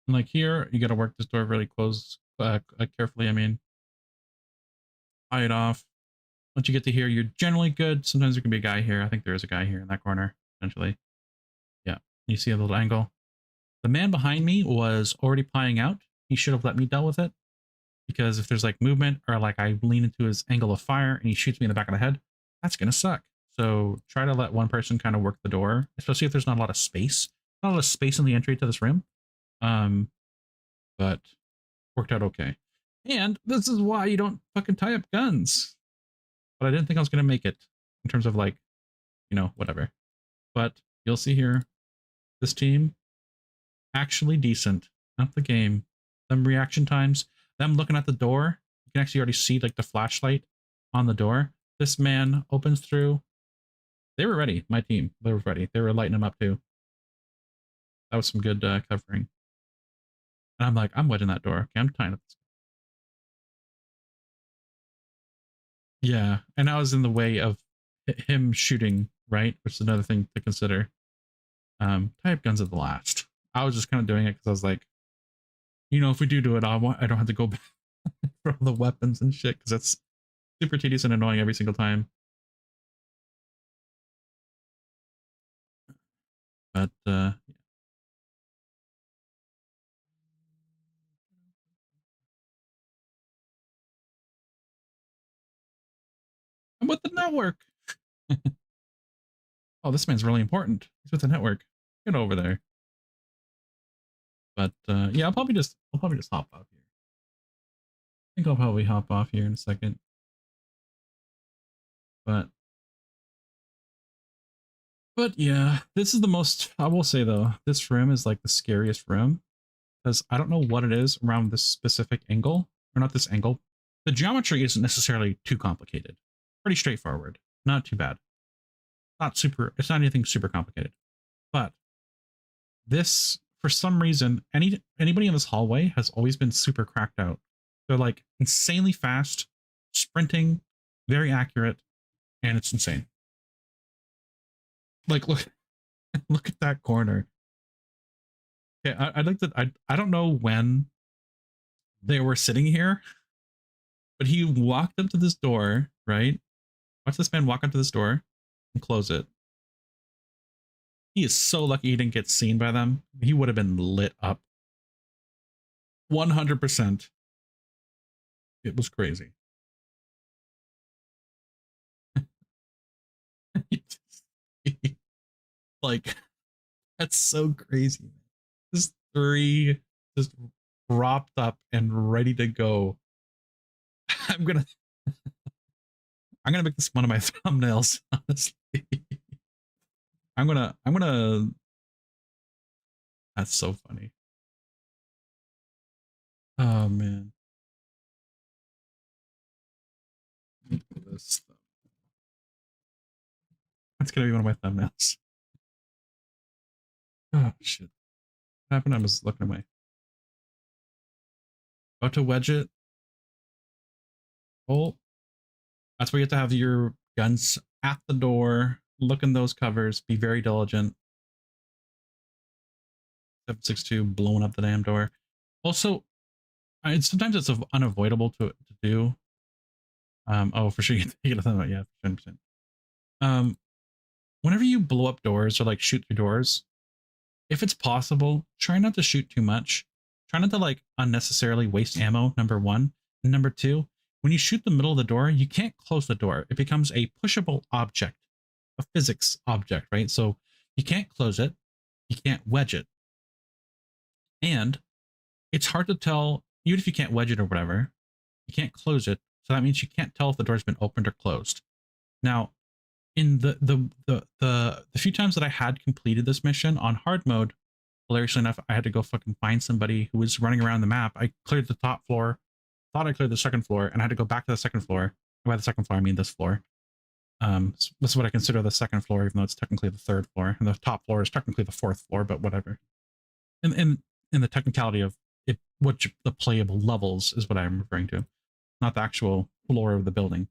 like here, you got to work this door really close, carefully. I mean, eye it off. Once you get to here, you're generally good. Sometimes there can be a guy here. I think there is a guy here in that corner, potentially. Yeah, you see a little angle. The man behind me was already pieing out. He should have let me deal with it, because if there's like movement or like I lean into his angle of fire and he shoots me in the back of the head, that's gonna suck. So try to let one person kind of work the door, especially if there's not a lot of space. Not a lot of space in the entry to this room. But worked out okay. And this is why you don't fucking tie up guns. But I didn't think I was gonna make it in terms of like, whatever. But you'll see here, this team actually decent. Not the game. Them reaction times, them looking at the door. You can actually already see like the flashlight on the door. This man opens through. They were ready. My team, they were ready. They were lighting them up too. That was some good covering. And I'm like, I'm wedging that door. Okay, I'm tying up. Yeah, and I was in the way of him shooting, right? Which is another thing to consider. Tie up guns at the last. I was just kind of doing it because I was like, if we do it, I don't have to go back for all the weapons and shit, because that's super tedious and annoying every single time. But I'm with the network. Oh, this man's really important. He's with the network. Get over there. But yeah, I'll probably just hop off here. I think I'll probably hop off here in a second. But yeah, this is the most, I will say though, this room is like the scariest room, because I don't know what it is around this specific angle, or not this angle. The geometry isn't necessarily too complicated. Pretty straightforward. Not too bad. It's not anything super complicated. But this, for some reason, anybody in this hallway has always been super cracked out. They're like insanely fast, sprinting, very accurate, and it's insane. Like, look at that corner. Okay, I'd like to. I don't know when they were sitting here, but he walked up to this door, right? Watch this man walk up to this door and close it. He is so lucky he didn't get seen by them. He would have been lit up. 100%. It was crazy. Like, that's so crazy. This three just propped up and ready to go. I'm gonna make this one of my thumbnails, honestly. I'm gonna that's so funny. Oh man. This That's gonna be one of my thumbnails. Oh shit. What happened? I was looking away. About to wedge it. Oh, that's where you have to have your guns at the door. Look in those covers. Be very diligent. 762 blowing up the damn door. Also, sometimes it's unavoidable to do. Oh, for sure. You get a yeah, 100%. Whenever you blow up doors or like shoot through doors, if it's possible, try not to shoot too much. Try not to like unnecessarily waste ammo, number one. And number two, when you shoot the middle of the door, you can't close the door. It becomes a pushable object, a physics object, right? So you can't close it, you can't wedge it. And it's hard to tell, even if you can't wedge it or whatever, you can't close it. So that means you can't tell if the door's been opened or closed. Now, in the few times that I had completed this mission on hard mode, hilariously enough, I had to go fucking find somebody who was running around the map. I cleared the top floor, thought I cleared the second floor, and I had to go back to the second floor. By the second floor, I mean this floor. This is what I consider the second floor, even though it's technically the third floor, and the top floor is technically the fourth floor, but whatever. And in the technicality of it, what the playable levels is what I'm referring to, not the actual floor of the building.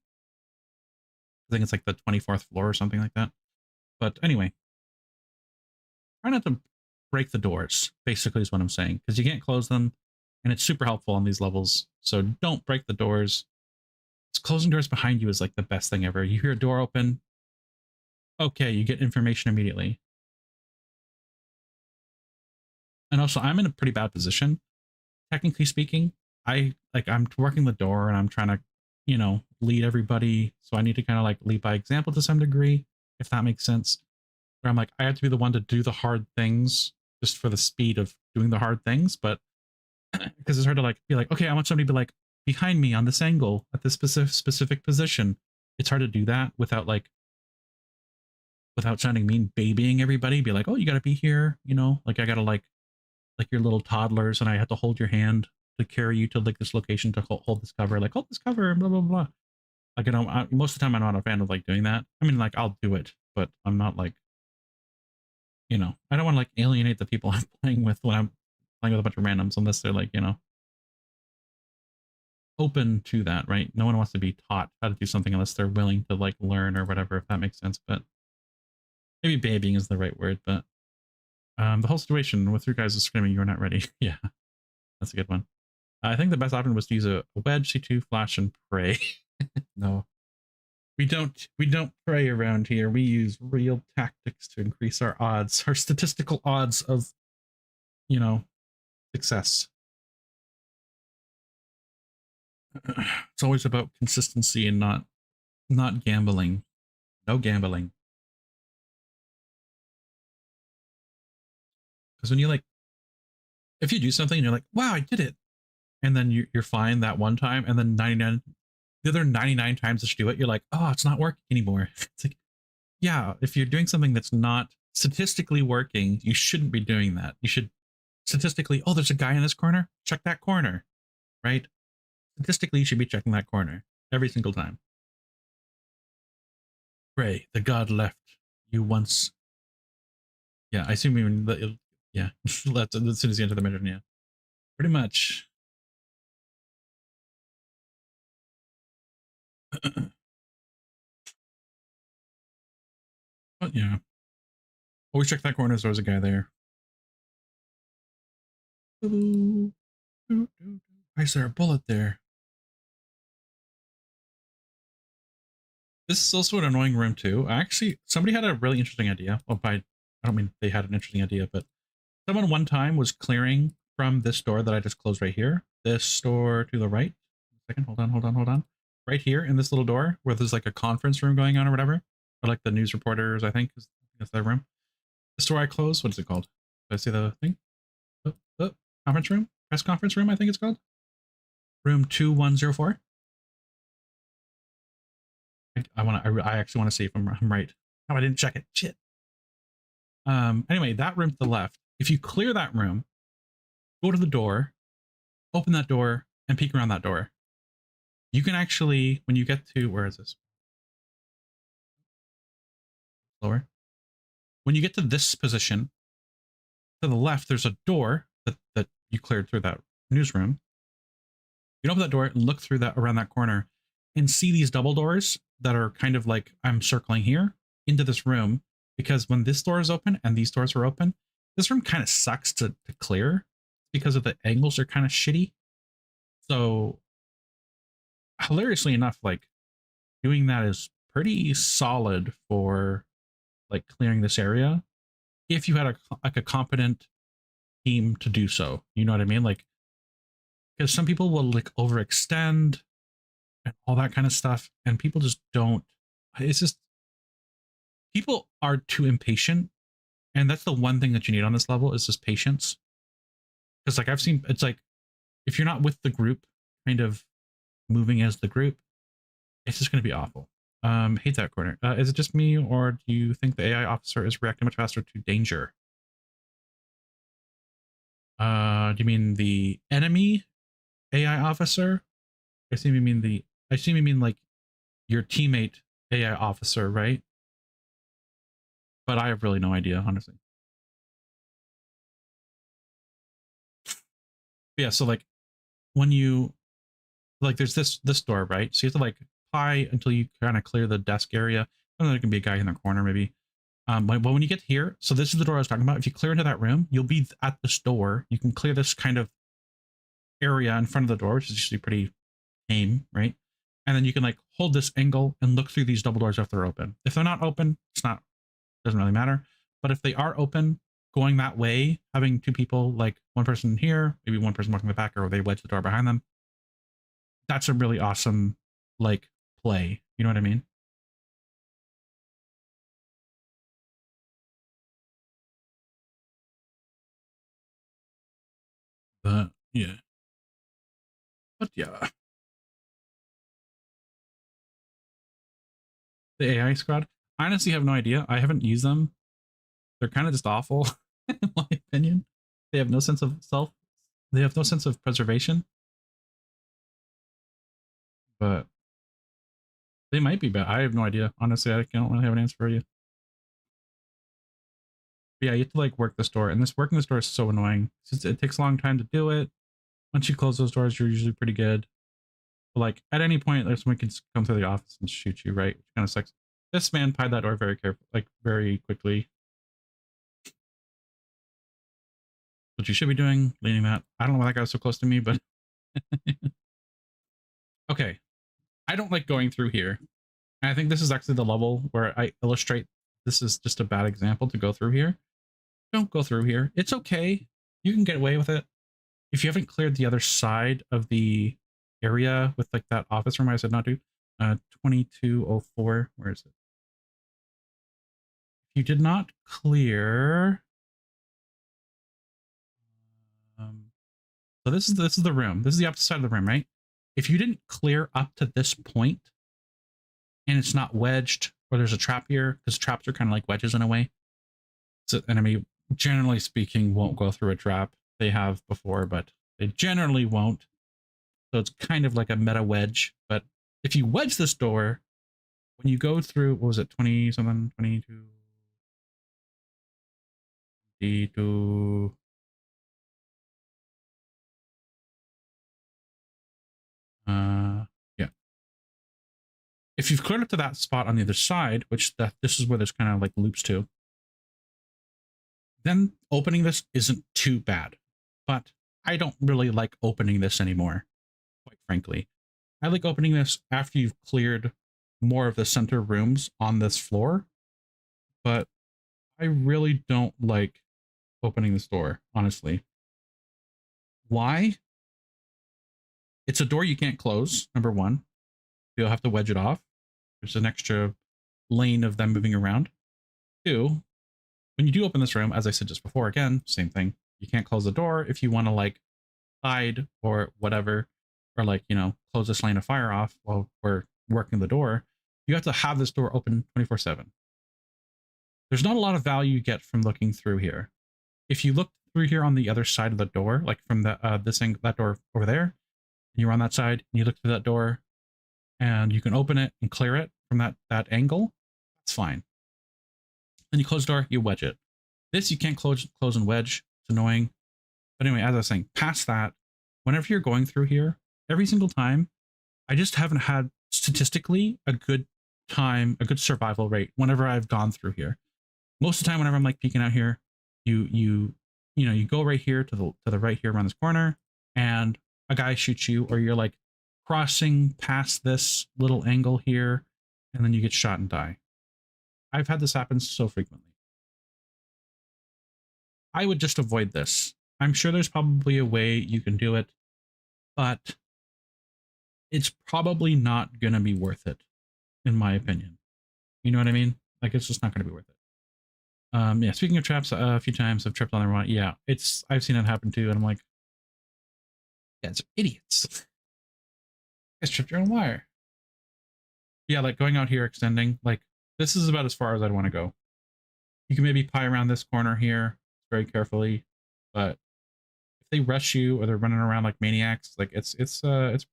I think it's like the 24th floor or something like that. But anyway, try not to break the doors, basically is what I'm saying, because you can't close them, and it's super helpful on these levels. So don't break the doors. It's closing doors behind you is like the best thing ever. You hear a door open, okay, you get information immediately. And also, I'm in a pretty bad position, technically speaking. I'm working the door and I'm trying to, lead everybody. So I need to kind of like lead by example to some degree, if that makes sense. Where I'm like, I have to be the one to do the hard things just for the speed of doing the hard things. But because it's hard to like be like, okay, I want somebody to be like behind me on this angle at this specific position. It's hard to do that without sounding mean, babying everybody. Be like, oh, you got to be here, like I got to like your little toddlers, and I have to hold your hand to carry you to like this location to hold this cover, like hold this cover, blah blah blah. Like most of the time I'm not a fan of like doing that. I mean, like I'll do it, but I'm not like, I don't want to like alienate the people I'm playing with when I'm playing with a bunch of randoms, unless they're like, open to that, right? No one wants to be taught how to do something unless they're willing to like learn or whatever, if that makes sense. But maybe babying is the right word. But the whole situation with you guys is screaming, "You're not ready." Yeah, that's a good one. I think the best option was to use a wedge, C2, flash, and pray. No, we don't pray around here. We use real tactics to increase our odds, our statistical odds of, success. It's always about consistency and not gambling. No gambling. Because when you like, if you do something and you're like, wow, I did it, and then you're fine that one time, and then the other 99 times that you do it, you're like, oh, it's not working anymore. It's like, yeah, if you're doing something that's not statistically working, you shouldn't be doing that. You should statistically, oh, there's a guy in this corner, check that corner, right? Statistically, you should be checking that corner every single time. Pray, the god left you once. Yeah, I assume even yeah, that's as soon as you enter the mission, yeah. Pretty much. But yeah. Always check that corner, so there's a guy there. Why is there a bullet there? This is also an annoying room too. Actually, somebody had a really interesting idea. Well, I don't mean they had an interesting idea, but someone one time was clearing from this door that I just closed right here. This door to the right. Second, hold on. Right here in this little door where there's like a conference room going on or whatever. Or like the news reporters, I think, is that room. This door I closed, what is it called? Did I see the thing? Oh, conference room? Press conference room, I think it's called. Room 2104. I actually want to see if I'm right. Oh, I didn't check it. Shit. Anyway, that room to the left. If you clear that room, go to the door, open that door, and peek around that door. You can actually, when you get to, where is this? Lower. When you get to this position, to the left, there's a door that you cleared through that newsroom. You can open that door and look through that around that corner. and see these double doors that are kind of like I'm circling here into this room, because when this door is open and these doors are open, this room kind of sucks to clear because of the angles are kind of shitty. So hilariously enough, like doing that is pretty solid for like clearing this area if you had a competent team to do so. You know what I mean? Like, because some people will like overextend and all that kind of stuff, and people just don't. It's just people are too impatient, and that's the one thing that you need on this level is just patience. Because like I've seen, it's like if you're not with the group, kind of moving as the group, it's just going to be awful. Hate that corner. Is it just me, or do you think the AI officer is reacting much faster to danger? Do you mean the enemy AI officer? I assume you mean like your teammate AI officer, right? But I have really no idea, honestly. Yeah, so like when you like there's this door, right? So you have to like pie until you kind of clear the desk area. I don't know, there can be a guy in the corner maybe. But when you get here, so this is the door I was talking about. If you clear into that room, you'll be at this door. You can clear this kind of area in front of the door, which is usually pretty tame, right? And then you can like hold this angle and look through these double doors if they're open. If they're not open, doesn't really matter. But if they are open, going that way, having two people, like one person here, maybe one person walking the back, or they wedge the door behind them, that's a really awesome like play. You know what I mean? But yeah. But yeah. The AI squad. I honestly have no idea. I haven't used them. They're kind of just awful, in my opinion. They have no sense of self. They have no sense of preservation. But they might be bad. I have no idea. Honestly, I don't really have an answer for you. But yeah, you have to like work the store, and this working the store is so annoying. It takes a long time to do it. Once you close those doors, you're usually pretty good. But like at any point, like someone can come through the office and shoot you, right? Which kind of sucks. This man pied that door very carefully, like very quickly. What you should be doing, leaning that. I don't know why that guy was so close to me, but okay. I don't like going through here. And I think this is actually the level where I illustrate this is just a bad example to go through here. Don't go through here. It's okay. You can get away with it. If you haven't cleared the other side of the area with like that office room I said not to, 2204, where is it? If you did not clear, so this is the room. This is the opposite side of the room, right? If you didn't clear up to this point and it's not wedged, or there's a trap here, because traps are kind of like wedges in a way. So enemy, generally speaking, won't go through a trap. They have before, but they generally won't. So it's kind of like a meta wedge. But if you wedge this door, when you go through, what was it, 20 something, 22, 22, yeah. If you've cleared up to that spot on the other side, which this is where this kind of like loops to, then opening this isn't too bad. But I don't really like opening this anymore, quite frankly. I like opening this after you've cleared more of the center rooms on this floor, but I really don't like opening this door, honestly. Why? It's a door you can't close, number one. You'll have to wedge it off. There's an extra lane of them moving around. Two, when you do open this room, as I said just before, again, same thing. You can't close the door if you want to like hide or whatever, or like, you know, close this lane of fire off while we're working the door. You have to have this door open 24/7. There's not a lot of value you get from looking through here. If you look through here on the other side of the door, like from the that door over there, and you're on that side, and you look through that door, and you can open it and clear it from that angle, that's fine. Then you close the door, you wedge it. This you can't close and wedge. It's annoying. But anyway, as I was saying, past that, whenever you're going through here, every single time, I just haven't had statistically a good time, a good survival rate whenever I've gone through here. Most of the time, whenever I'm like peeking out here, you go right here to the right here around this corner, and a guy shoots you, or you're like crossing past this little angle here, and then you get shot and die. I've had this happen so frequently. I would just avoid this. I'm sure there's probably a way you can do it, but it's probably not going to be worth it, in my opinion. You know what I mean? Like, it's just not going to be worth it. Yeah, speaking of traps, a few times I've tripped on the one. Yeah, I've seen it happen too, and I'm like, you guys are idiots. You guys tripped your own wire. Yeah, like going out here extending, like this is about as far as I'd want to go. You can maybe pie around this corner here very carefully, but if they rush you or they're running around like maniacs, like it's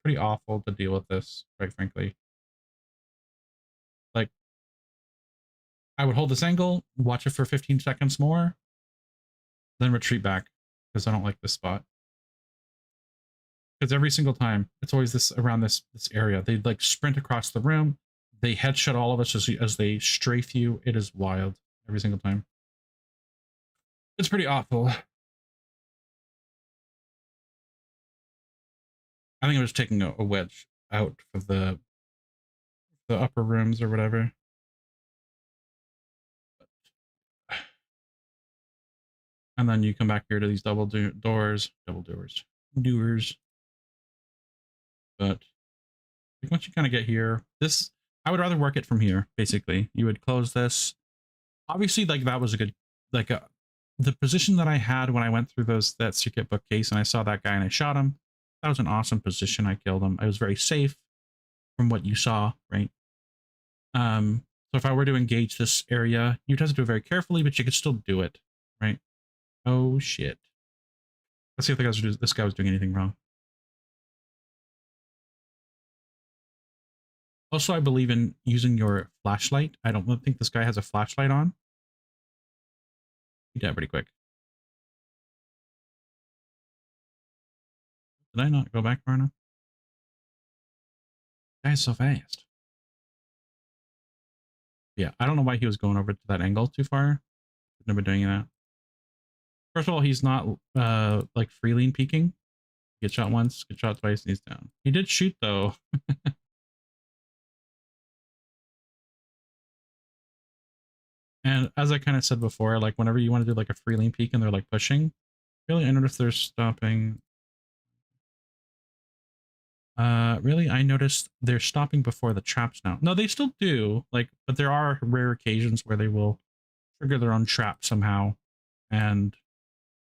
pretty awful to deal with this, quite frankly. Like I would hold this angle, watch it for 15 seconds more, then retreat back because I don't like this spot. Because every single time it's always this around this area. They like sprint across the room. They headshot all of us as they strafe you. It is wild every single time. It's pretty awful. I think I was taking a wedge out for the upper rooms or whatever. And then you come back here to these doors. But once you kind of get here, this I would rather work it from here. Basically, you would close this. Obviously, like that was a good like the position that I had when I went through that secret bookcase and I saw that guy and I shot him. That was an awesome position. I killed him. I was very safe from what you saw, right? So if I were to engage this area, you'd have to do it very carefully, but you could still do it, right? Oh shit. Let's see if this guy was doing anything wrong. Also, I believe in using your flashlight. I don't think this guy has a flashlight on. He died pretty quick. Did I not go back far enough? Guy's so fast. Yeah, I don't know why he was going over to that angle too far. Never doing that. First of all, he's not like free lean peeking. Get shot once, get shot twice, and he's down. He did shoot though. And as I kind of said before, like whenever you want to do like a free lean peek and they're like pushing, really, I noticed they're stopping. Really, I noticed they're stopping before the traps now. No, they still do, like, but there are rare occasions where they will trigger their own trap somehow, and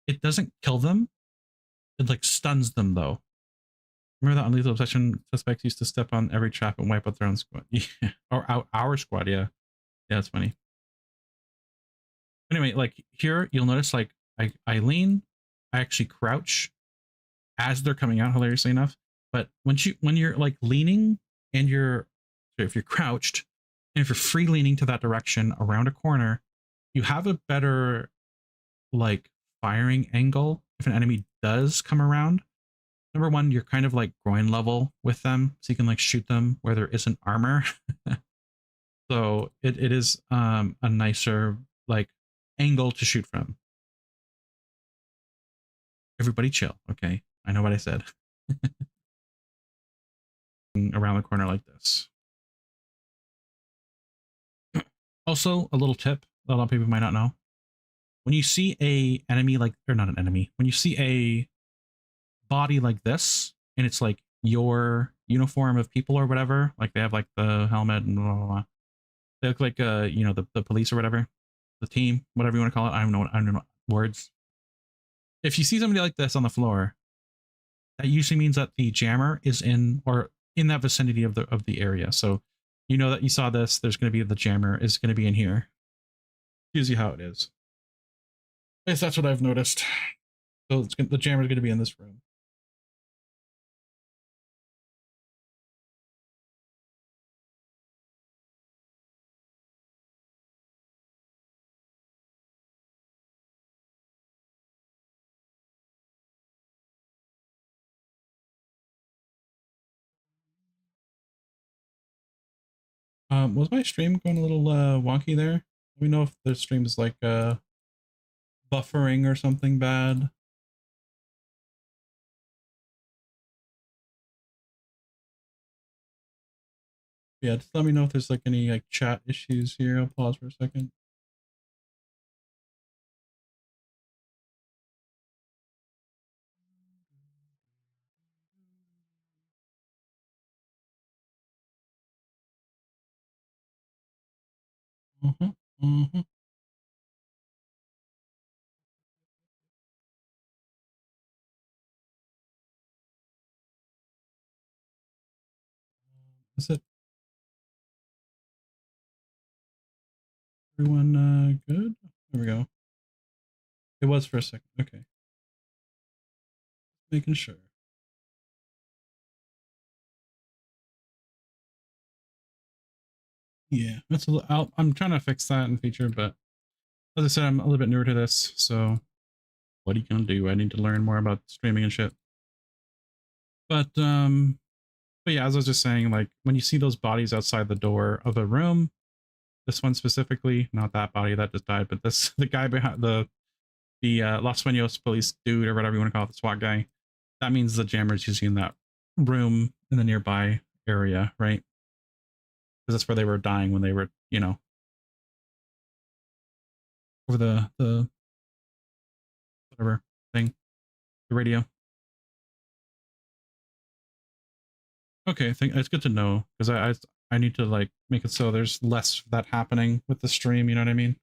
it doesn't kill them. It like stuns them though. Remember that on Lethal Obsession, suspects used to step on every trap and wipe out their own squad. Yeah, or our squad. Yeah, yeah, that's funny. Anyway, like here, you'll notice like I lean, I actually crouch as they're coming out, hilariously enough. But when you're like leaning and if you're crouched and if you're free leaning to that direction around a corner, you have a better like firing angle if an enemy does come around. Number one, you're kind of like groin level with them, so you can like shoot them where there isn't armor. So it is a nicer like angle to shoot from. Everybody chill, okay? I know what I said. Around the corner like this. Also, a little tip that a lot of people might not know. When you see a enemy like, or not an enemy, when you see a body like this, and it's like your uniform of people or whatever, like they have like the helmet and blah, blah, blah. They look like the police or whatever, the team, whatever you want to call it. I don't know words. If you see somebody like this on the floor, that usually means that the jammer is in or in that vicinity of the area. So you know that you saw this, there's going to be the jammer is going to be in here. Usually how it is. At least that's what I've noticed. So the jammer is going to be in this room. Was my stream going a little wonky there? Let me know if the stream is like buffering or something bad. Yeah, just let me know if there's like any like chat issues here. I'll pause for a second. Mm-hmm. Mm-hmm. Is it everyone good? There we go. It was for a second. Okay. Making sure. Yeah, that's a little, I'm trying to fix that in future, but as I said, I'm a little bit newer to this, so what are you gonna do? I need to learn more about streaming and shit. But but yeah, as I was just saying, like when you see those bodies outside the door of a room, this one specifically, not that body that just died, but this the guy behind the Los Sueños police dude or whatever you want to call it, the SWAT guy. That means the jammer's usually in that room in the nearby area, right? Because that's where they were dying when they were, you know, over the whatever thing, the radio. Okay, I think it's good to know because I need to like make it so there's less of that happening with the stream. You know what I mean?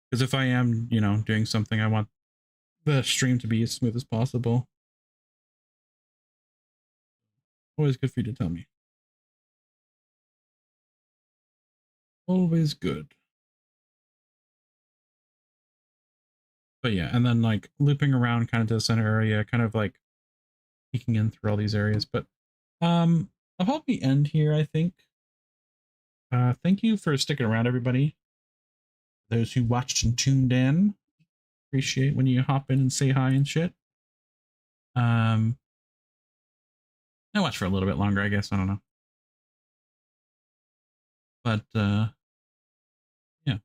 Because if I am, you know, doing something, I want the stream to be as smooth as possible. Always good for you to tell me. Always good. But yeah, and then like looping around kind of to the center area, kind of like peeking in through all these areas. But I'll probably end here, I think. Thank you for sticking around, everybody. Those who watched and tuned in. Appreciate when you hop in and say hi and shit. I watch for a little bit longer, I guess. I don't know. But yeah.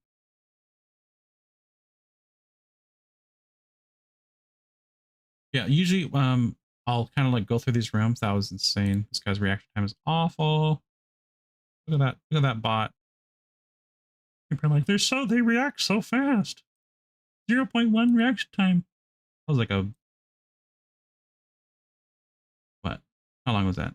Yeah, usually I'll kind of like go through these rooms. That was insane. This guy's reaction time is awful. Look at that. Look at that bot. People are like, they react so fast. 0.1 reaction time. I was like a what? How long was that?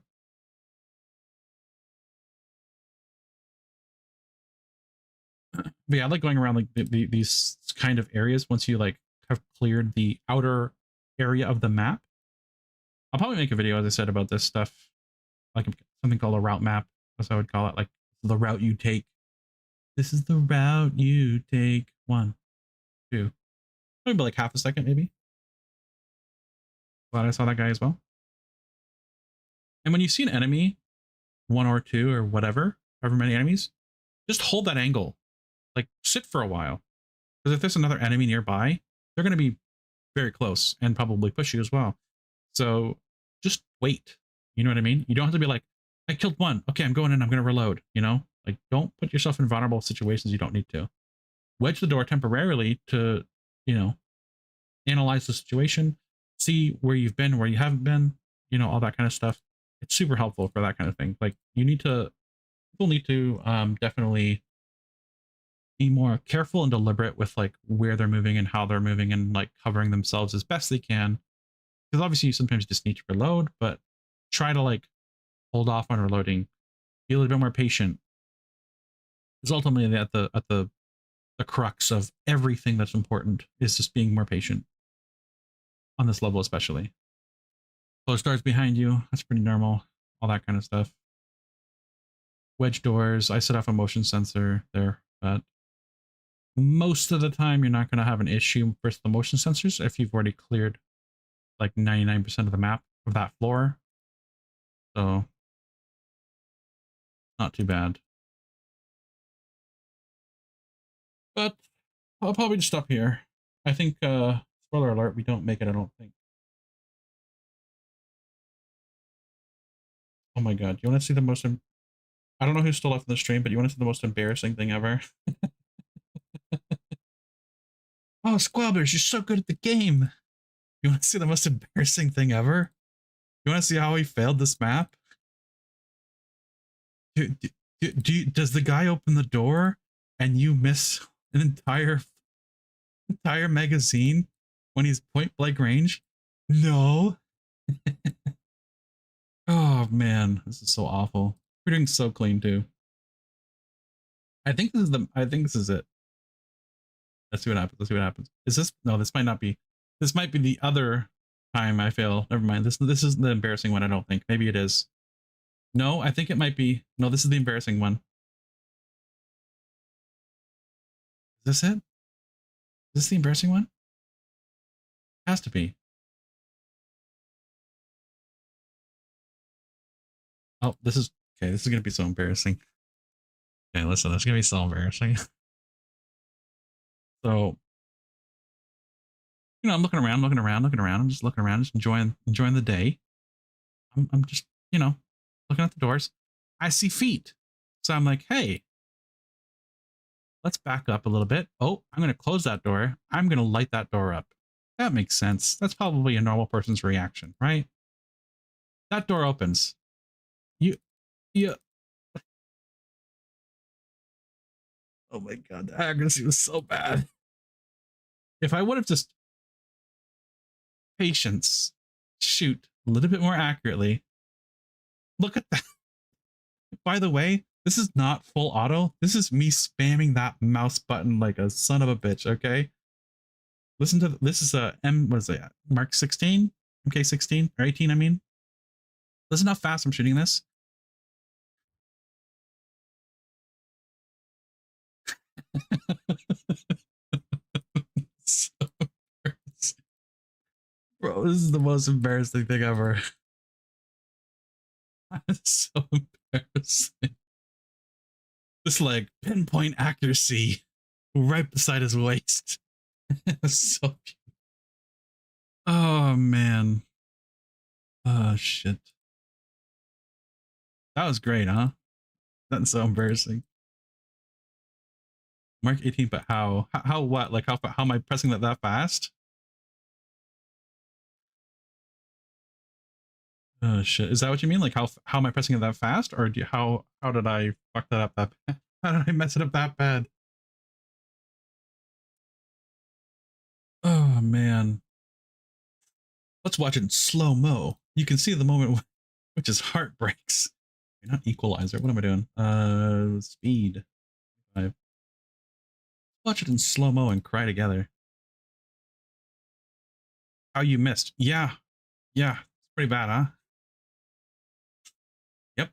But yeah, I like going around like these kind of areas once you like have cleared the outer area of the map. I'll probably make a video, as I said, about this stuff, like something called a route map, as I would call it, like the route you take. This is the route you take. 1, 2, maybe like half a second, maybe. Glad I saw that guy as well. And when you see an enemy, 1 or 2 or whatever, however many enemies, just hold that angle. Like sit for a while. Because if there's another enemy nearby, they're going to be very close and probably push you as well. So just wait. You know what I mean? You don't have to be like, I killed 1. Okay, I'm going in. I'm going to reload. You know, like don't put yourself in vulnerable situations you don't need to. Wedge the door temporarily to, you know, analyze the situation, see where you've been, where you haven't been, you know, all that kind of stuff. It's super helpful for that kind of thing. Like people need to definitely be more careful and deliberate with like where they're moving and how they're moving and like covering themselves as best they can. Because obviously you sometimes just need to reload, but try to like hold off on reloading. Be a little bit more patient. Because ultimately at the crux of everything that's important is just being more patient on this level, especially. Close doors behind you. That's pretty normal. All that kind of stuff. Wedge doors. I set off a motion sensor there, but most of the time you're not going to have an issue with the motion sensors if you've already cleared like 99% of the map of that floor. So not too bad. But I'll probably just stop here. I think spoiler alert, we don't make it, I don't think. Oh my god. You want to see the most I don't know who's still left in the stream, but you want to see the most embarrassing thing ever? Oh, Squabblers, you're so good at the game. You want to see the most embarrassing thing ever? You want to see how he failed this map? Does the guy open the door and you miss an entire magazine when he's point blank range? No. Oh man, this is so awful. We're doing so clean too. I think this is it. Let's see what happens. Let's see what happens. Is this no, this might not be. This might be the other time I fail. Never mind. This is the embarrassing one, I don't think. Maybe it is. No, I think it might be. No, this is the embarrassing one. Is this it? Is this the embarrassing one? It has to be. Oh, this is okay. This is gonna be so embarrassing. Okay, listen, this is gonna be so embarrassing. So, I'm looking around, looking around, looking around. I'm just looking around, just enjoying the day. I'm just, looking at the doors. I see feet. So I'm like, hey, let's back up a little bit. Oh, I'm gonna close that door. I'm gonna light that door up. That makes sense. That's probably a normal person's reaction, right? That door opens. You oh my god, the accuracy was so bad. If I would have just patience, shoot a little bit more accurately. Look at that. By the way, this is not full auto. This is me spamming that mouse button like a son of a bitch, okay? Listen to this is a what is it? Mark 16? MK16 or 18, I mean. Listen how fast I'm shooting this. So embarrassing. Bro, this is the most embarrassing thing ever. It's so embarrassing. This like pinpoint accuracy right beside his waist. So cute. Oh man. Oh shit. That was great, huh? That's so embarrassing. Mark 18, but how? How what? Like how am I pressing that fast? Oh shit. Is that what you mean? Like how am I pressing it that fast? Or how did I fuck that up that bad? How did I mess it up that bad? Oh man. Let's watch it in slow-mo. You can see the moment which is heart breaks. Not equalizer. What am I doing? Speed. 5. Watch it in slow-mo and cry together. How you missed. Yeah. Yeah. It's pretty bad, huh? Yep.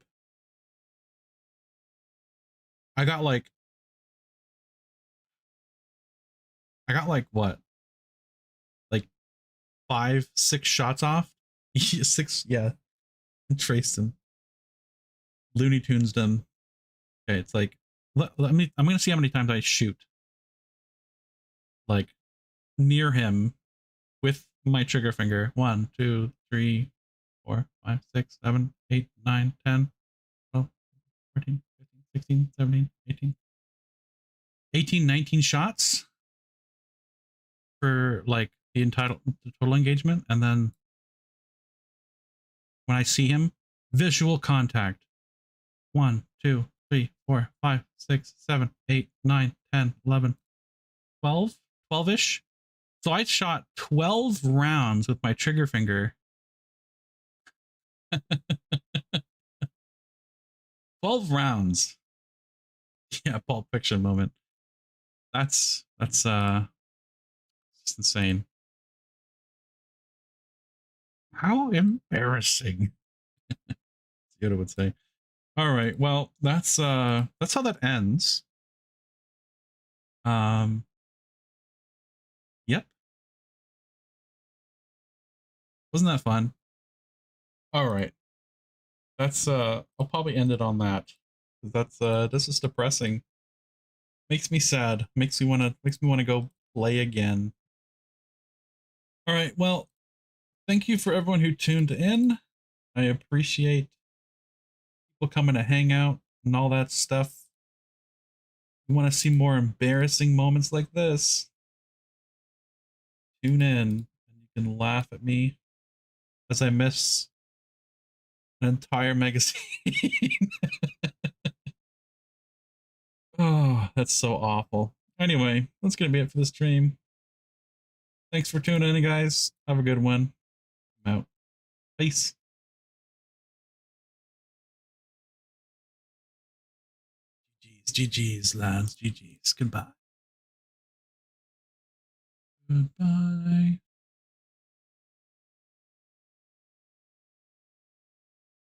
I got like what? Like 5, 6 shots off? 6, yeah. Traced them. Looney Tunes them. Okay, it's like I'm gonna see how many times I shoot. Like near him with my trigger finger. 1, 2, 3, 4, 5, 6, 7, 8, 9, 10, 12, 13, 15, 16, 17, 18. 18, 19 shots for like the total engagement. And then when I see him, visual contact. 1, 2, 3, 4, 5, 6, 7, 8, 9, 10, 11, 12, 12-ish. So I shot 12 rounds with my trigger finger. 12 rounds. Yeah, Pulp Fiction moment. That's just insane. How embarrassing. Yoda would say. All right, well, that's how that ends. Yep. Wasn't that fun? All right. That's I'll probably end it on that. That's this is depressing. Makes me sad. Makes me wanna go play again. All right, well, thank you for everyone who tuned in. I appreciate people coming to hang out and all that stuff. You want to see more embarrassing moments like this? Tune in and you can laugh at me as I miss an entire magazine. Oh, that's so awful. Anyway, that's going to be it for the stream. Thanks for tuning in, guys. Have a good one. I'm out. Peace. GG's, lads. GG's. Goodbye. Goodbye.